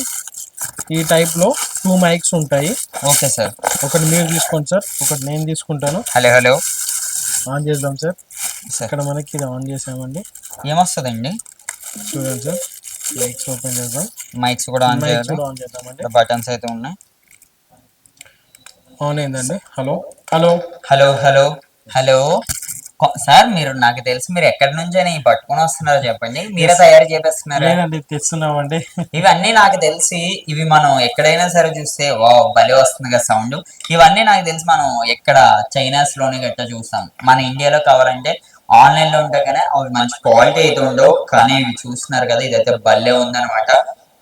ఈ టైప్ లో 2 మైక్స్ ఉంటాయి. Okay sir. ఒకటి మీరు తీసుకోండి సార్, ఒకటి నేను తీసుకుంటాను. హలో ఆన్ చేద్దాం సార్. ఇక్కడ మనకి ఇది ఆన్ చేసామండి. ఏమొస్తుందండి చూడండి సార్. మైక్స్ ఓపెన్ చేద్దాం. మైక్స్ కూడా ఆన్ చేద్దామండి. బటన్స్ అయితే ఉన్నాయి. ఆన్ అయిందండి. హలో సార్, మీరు నాకు తెలిసి మీరు ఎక్కడి నుంచి పట్టుకుని వస్తున్నారో చెప్పండి. మీరే తయారు చేపిస్తున్నారు? తెస్తున్నామండి. ఇవన్నీ నాకు తెలిసి ఇవి మనం ఎక్కడైనా సరే చూస్తే వా భలే వస్తుంది కదా సౌండ్. ఇవన్నీ నాకు తెలిసి మనం ఎక్కడ చైనాస్ లోనే గట్టా చూస్తాం. మన ఇండియాలో కావాలంటే ఆన్లైన్ లో ఉంటే కానీ అవి మంచి క్వాలిటీ అయితే ఉండవు, కానీ ఇవి చూస్తున్నారు కదా, ఇదైతే భలే ఉందన్నమాట.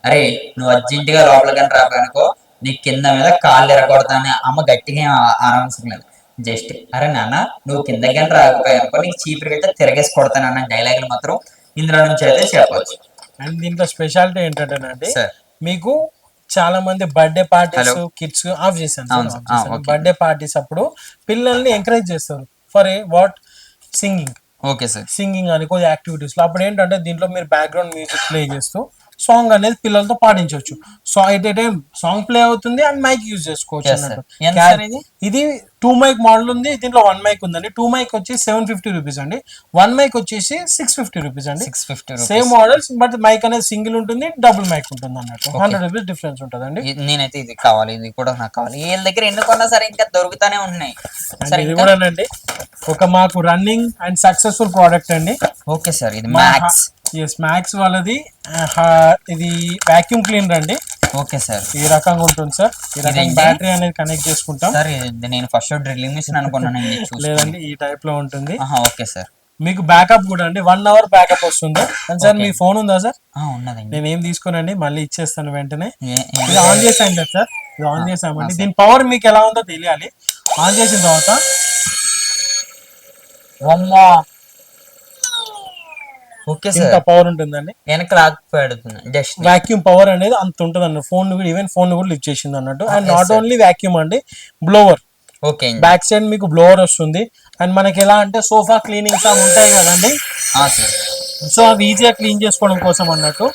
అరే నువ్వు అర్జెంట్ గా లోపలికని రాకనుకో, నీ కింద మీద కాళ్ళు ఎరగొడతానే అమ్మ గట్టిగా ఆరాంసలేదు. జస్ట్ అరే నాన్న నువ్వు కిందకి రాకపోయానుకో, నీకు చీపురు గట్ట తిరగేసి కొడతానన్న డైలాగులు మాత్రం ఇందులో నుంచి అయితే చెప్పవచ్చు. అండ్ దీంట్లో స్పెషాలిటీ ఏంటంటేనండి, మీకు చాలా మంది birthday parties Hello. Kids off చేశాను అవును సార్, సార్. ఆఫ్ చేశాను. okay. బర్త్డే పార్టీస్ అప్పుడు పిల్లల్ని ఎంకరేజ్ చేస్తారు for a what singing okay sir. Singing అని కొన్ని యాక్టివిటీస్ లో. అప్పుడు ఏంటంటే దీంట్లో మీరు బ్యాక్గ్రౌండ్ మ్యూజిక్ ప్లే చేస్తూ సాంగ్ అనేది పిల్లలతో పాటించవచ్చు. So at a time song play అవుతుంది అండ్ మైక్ యూజ్ చేసుకోవచ్చు Yes, అన్నట్టు. sir. ఎంత సార్ ఇది? ఇది 2 మైక్ మోడల్ ఉంది, దీంట్లో 1 మైక్ ఉందండి. 2 మైక్ వచ్చి 750 రూపీస్ అండి, 1 మైక్ వచ్చేసి 650 రూపీస్ అండి. 650 సేమ్ మోడల్స్ బట్ మైక్ అనేది సింగిల్ ఉంటుంది, డబుల్ మైక్ ఉంటుంది అన్నట్టు. 100 రూపీస్ డిఫరెన్స్ ఉంటుందండి. నేనైతే ఇది కావాలి, ఇది కూడా నాకు కావాలి. వీళ్ళ దగ్గర ఎన్ని కొన్నా సరే ఇంకా దొరుకుతానే ఉన్నాయి. And సరే ఇది ఇంకా కూడానండి ఒక మాకు రన్నింగ్ అండ్ సక్సెస్ఫుల్ ప్రోడక్ట్ అండి. ఓకే సార్, ఇది మ్యాక్స్. ఎస్ మ్యాక్స్ వాళ్ళది ఇది వాక్యూమ్ క్లీనర్ అండి. Okay sir. ఈ రకంగా ఉంటుంది సార్. ఈ రకంగా ఇదేంటి? బ్యాటరీ అనేది కనెక్ట్ చేసుకుంటాం. సార్ ఇది నేను ఫస్ట్ డ్రిల్లింగ్ మిషన్ అనుకున్నానండి. లేదండి ఈ టైప్ లో ఉంటుంది. Okay sir. మీకు బ్యాకప్ కూడా అండి 1 అవర్ బ్యాకప్ వస్తుంది. అండ్ సార్ మీ ఫోన్ ఉందా సార్? ఉన్నదండి. నేను ఏం తీసుకోనండి, మళ్ళీ ఇచ్చేస్తాను వెంటనే. ఏ- ఇది ఆన్ చేసాను కదా సార్, ఇది ఆన్ చేసామండి. దీని పవర్ మీకు ఎలా ఉందో తెలియాలి. ఆన్ చేసిన తర్వాత అమ్మా. ఓకే ఇంత సార్. పవర్ ఉంటుందండి. వెనక లాక్ పెడుతుంది జస్ట్. వాక్యూమ్ పవర్ అనేది అంత ఉంటుంది అన్నట్టు. ఫోన్ కూడా ఈవెన్ ఫోన్ కూడా లిఫ్ట్ చేసింది అన్నట్టు. And yes, not sir. Only vacuum అండి, బ్లోవర్. ఓకే అండి. బ్యాక్ సైడ్ మీకు బ్లోవర్ వస్తుంది. అండ్ మనకి ఎలా అంటే సోఫా క్లీనింగ్స్ అవి ఉంటాయి కదండి, సార్. సో అవి ఈజీగా క్లీన్ చేసుకోవడం కోసం అన్నట్టు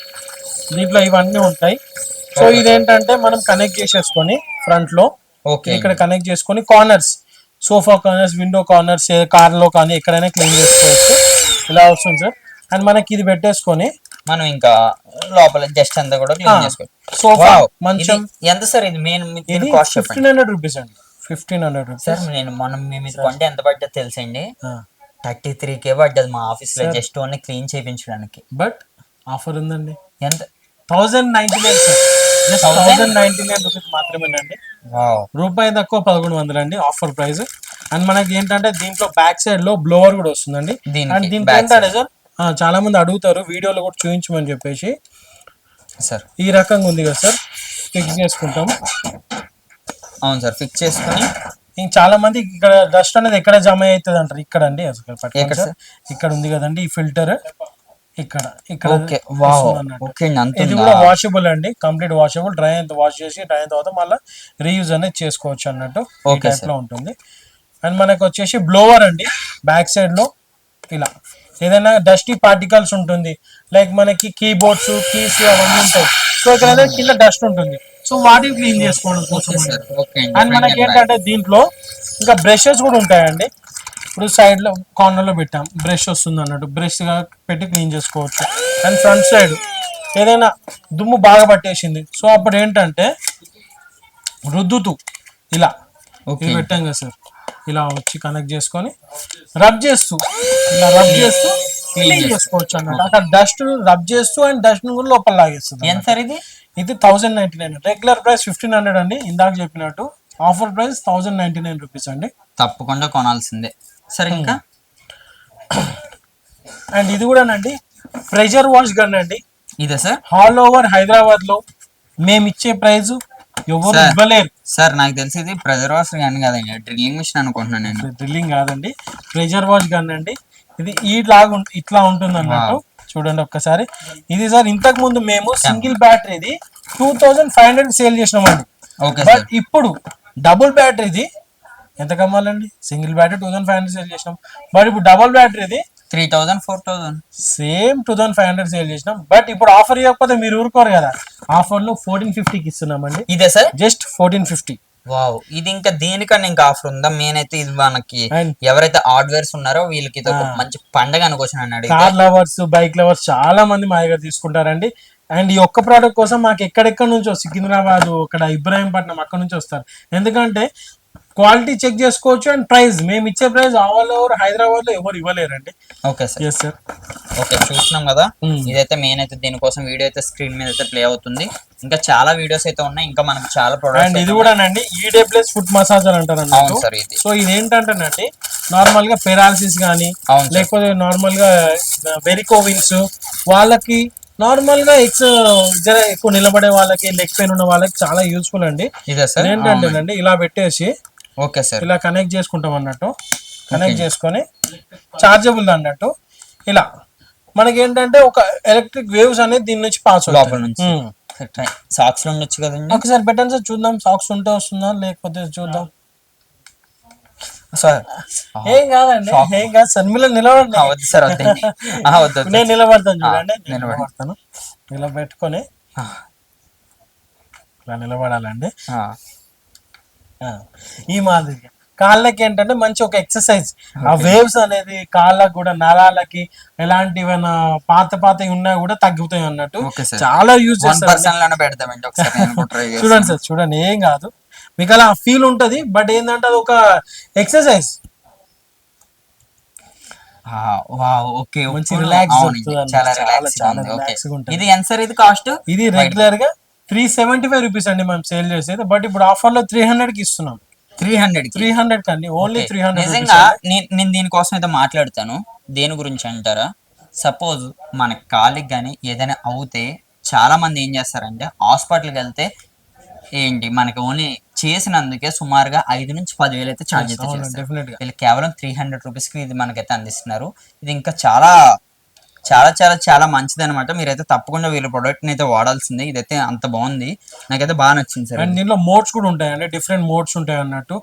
దీంట్లో ఇవన్నీ ఉంటాయి. సో ఇదేంటంటే మనం కనెక్ట్ చేసేసుకొని ఫ్రంట్ లో ఓకే. ఇక్కడ కనెక్ట్ చేసుకొని corners, sofa corners, window corners, car లో కానీ ఎక్కడైనా క్లీన్ చేసుకోవచ్చు. ఇలా వస్తుంది సార్. అండ్ మనకి ఇది పెట్టేసుకొని మనం ఇంకా లోపల జస్ట్ అంతా కూడా క్లీన్ చేసుకోవచ్చు. Sofa Wow. మంచం. ఇది ఎంత సార్? ఇది మెయిన్ ఇది కాస్ట్ చెప్పండి 1500 రూపీస్ అండి, 1500 రూపీస్. సార్. మేము ఇది కొంటే ఎంత పడ్డది తెలుసండి? 33K పడ్డది మా ఆఫీస్ లో, జస్ట్ ఓన్లీ క్లీన్ చేయించడానికి. బట్ ఆఫర్ ఉందండి, ఎంత? 1099 సార్, జస్ట్ 1099 రూపీస్ మాత్రమేనండి. వావ్. రూపాయి తక్కువ 1100 అండి ఆఫర్ ప్రైస్. అండ్ మనకి ఏంటంటే దీంట్లో బ్యాక్ సైడ్ లో బ్లోవర్ కూడా వస్తుందండి. దీనికి అండ్ దీంట్లో back ఏంటంటే సార్ చాలా మంది అడుగుతారు వీడియోలో కూడా చూపించమని చెప్పేసి. సార్. ఈ రకంగా ఉంది కదా సార్, ఫిక్స్ చేసుకుంటాం. అవును సార్, ఫిక్స్ చేసుకుని ఇంక చాలా మంది ఇక్కడ డస్ట్ అనేది ఎక్కడ జమ అవుతుంది అంటారు. ఇక్కడ అండి అసలు పట్టుకోండి ఎక్కడ సార్. ఇక్కడ ఉంది కదండి ఈ ఫిల్టర్, ఇక్కడ ఇక్కడ ఓకే. వావ్. వస్తుంది అన్నట్టు. ఓకే అండి, అంత ఇది ఉందా? కూడా వాషబుల్ అండి, కంప్లీట్ వాషబుల్. డ్రై అంత వాష్ చేసి డ్రై అయిన తర్వాత మళ్ళీ రీయూజ్ అనేది చేసుకోవచ్చు అన్నట్టు. ఈ Okay, టైప్ లో ఉంటుంది. అండ్ మనకు వచ్చేసి బ్లోవర్ అండి, బ్యాక్ సైడ్ లో ఇలా ఏదైనా డస్టీ పార్టికల్స్ ఉంటుంది, లైక్ మనకి కీబోర్డ్స్, కీస్ అవన్నీ ఉంటాయి. సో ఇక్కడ కింద డస్ట్ ఉంటుంది, సో వాటిని క్లీన్ చేసుకోవడం కోసం. Okay sir. ఓకే అండి. అండ్ మనకి ఏంటంటే దీంట్లో ఇంకా బ్రషెస్ కూడా ఉంటాయండి. ఇప్పుడు సైడ్ లో కార్నర్ లో పెట్టాం, బ్రష్ వస్తుంది అన్నట్టు, బ్రష్ గా పెట్టి క్లీన్ చేసుకోవచ్చు. అండ్ ఫ్రంట్ సైడ్ ఏదైనా దుమ్ము బాగా పట్టేసింది, సో అప్పుడు ఏంటంటే రుద్దుతూ ఇలా ఓకే. ఇది పెట్టాం కదా సార్, ఇలా వచ్చి కనెక్ట్ చేసుకొని రబ్ చేస్తూ ఇలా రబ్ చేస్తూ క్లీన్ చేసుకోవచ్చు అన్నట్టు. అక్కడ డస్ట్ రబ్ చేస్తూ అండ్ డస్ట్ ను కూడా లోపల లాగేస్తుంది. ఎంత సార్ ఇది? ఇది 1099, రెగ్యులర్ ప్రైస్ 1500 అండి ఇందాక చెప్పినట్టు. ఆఫర్ ప్రైస్ 1099 రూపీస్ అండి. తప్పకుండా కొనాల్సిందే. సరే ఇంకా అండ్ ఇది కూడానండి ప్రెషర్ వాష్ గన్ అండి. ఇదే సార్? ఆల్ ఓవర్ హైదరాబాద్ లో మేము ఇచ్చే ప్రైస్ ఎవరు Sir. ఇవ్వలేరు. సార్ నాకు తెలిసి ఇది ప్రెజర్ వాషర్ కానీ కాదండి, డ్రిల్లింగ్ మిషన్ అనుకుంటున్నాను నేను. డ్రిల్లింగ్ కాదండి, ప్రెషర్ వాష్ గన్ అండి. ఇది ఈ లాగా ఇట్లా ఉంటుంది అన్నట్టు. చూడండి ఒక్కసారి. ఇది సార్ ఇంతకు ముందు మేము సింగిల్ బ్యాటరీది 2500 సేల్ చేసినామండి. Okay but sir. ఇప్పుడు డబుల్ బ్యాటరీది ఎంత కమ్మాలండి? సింగిల్ బ్యాటరీ 2500 సేల్ చేసినాం, బట్ ఇప్పుడు డబుల్ బ్యాటరీది 3000 4000. సేమ్ 2500 సేల్ చేసినాం. బట్ ఇప్పుడు ఆఫర్ ఇవ్వకపోతే మీరు ఊరుకోరు కదా, ఆఫర్ లో 1450కి ఇస్తున్నామండి. ఇదే సార్? జస్ట్ 1450. వావ్. ఇది ఇంకా దేనికన్నా ఇంకా ఆఫర్ ఉందా? నేనైతే ఇది మనకి And- ఎవరైతే హార్డ్వేర్స్ ఉన్నారో వీళ్ళకి ఇది ఒక మంచి పండగ అనుకోవచ్చు అన్నాడు. కార్ లవర్స్, బైక్ లవర్స్ చాలా మంది మా దగ్గర తీసుకుంటారండి. అండ్ ఈ ఒక్క ప్రోడక్ట్ కోసం మాకు ఎక్కడెక్కడ నుంచో సికింద్రాబాద్, అక్కడ ఇబ్రాహీంపట్నం అక్కడ నుంచి వస్తారు. ఎందుకంటే క్వాలిటీ చెక్ చేసుకోవచ్చు అండ్ ప్రైస్ మేము ఇచ్చే ప్రైస్ ఆల్ ఓవర్ హైదరాబాద్ లో ఎవరు ఇవ్వలేరండి. Okay sir. Yes sir. Okay, చూస్తున్నాం కదా. Hmm. ఇదైతే మెయిన్ అయితే దీనికోసం వీడియో అయితే స్క్రీన్ మీద అయితే ప్లే అవుతుంది. ఇంకా చాలా వీడియోస్ అయితే ఉన్నాయి, ఇంకా మనకు చాలా అండ్ ప్రొడక్ట్స్. ఇది కూడానండి ఈడే ప్లస్ ఫుట్ మసాజర్ అంటారు అవును అన్నట్టు. సార్. ఇది సో ఇది ఏంటంటేనండి నార్మల్ గా పెరాలసిస్ కానీ అవును సార్. లేకపోతే నార్మల్ గా వెరికోవిన్స్ వాళ్ళకి, నార్మల్ గా జర ఎక్కువ నిలబడే వాళ్ళకి, లెగ్ పెయిన్ ఉన్న వాళ్ళకి చాలా యూస్ఫుల్ అండి. ఇదే సార్? ఏంటంటేనండి ఇలా పెట్టేసి ఓకే సార్. ఇలా కనెక్ట్ చేసుకుంటాం అన్నట్టు. కనెక్ట్ చేసుకొని చార్జబుల్ అన్నట్టు. ఇలా మనకి ఏంటంటే ఒక ఎలక్ట్రిక్ వేవ్స్ అనేది దీని నుంచి పాస్ లోపల నుంచి. సాక్స్ లో ఉండొచ్చు కదండి ఒకసారి పెట్టండి సార్, చూద్దాం సాక్స్ ఉంటే వస్తుందా లేకపోతే చూద్దాం. సార్. ఏం కాదండి, ఏం కాదు సార్, మీరు నిలబడండి. వద్దు సార్, వద్దండి. వద్దు నేను నిలబడతాను చూడండి, నేను నిలబడి. నిలబడతాను. ఇలా పెట్టుకొని ఇలా నిలబడాలండి. ఈ మాదిరిగా కాళ్ళకి ఏంటంటే మంచి ఒక ఎక్సర్సైజ్, ఆ వేవ్స్ అనేది కాళ్ళకి కూడా నరాలకి ఎలాంటివైనా పాత ఉన్నా కూడా తగ్గుతాయి అన్నట్టు. చాలా యూజ్ చేస్తారు. పెడతామండి ఒకసారి. చూడండి సార్, చూడండి, ఏం కాదు, మీకు అలా ఫీల్ ఉంటది. బట్ ఏంటంటే అది ఒక ఎక్సర్సైజ్, ఓకే, మంచి రిలాక్స్ చాలా రిలాక్స్ ఉంటుంది. ఇది ఎంత సార్ ఇది కాస్ట్? ఇది రెగ్యులర్ గా 375 రూపీస్ అండి మనం సేల్ చేసేది. బట్ ఇప్పుడు ఆఫర్ లో 300 కి ఇస్తున్నాం. 300 కండి, ఓన్లీ 300. నిజంగా నేను దీనికోసం అయితే మాట్లాడతాను. దేని గురించి అంటారా? సపోజ్ మన కాలికి కానీ ఏదైనా అవుతే చాలా మంది ఏం చేస్తారంటే హాస్పిటల్కి వెళ్తే ఏంటి మనకి ఓన్లీ చేసినందుకే సుమారుగా 5 నుంచి 10,000 అయితే ఛార్జ్ అయితే చేస్తారు. వీళ్ళు కేవలం 300 రూపీస్కి ఇది మనకైతే అందిస్తున్నారు. ఇది ఇంకా చాలా చాలా చాలా చాలా మంచిది అనమాట. మీరైతే తప్పకుండా వీళ్ళ ప్రొడక్ట్ అయితే వాడాల్సిందే. ఇదైతే అంత బాగుంది, నాకైతే బాగా నచ్చింది సార్. అండ్ దీనిలో మోడ్స్ కూడా ఉంటాయండి, డిఫరెంట్ మోడ్స్ ఉంటాయి అన్నట్టు.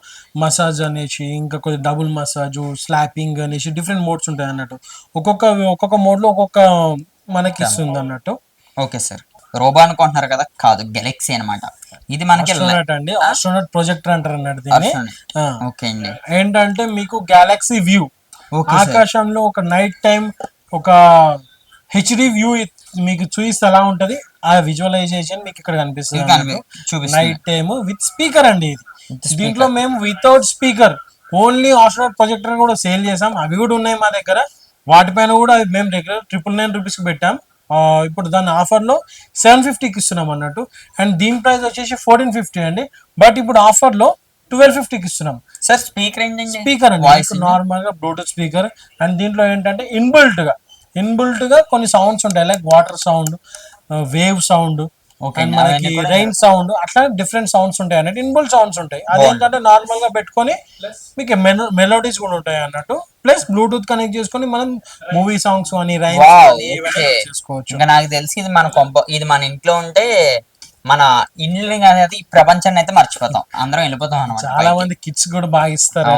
మసాజ్ అనేసి, ఇంకా కొద్ది డబుల్ మసాజ్, స్లాపింగ్ అనేసి డిఫరెంట్ మోడ్స్ ఉంటాయి అన్నట్టు. ఒక్కొక్క మోడ్ లో ఒక్కొక్క మనకి ఇస్తుంది అన్నట్టు. Okay sir. రోబో అనుకుంటున్నారు కదా, కాదు, గెలాక్సీ అనమాట. ఇది మనకి అండి, ఆస్ట్రోనట్ ప్రొజెక్టర్ అంటారు అన్నట్టు దీన్ని. ఓకే అండి. ఏంటంటే మీకు గెలాక్సీ వ్యూ, ఆకాశంలో ఒక నైట్ టైం ఒక హెచ్డి వ్యూ మీకు చూపిస్తే ఎలా ఉంటది, ఆ విజువలైజేషన్ మీకు ఇక్కడ కనిపిస్తుంది. నైట్ టైమ్ విత్ స్పీకర్ అండి ఇది. దీంట్లో మేము without speaker only astronaut projector కూడా సేల్ చేసాం. అవి కూడా ఉన్నాయి మా దగ్గర. వాటిపైన కూడా మేము రెగ్యులర్ 999 రూపీస్ కి పెట్టాం. ఇప్పుడు దాని ఆఫర్ లో 750కి ఇస్తున్నాం అన్నట్టు. అండ్ దీని ప్రైస్ వచ్చేసి 1450 అండి. బట్ ఇప్పుడు ఆఫర్ లో 1250కి ఇస్తున్నాం. సార్ స్పీకర్ ఏంటండి? స్పీకర్ అండి, నార్మల్ గా బ్లూటూత్ స్పీకర్. అండ్ దీంట్లో ఏంటంటే ఇన్బుల్ట్ గా కొన్ని సౌండ్స్ ఉంటాయి, like water sound, wave sound, and మనకి రైన్ సౌండ్, అట్లా డిఫరెంట్ సౌండ్స్ ఉంటాయి అన్నట్టు. ఇన్బుల్ట్ సౌండ్స్ ఉంటాయి. అదేంటంటే నార్మల్ గా పెట్టుకొని మీకు మెలోడీస్ కూడా ఉంటాయి అన్నట్టు. ప్లస్ బ్లూటూత్ కనెక్ట్ చేసుకొని మనం మూవీ సాంగ్స్ అని రైన్ చేసుకోవచ్చు. ఇంకా నాకు తెలిసి ఇది మన ఇంట్లో ఉంటే మన ఇల్లు అనేది ఈ ప్రపంచాన్ని అయితే మర్చిపోతాం, అందరం వెళ్ళిపోతాం అన్నమాట. చాలా మంది కిడ్స్ కూడా బాగా ఇస్తారు.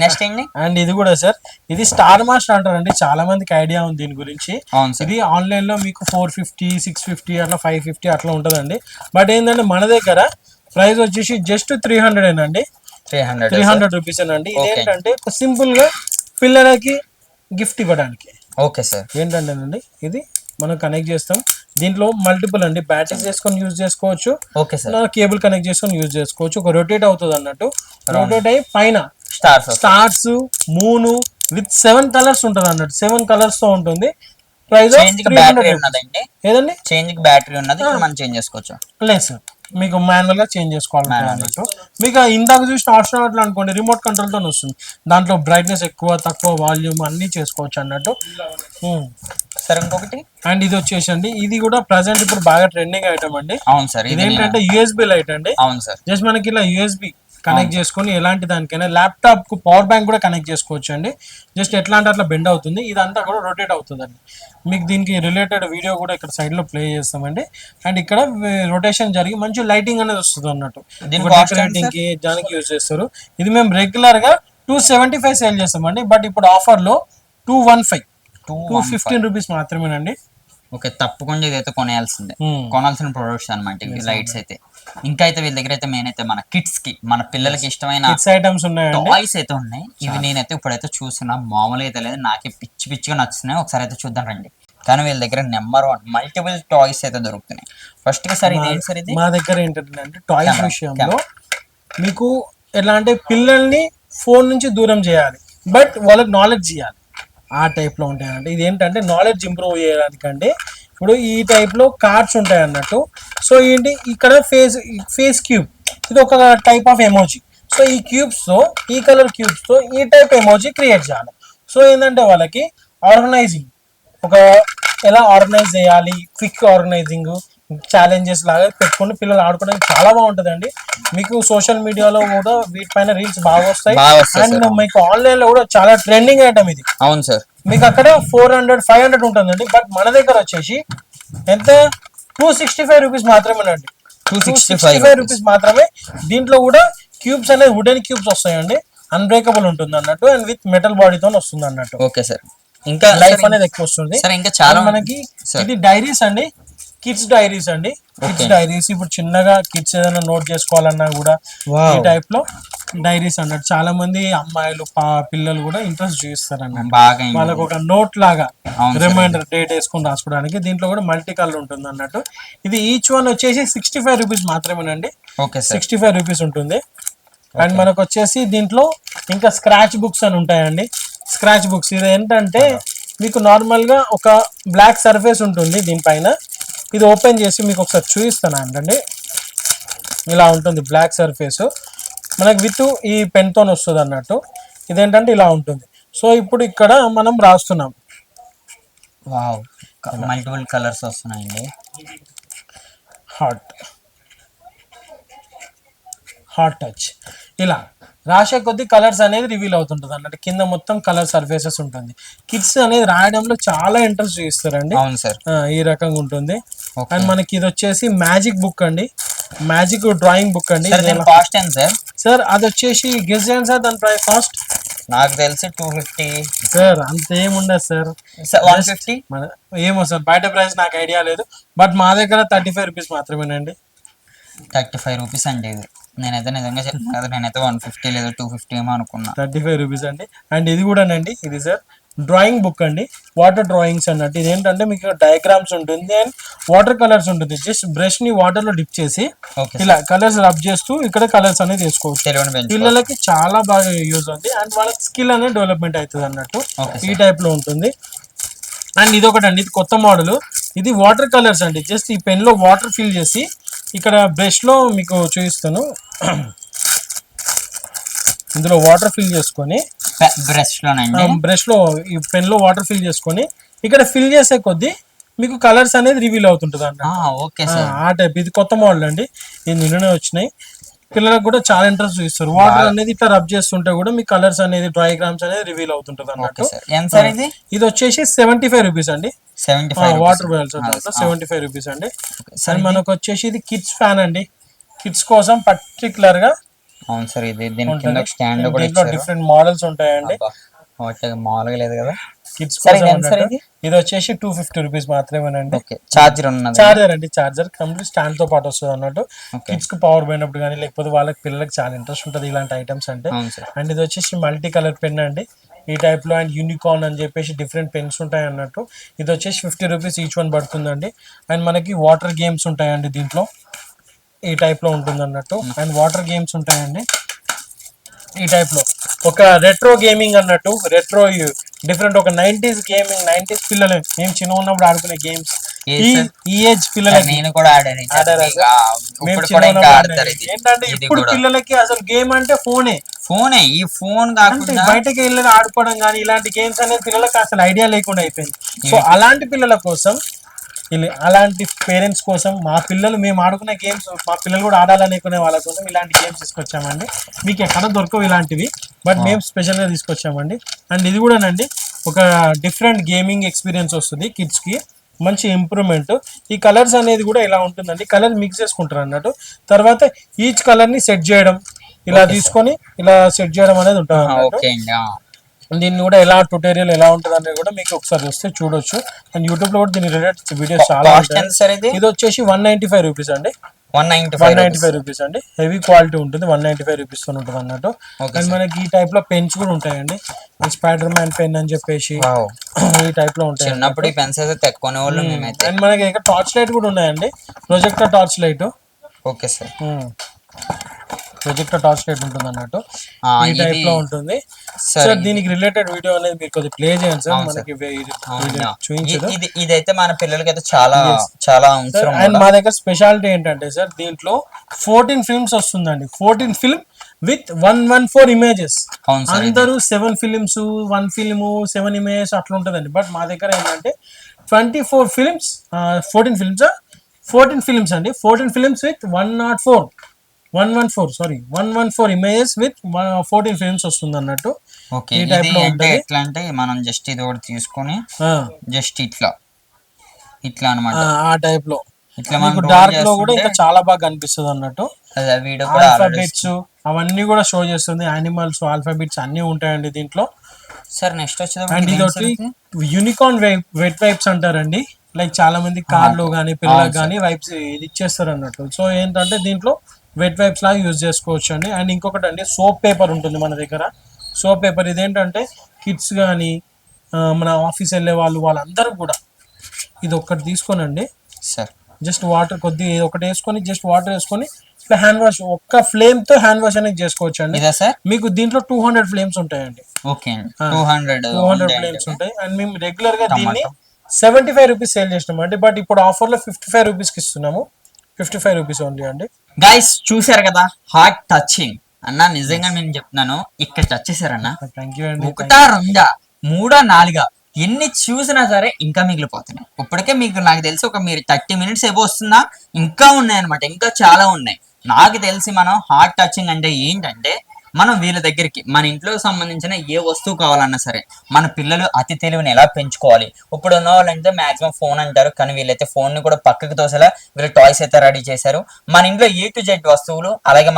నెక్స్ట్ ఏంటి? అండ్ ఇది కూడా సార్, ఇది స్టార్ మాస్టర్ అంటారండి, చాలా మందికి ఐడియా ఉంది దీని గురించి. ఇది ఆన్లైన్ లో మీకు 450, 650 అట్లా 550 అట్లా ఉంటదండి. బట్ ఏంటంటే మన దగ్గర ప్రైస్ వచ్చేసి జస్ట్ 300 ఏనండి, 300 రూపీస్ అండి. ఇదేంటంటే సింపుల్ గా పిల్లలకి గిఫ్ట్ ఇవ్వడానికి. Okay sir. ఏంటంటేనండి ఇది మనం కనెక్ట్ చేస్తాం. దీంట్లో మల్టిపుల్ అండి, బ్యాటరీస్ చేసుకొని యూజ్ చేసుకోవచ్చు. Okay sir. కేబుల్ కనెక్ట్ చేసుకొని యూజ్ చేసుకోవచ్చు. ఒక రొటేట్ అవుతుంది అన్నట్టు. రొటేట్ అయ్యి పైన స్టార్స్, మూన్ విత్ 7 కలర్స్ ఉంటుంది అన్నట్టు. 7 కలర్స్ తో ఉంటుంది. ప్రైస్ ఏదండి? చేంజ్ బ్యాటరీ ఉన్నది, మనం చేంజ్ చేసుకోవచ్చు. లేదు సార్, మీకు మాన్యువల్ గా చేంజ్ చేసుకోవాలి అన్నట్టు. మీకు ఇందాక చూసిన ఆప్షన్ అట్లా అనుకోండి, రిమోట్ కంట్రోల్ తో వస్తుంది. దాంట్లో బ్రైట్నెస్ ఎక్కువ తక్కువ, వాల్యూమ్ అన్ని చేసుకోవచ్చు అన్నట్టు. సరే, ఇంకొకటి. అండ్ ఇది వచ్చేసండి, ఇది కూడా ప్రెసెంట్ ఇప్పుడు బాగా ట్రెండింగ్ ఐటమ్ అండి. అవును సార్. ఇదేంటంటే యూఎస్బి లైట్ అండి. అవును సార్. జస్ట్ మనకి ఇలా యూఎస్బి కనెక్ట్ చేసుకొని ఎలాంటి దానికైనా ల్యాప్టాప్ కు పవర్ బ్యాంక్ కూడా కనెక్ట్ చేసుకోవచ్చు అండి. జస్ట్ ఎట్లా అంటే అట్లా బెండ్ అవుతుంది, ఇదంతా కూడా రొటేట్ అవుతుంది అండి. మీకు దీనికి రిలేటెడ్ వీడియో కూడా ఇక్కడ సైడ్ లో ప్లే చేస్తామండి. అండ్ ఇక్కడ రొటేషన్ జరిగి మంచి లైటింగ్ అనేది వస్తుంది అన్నట్టు. డెకరేటింగ్ కి దానికి యూజ్ చేస్తారు. ఇది మేము రెగ్యులర్ గా 275 సేల్ చేస్తామండి. బట్ ఇప్పుడు ఆఫర్ లో 215 రూపీస్ మాత్రమేనండి. ఓకే, తప్పకుండా ఇదైతే కొనాల్సిన ప్రొడక్ట్స్ అనమాట ఇవి లైట్స్ అయితే. ఇంకా అయితే వీళ్ళ దగ్గర అయితే మెయిన్ అయితే మన కిడ్స్ కి, మన పిల్లలకి ఇష్టమైన ఐటమ్స్ ఉన్నాయి, టాయ్స్ అయితే ఉన్నాయి. ఇవి నేనైతే ఇప్పుడైతే చూస్తున్నా, మామూలుగా అయితే లేదు, నాకే పిచ్చిగా నచ్చుతున్నాయి. ఒకసారి అయితే చూద్దాం రండి. కానీ వీళ్ళ దగ్గర నెంబర్ 1 మల్టిపుల్ టాయ్స్ అయితే దొరుకుతున్నాయి. ఫస్ట్ గా సార్ ఇదేంటి సార్? ఇది మా దగ్గర ఏంటంటే టాయ్స్ విషయంలో మీకు ఎట్లా అంటే పిల్లల్ని ఫోన్ నుంచి దూరం చేయాలి, బట్ వాళ్ళకి నాలెడ్జ్ ఇవ్వాలి, ఆ టైప్ లో ఉంటాయండి. ఇది ఏంటంటే నాలెడ్జ్ ఇంప్రూవ్ చేయడానికండి. ఇప్పుడు ఈ టైప్ లో కార్డ్స్ ఉంటాయి అన్నట్టు. సో ఏంటి, ఇక్కడ ఫేస్ క్యూబ్, ఇది ఒక టైప్ ఆఫ్ ఎమోజీ. సో ఈ క్యూబ్స్ తో, ఈ కలర్ క్యూబ్స్ తో ఈ టైప్ ఎమోజీ క్రియేట్ చేయాలి. సో ఏంటంటే వాళ్ళకి ఆర్గనైజింగ్, ఒక ఎలా ఆర్గనైజ్ చేయాలి, క్విక్ ఆర్గనైజింగ్ ఛాలెంజెస్ లాగా పెట్టుకుని పిల్లలు ఆడుకోవడానికి చాలా బాగుంటదండి. మీకు సోషల్ మీడియాలో కూడా వీటిపైన రీల్స్ బాగా వస్తాయి. అండ్ మీకు ఆన్లైన్ లో కూడా చాలా ట్రెండింగ్ ఐటమ్ ఇది. అవును సార్. మీకు అక్కడ 400, 500 ఉంటుందండి. బట్ మన దగ్గర వచ్చేసి ఎంత, ₹265 మాత్రమేనండి. 265 రూపీస్ మాత్రమే. దీంట్లో కూడా క్యూబ్స్ అనేది వుడెన్ క్యూబ్స్ వస్తాయండి, అన్బ్రేకబుల్ ఉంటుంది అన్నట్టు, అండ్ విత్ మెటల్ బాడీతో వస్తుంది అన్నట్టు. Okay sir. ఇంకా లైఫ్ అనేది ఎక్కువ వస్తుంది. సార్ ఇంకా చాలా And మనకి ఇది డైరీస్ అండి, కిడ్స్ డైరీస్ అండి. కిడ్స్ డైరీస్ ఇప్పుడు చిన్నగా కిడ్స్ ఏదైనా నోట్ చేసుకోవాలన్నా కూడా ఈ టైప్ లో డైరీస్ అన్నట్టు చాలా మంది అమ్మాయిలు పిల్లలు కూడా ఇంట్రెస్ట్ చూపిస్తారు అన్నట్టు. బాగా వాళ్ళకి ఒక నోట్ లాగా రిమైండర్ డేట్ వేసుకొని రాసుకోవడానికి. దీంట్లో కూడా మల్టీ కలర్ ఉంటుంది అన్నట్టు. ఇది ఈచ్ వన్ వచ్చేసి ₹65 మాత్రమేనండి. Okay sir. ₹65 ఉంటుంది. అండ్ మనకు వచ్చేసి దీంట్లో ఇంకా స్క్రాచ్ బుక్స్ అని ఉంటాయండి. స్క్రాచ్ బుక్స్ ఇది ఏంటంటే మీకు నార్మల్ గా ఒక బ్లాక్ సర్ఫేస్ ఉంటుంది దీనిపైన. ఇది ఓపెన్ చేసి మీకు ఒకసారి చూపిస్తాను అండి. ఇలా ఉంటుంది బ్లాక్ సర్ఫేస్, మనకి విత్ ఈ పెన్ తో వస్తుంది అన్నట్టు. ఇదేంటంటే ఇలా ఉంటుంది. సో ఇప్పుడు ఇక్కడ మనం రాస్తున్నాం. వావ్, మల్టిపుల్ కలర్స్ వస్తున్నాయండి. హాట్ టచ్ ఇలా రాసే కొద్ది కలర్స్ అనేది రివీల్ అవుతుంటుంది అన్నట్టు. కింద మొత్తం కలర్ సర్ఫేసెస్ ఉంటుంది. కిడ్స్ అనేది రాయడంలో చాలా ఇంట్రెస్ట్ చూపిస్తారండి. అవును సార్. ఈ రకంగా ఉంటుంది. అండ్ మనకి ఇది వచ్చేసి మ్యాజిక్ బుక్ అండి, మ్యాజిక్ డ్రాయింగ్ బుక్ అండి. కాస్ట్ ఎంత సార్? సార్ అది వచ్చేసి గెస్ చేయండి సార్ దాని ప్రైస్ కాస్ట్. నాకు తెలిసి 250 సార్. అంత ఏముండదు సార్, 150 ఏమో సార్, బయట ప్రైస్ నాకు ఐడియా లేదు. బట్ మా దగ్గర ₹35 మాత్రమేనండి. ₹35 అండి ఇది. నేనైతే నిజంగా చెప్తాను కదా, నేనైతే 150 లేదా 250 ఏమో అనుకున్నా. ₹35 అండి. అండ్ ఇది కూడానండి, ఇది సార్ డ్రాయింగ్ బుక్ అండి, వాటర్ డ్రాయింగ్స్ అన్నట్టు. ఇది ఏంటంటే మీకు డయాగ్రామ్స్ ఉంటుంది అండ్ వాటర్ కలర్స్ ఉంటుంది. జస్ట్ బ్రష్ ని వాటర్ లో డిప్ చేసి ఇలా కలర్స్ రబ్ చేస్తూ ఇక్కడ కలర్స్ అనేది వేసుకోవచ్చు. పిల్లలకి చాలా బాగా యూజ్ అవుతుంది అండ్ వాళ్ళకి స్కిల్ అనేది డెవలప్మెంట్ అవుతుంది అన్నట్టు. ఈ టైప్ లో ఉంటుంది. అండ్ ఇది ఒకటి అండి, ఇది కొత్త మోడల్. ఇది వాటర్ కలర్స్ అండి. జస్ట్ ఈ పెన్ లో వాటర్ ఫిల్ చేసి ఇక్కడ బ్రష్ లో మీకు చూపిస్తాను. ఇందులో వాటర్ ఫిల్ చేసుకొని బ్రష్ లో ఈ పెన్ లో వాటర్ ఫిల్ చేసుకొని ఇక్కడ ఫిల్ చేసే కొద్దీ మీకు కలర్స్ అనేది రివీల్ అవుతుంటుంది అన్న. ఆ టైప్. ఇది కొత్త మోడల్ అండి, ఇది నిన్ననే వచ్చినాయి. పిల్లలకు కూడా చాలా ఇంట్రెస్ట్ చూపిస్తారు. వాటర్ అనేది ఇట్లా రబ్ చేస్తుంటే కూడా మీ కలర్స్ అనేది డయాగ్రామ్స్ అనేది రివీల్ అవుతుంటది అన్నట్టు. ఇది వచ్చేసి ₹75 అండి. వాటర్ బాటిల్స్ ₹75 అండి. అండ్ మనకు వచ్చేసి ఇది కిడ్స్ ఫ్యాన్ అండి, కిడ్స్ కోసం పర్టికులర్ గా. అవును సార్. ఇది దీనికి స్టాండ్ కూడా డిఫరెంట్ మోడల్స్ ఉంటాయండి. మామూలుగా లేదు కదా కిడ్స్ కోసం. ఇది వచ్చేసి ₹250 మాత్రమేనండి. చార్జర్ ఉన్నది. చార్జర్ అండి, చార్జర్ కంప్లీట్ స్టాండ్ తో పాటు వస్తుంది అన్నట్టు. కిడ్స్ కి పవర్ పోయినప్పుడు కానీ లేకపోతే వాళ్ళకి పిల్లలకి చాలా ఇంట్రెస్ట్ ఉంటుంది ఇలాంటి ఐటమ్స్ అంటే. అండ్ ఇది వచ్చేసి మల్టీ కలర్ పెన్ అండి ఈ టైప్ లో. అండ్ యూనికార్న్ అని చెప్పేసి డిఫరెంట్ పెన్స్ ఉంటాయి అన్నట్టు. ఇది వచ్చేసి ₹50 ఈచ్ వన్ పడుతుందండి. అండ్ మనకి వాటర్ గేమ్స్ ఉంటాయండి దీంట్లో, ఈ టైప్ లో ఉంటుంది అన్నట్టు. అండ్ వాటర్ గేమ్స్ ఉంటాయండి ఈ టైప్ లో. ఒక రెట్రో గేమింగ్ అన్నట్టు, రెట్రో డిఫరెంట్ ఒక 90s గేమింగ్, 90s పిల్లలు మేము చిన్న ఉన్నప్పుడు ఆడుకునే గేమ్స్. ఈ ఏజ్ పిల్లలకి నేను కూడా ఆడాను. ఏంటంటే ఇప్పుడు పిల్లలకి అసలు గేమ్ అంటే ఫోనే. ఈ ఫోన్ కాకుండా బయటకి వెళ్ళి ఆడుకోవడం కానీ ఇలాంటి గేమ్స్ అనేది పిల్లలకి అసలు ఐడియా లేకుండా అయిపోయింది. సో అలాంటి పిల్లల కోసం, అలాంటి పేరెంట్స్ కోసం, మా పిల్లలు మేము ఆడుకునే గేమ్స్ మా పిల్లలు కూడా ఆడాలనుకునే వాళ్ళ కోసం ఇలాంటి గేమ్స్ తీసుకొచ్చామండి. మీకు ఎక్కడ దొరకవు ఇలాంటివి, బట్ మేము స్పెషల్ గా తీసుకొచ్చామండి. అండ్ ఇది కూడానండి ఒక డిఫరెంట్ గేమింగ్ ఎక్స్పీరియన్స్ వస్తుంది కిడ్స్ కి, మంచి ఇంప్రూవ్మెంట్. ఈ కలర్స్ అనేది కూడా ఇలా ఉంటుందండి, కలర్ మిక్స్ చేసుకుంటారు అన్నట్టు. తర్వాత ఈచ్ కలర్ ని సెట్ చేయడం, ఇలా తీసుకొని ఇలా సెట్ చేయడం అనేది ఉంటుంది. దీన్ని కూడా ఎలా ట్యూటోరియల్ ఎలా ఉంటుంది అనేది కూడా మీకు ఒకసారి వస్తే చూడొచ్చు. అండ్ యూట్యూబ్ లో కూడా దీని రిలేటెడ్ వీడియోస్ చాలా ఉంటాయి. ఇది వచ్చేసి ₹195 అండి. ₹195 అండి. హెవీ క్వాలిటీ ఉంటుంది. ₹195 తో ఉంటుంది అన్నట్టు. అండ్ మనకి ఈ టైప్ లో పెన్స్ కూడా ఉంటాయండి, స్పైడర్ మ్యాన్ పెన్ అని చెప్పేసి ఈ టైప్ లో ఉంటాయి. చిన్నప్పుడు ఈ పెన్స్ అయితే తెక్కునే వాళ్ళు మేమైతే. అండ్ మనకి ఇక్కడ టార్చ్ లైట్ కూడా ఉన్నాయండి, projector torch light. Okay sir. Projector torch light ఉంటుంది అన్నట్టు, ఈ టైప్ లో ఉంటుంది. సార్ దీనికి రిలేటెడ్ వీడియో అనేది మీరు కొద్దిగా ప్లే చేయండి సార్, మనకి చూపించదు. ఇదైతే మన పిల్లలకి అయితే చాలా చాలా అవసరం. అండ్ మా దగ్గర స్పెషాలిటీ ఏంటంటే సార్ దీంట్లో 14 ఫిల్మ్స్ వస్తుందండి. 14 ఫిల్మ్ విత్ 114 ఇమేజెస్. అందరూ 7 ఫిలిమ్స్, 1 ఫిల్మ్ 7 ఇమేజెస్ అట్లా ఉంటుందండి. బట్ మా దగ్గర ఏంటంటే 24 ఫిల్మ్స్, 14 ఫిల్మ్స్, 14 ఫిల్మ్స్ అండి. 14 films with 114 images with 14 films వస్తుంది అన్నట్టు. ఈ టైప్ లో ఉంటుంది. ఎట్లా అంటే మనం జస్ట్ ఇది ఒకటి తీసుకొని జస్ట్ ఇట్లా అన్నమాట, ఆ టైప్ లో ఇట్లా మనం మీకు roll డార్క్ లో కూడా చేస్తుంటే ఇంకా చాలా బాగా కనిపిస్తుంది అన్నట్టు. అదే వీడియో కూడా ఆల్రెడీ. ఆల్ఫాబెట్స్ అవన్నీ కూడా షో చేస్తుంది, యానిమల్స్ ఆల్ఫాబెట్స్ అన్ని ఉంటాయండి దీంట్లో. సార్ నెక్స్ట్ అండ్ వచ్చేది ఇదొకటి యూనికార్న్ వెట్ వైప్స్ అంటారండి. లైక్ చాలా మంది కార్లో కానీ పిల్లలకు కానీ వైప్స్ ఇది ఇచ్చేస్తారు అన్నట్టు. సో ఏంటంటే దీంట్లో వెట్ వైప్స్ లాగా యూజ్ చేసుకోవచ్చు అండి. అండ్ ఇంకొకటి అండి సోప్ పేపర్ ఉంటుంది మన దగ్గర. సోప్ పేపర్ ఇదేంటంటే కిడ్స్ కానీ మన ఆఫీస్ వెళ్ళే వాళ్ళందరూ కూడా ఇది ఒక్కటి తీసుకోనండి. సార్ జస్ట్ వాటర్ కొద్ది ఒకటి వేసుకొని జస్ట్ వాటర్ వేసుకొని ఇట్లా హ్యాండ్ వాష్ ఒక్క ఫ్లేమ్ తో హ్యాండ్ వాష్ అనేది చేసుకోవచ్చు అండి. ఇదా సార్? మీకు దీంట్లో 200 ఫ్లేమ్స్ ఉంటాయండి. ఓకే అండి 200 ఫ్లేమ్స్ ఉంటాయి. అండ్ మేము రెగ్యులర్ గా దీన్ని 75 రూపీస్ సేల్ చేసినాం అండి. బట్ ఇప్పుడు ఆఫర్ లో 55 రూపీస్ కి ఇస్తున్నాము. 55 రూపీస్ ఓన్లీ అండి. గైస్ చూసారు కదా, హార్ట్ టచింగ్ అన్న. నిజంగా నేను చెప్తున్నాను, ఇక్కడ టచ్ చేశారన్న. థ్యాంక్ యూ అండి. ఒకటా రెండా మూడా నాలుగా ఎన్ని చూసినా సరే ఇంకా మిగిలిపోతున్నాయి. ఇప్పటికే మీకు నాకు తెలిసి ఒక మీరు 30 మినిట్స్ ఏవో వస్తుందా, ఇంకా ఉన్నాయి అనమాట, ఇంకా చాలా ఉన్నాయి. నాకు తెలిసి మనం హార్ట్ టచింగ్ అంటే ఏంటంటే మనం వీళ్ళ దగ్గరికి మన ఇంట్లో సంబంధించిన ఏ వస్తువు కావాలన్నా సరే మన పిల్లలు అతి తెలివిని ఎలా పెంచుకోవాలి. ఇప్పుడు ఉన్న వాళ్ళంటే మాక్సిమం ఫోన్ అంటారు, కానీ వీళ్ళైతే ఫోన్ ని కూడా పక్కకు తోసేలా వీళ్ళు టాయ్స్ అయితే రెడీ చేశారు. మన ఇంట్లో A to Z వస్తువులు, అలాగే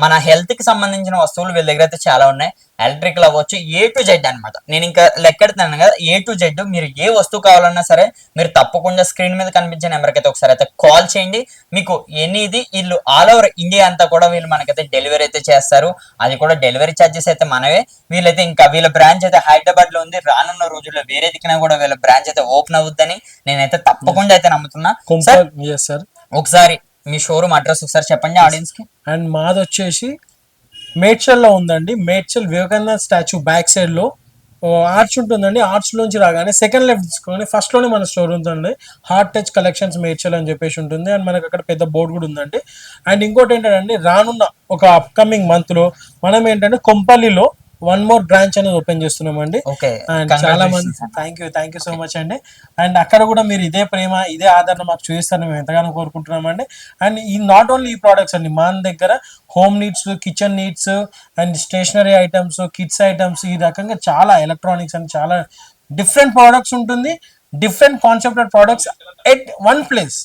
మన హెల్త్ కి సంబంధించిన వస్తువులు వీళ్ళ దగ్గర అయితే చాలా ఉన్నాయి. ఎలక్ట్రికల్ అవ్వచ్చు, A to Z అనమాట. నేను ఇంకా లెక్కెడుతున్నాను కదా, A to Z. మీరు ఏ వస్తువు కావాలన్నా సరే మీరు తప్పకుండా స్క్రీన్ మీద కనిపించే నెంబర్కి అయితే ఒకసారి అయితే కాల్ చేయండి. మీకు ఎనీది వీళ్ళు ఆల్ ఓవర్ ఇండియా అంతా కూడా వీళ్ళు మనకైతే డెలివరీ అయితే చేస్తారు. అది కూడా డెలివరీ ఛార్జెస్ అయితే మనవే. వీళ్ళైతే ఇంకా వీళ్ళ బ్రాంచ్ అయితే హైదరాబాద్ లో ఉంది. రానున్న రోజుల్లో వేరే దిక్కున కూడా వీళ్ళ బ్రాంచ్ అయితే ఓపెన్ అవుద్దని నేనైతే తప్పకుండా అయితే నమ్ముతున్నా. సార్ ఒకసారి మీ షోరూమ్ అడ్రస్ ఒకసారి చెప్పండి ఆడియన్స్ కి. అండ్ మాది వచ్చేసి మేడ్చల్ లో ఉందండి. Medchal Vivekananda statue back side లో ఆర్చ్ ఉంటుందండి. ఆర్చ్ లోంచి రాగానే సెకండ్ లెఫ్ట్ తీసుకొని ఫస్ట్ లోనే మన స్టోర్ ఉందండి. హార్ట్ టచ్ కలెక్షన్స్ మేడ్చల్ అని చెప్పేసి ఉంటుంది. అండ్ మనకి అక్కడ పెద్ద బోర్డు కూడా ఉందండి. అండ్ ఇంకోటి ఏంటంటే రానున్న ఒక అప్కమింగ్ మంత్ లో మనం ఏంటంటే కొంపల్లిలో 1 more బ్రాంచ్ అనేది ఓపెన్ చేస్తున్నామండి. అండ్ చాలా మంది థ్యాంక్ యూ సో మచ్ అండి. అండ్ అక్కడ కూడా మీరు ఇదే ప్రేమ ఇదే ఆదరణ మాకు చూపిస్తారని మేము ఎంతగానో కోరుకుంటున్నామండి. అండ్ ఈ నాట్ ఓన్లీ ఈ ప్రోడక్ట్స్ అండి, మన దగ్గర home needs, kitchen needs and stationery items, kids items, ఈ రకంగా చాలా ఎలక్ట్రానిక్స్ అని చాలా డిఫరెంట్ ప్రోడక్ట్స్ ఉంటుంది. Different concepted products at one place.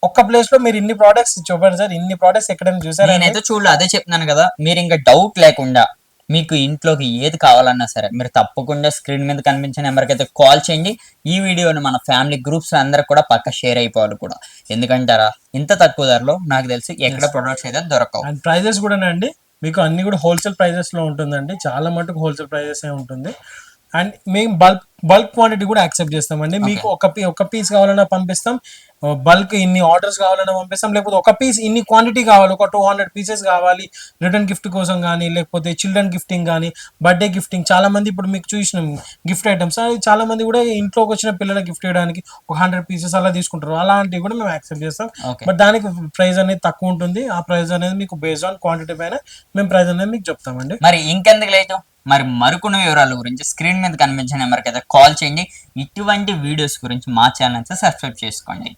ఒక్క ప్లేస్ లో మీరు ఇన్ని ప్రోడక్ట్స్ చూపండి సార్. ఇన్ని ప్రోడక్ట్స్ ఎక్కడైనా చూసారు? నేనైతే చూడలే, అదే చెప్తున్నాను కదా. మీరు ఇంకా డౌట్ లేకుండా మీకు ఇంట్లోకి ఏది కావాలన్నా సరే మీరు తప్పకుండా స్క్రీన్ మీద కనిపించే నెంబర్కి అయితే కాల్ చేయండి. ఈ వీడియోని మన ఫ్యామిలీ గ్రూప్స్ అందరికి కూడా పక్క షేర్ అయిపోవాలి కూడా. ఎందుకంటారా, ఇంత తక్కువ ధరలో నాకు తెలిసి ఎక్కడ ప్రొడక్ట్స్ అయితే దొరకవు. అండ్ ప్రైజెస్ కూడా అండి మీకు అన్ని కూడా హోల్సేల్ ప్రైజెస్ లో ఉంటుందండి. చాలా మటుకు హోల్సేల్ ప్రైజెస్ ఉంటుంది. అండ్ మేము బల్క్ క్వాంటిటీ కూడా యాక్సెప్ట్ చేస్తామండి. మీకు ఒక పీస్ కావాలన్నా పంపిస్తాం, బల్క్ ఇన్ని ఆర్డర్స్ కావాలన్నా పంపిస్తాం. లేకపోతే ఒక పీస్ ఇన్ని క్వాంటిటీ కావాలి, ఒక 200 పీసెస్ కావాలి రిటర్న్ గిఫ్ట్ కోసం కానీ, లేకపోతే చిల్డ్రన్ గిఫ్టింగ్ కానీ, బర్త్డే గిఫ్టింగ్. చాలా మంది ఇప్పుడు మీకు చూసిన గిఫ్ట్ ఐటమ్స్ చాలా మంది కూడా ఇంట్లోకి వచ్చిన పిల్లలకి గిఫ్ట్ ఇవ్వడానికి ఒక 100 పీసెస్ అలా తీసుకుంటారు. అలాంటివి కూడా మేము యాక్సెప్ట్ చేస్తాం. బట్ దానికి ప్రైస్ అనేది తక్కువ ఉంటుంది. ఆ ప్రైస్ అనేది మీకు బేస్డ్ ఆన్ క్వాంటిటీ పైన మేము ప్రైస్ అనేది మీకు చెప్తామండి. మరి ఇంకెందుకు లేటు, మరి మరికొన్ని వివరాల గురించి స్క్రీన్ మీద కనిపించే నెంబర్కి అయితే కాల్ చేయండి. ఇటువంటి వీడియోస్ గురించి మా ఛానల్ అయితే సబ్స్క్రైబ్ చేసుకోండి.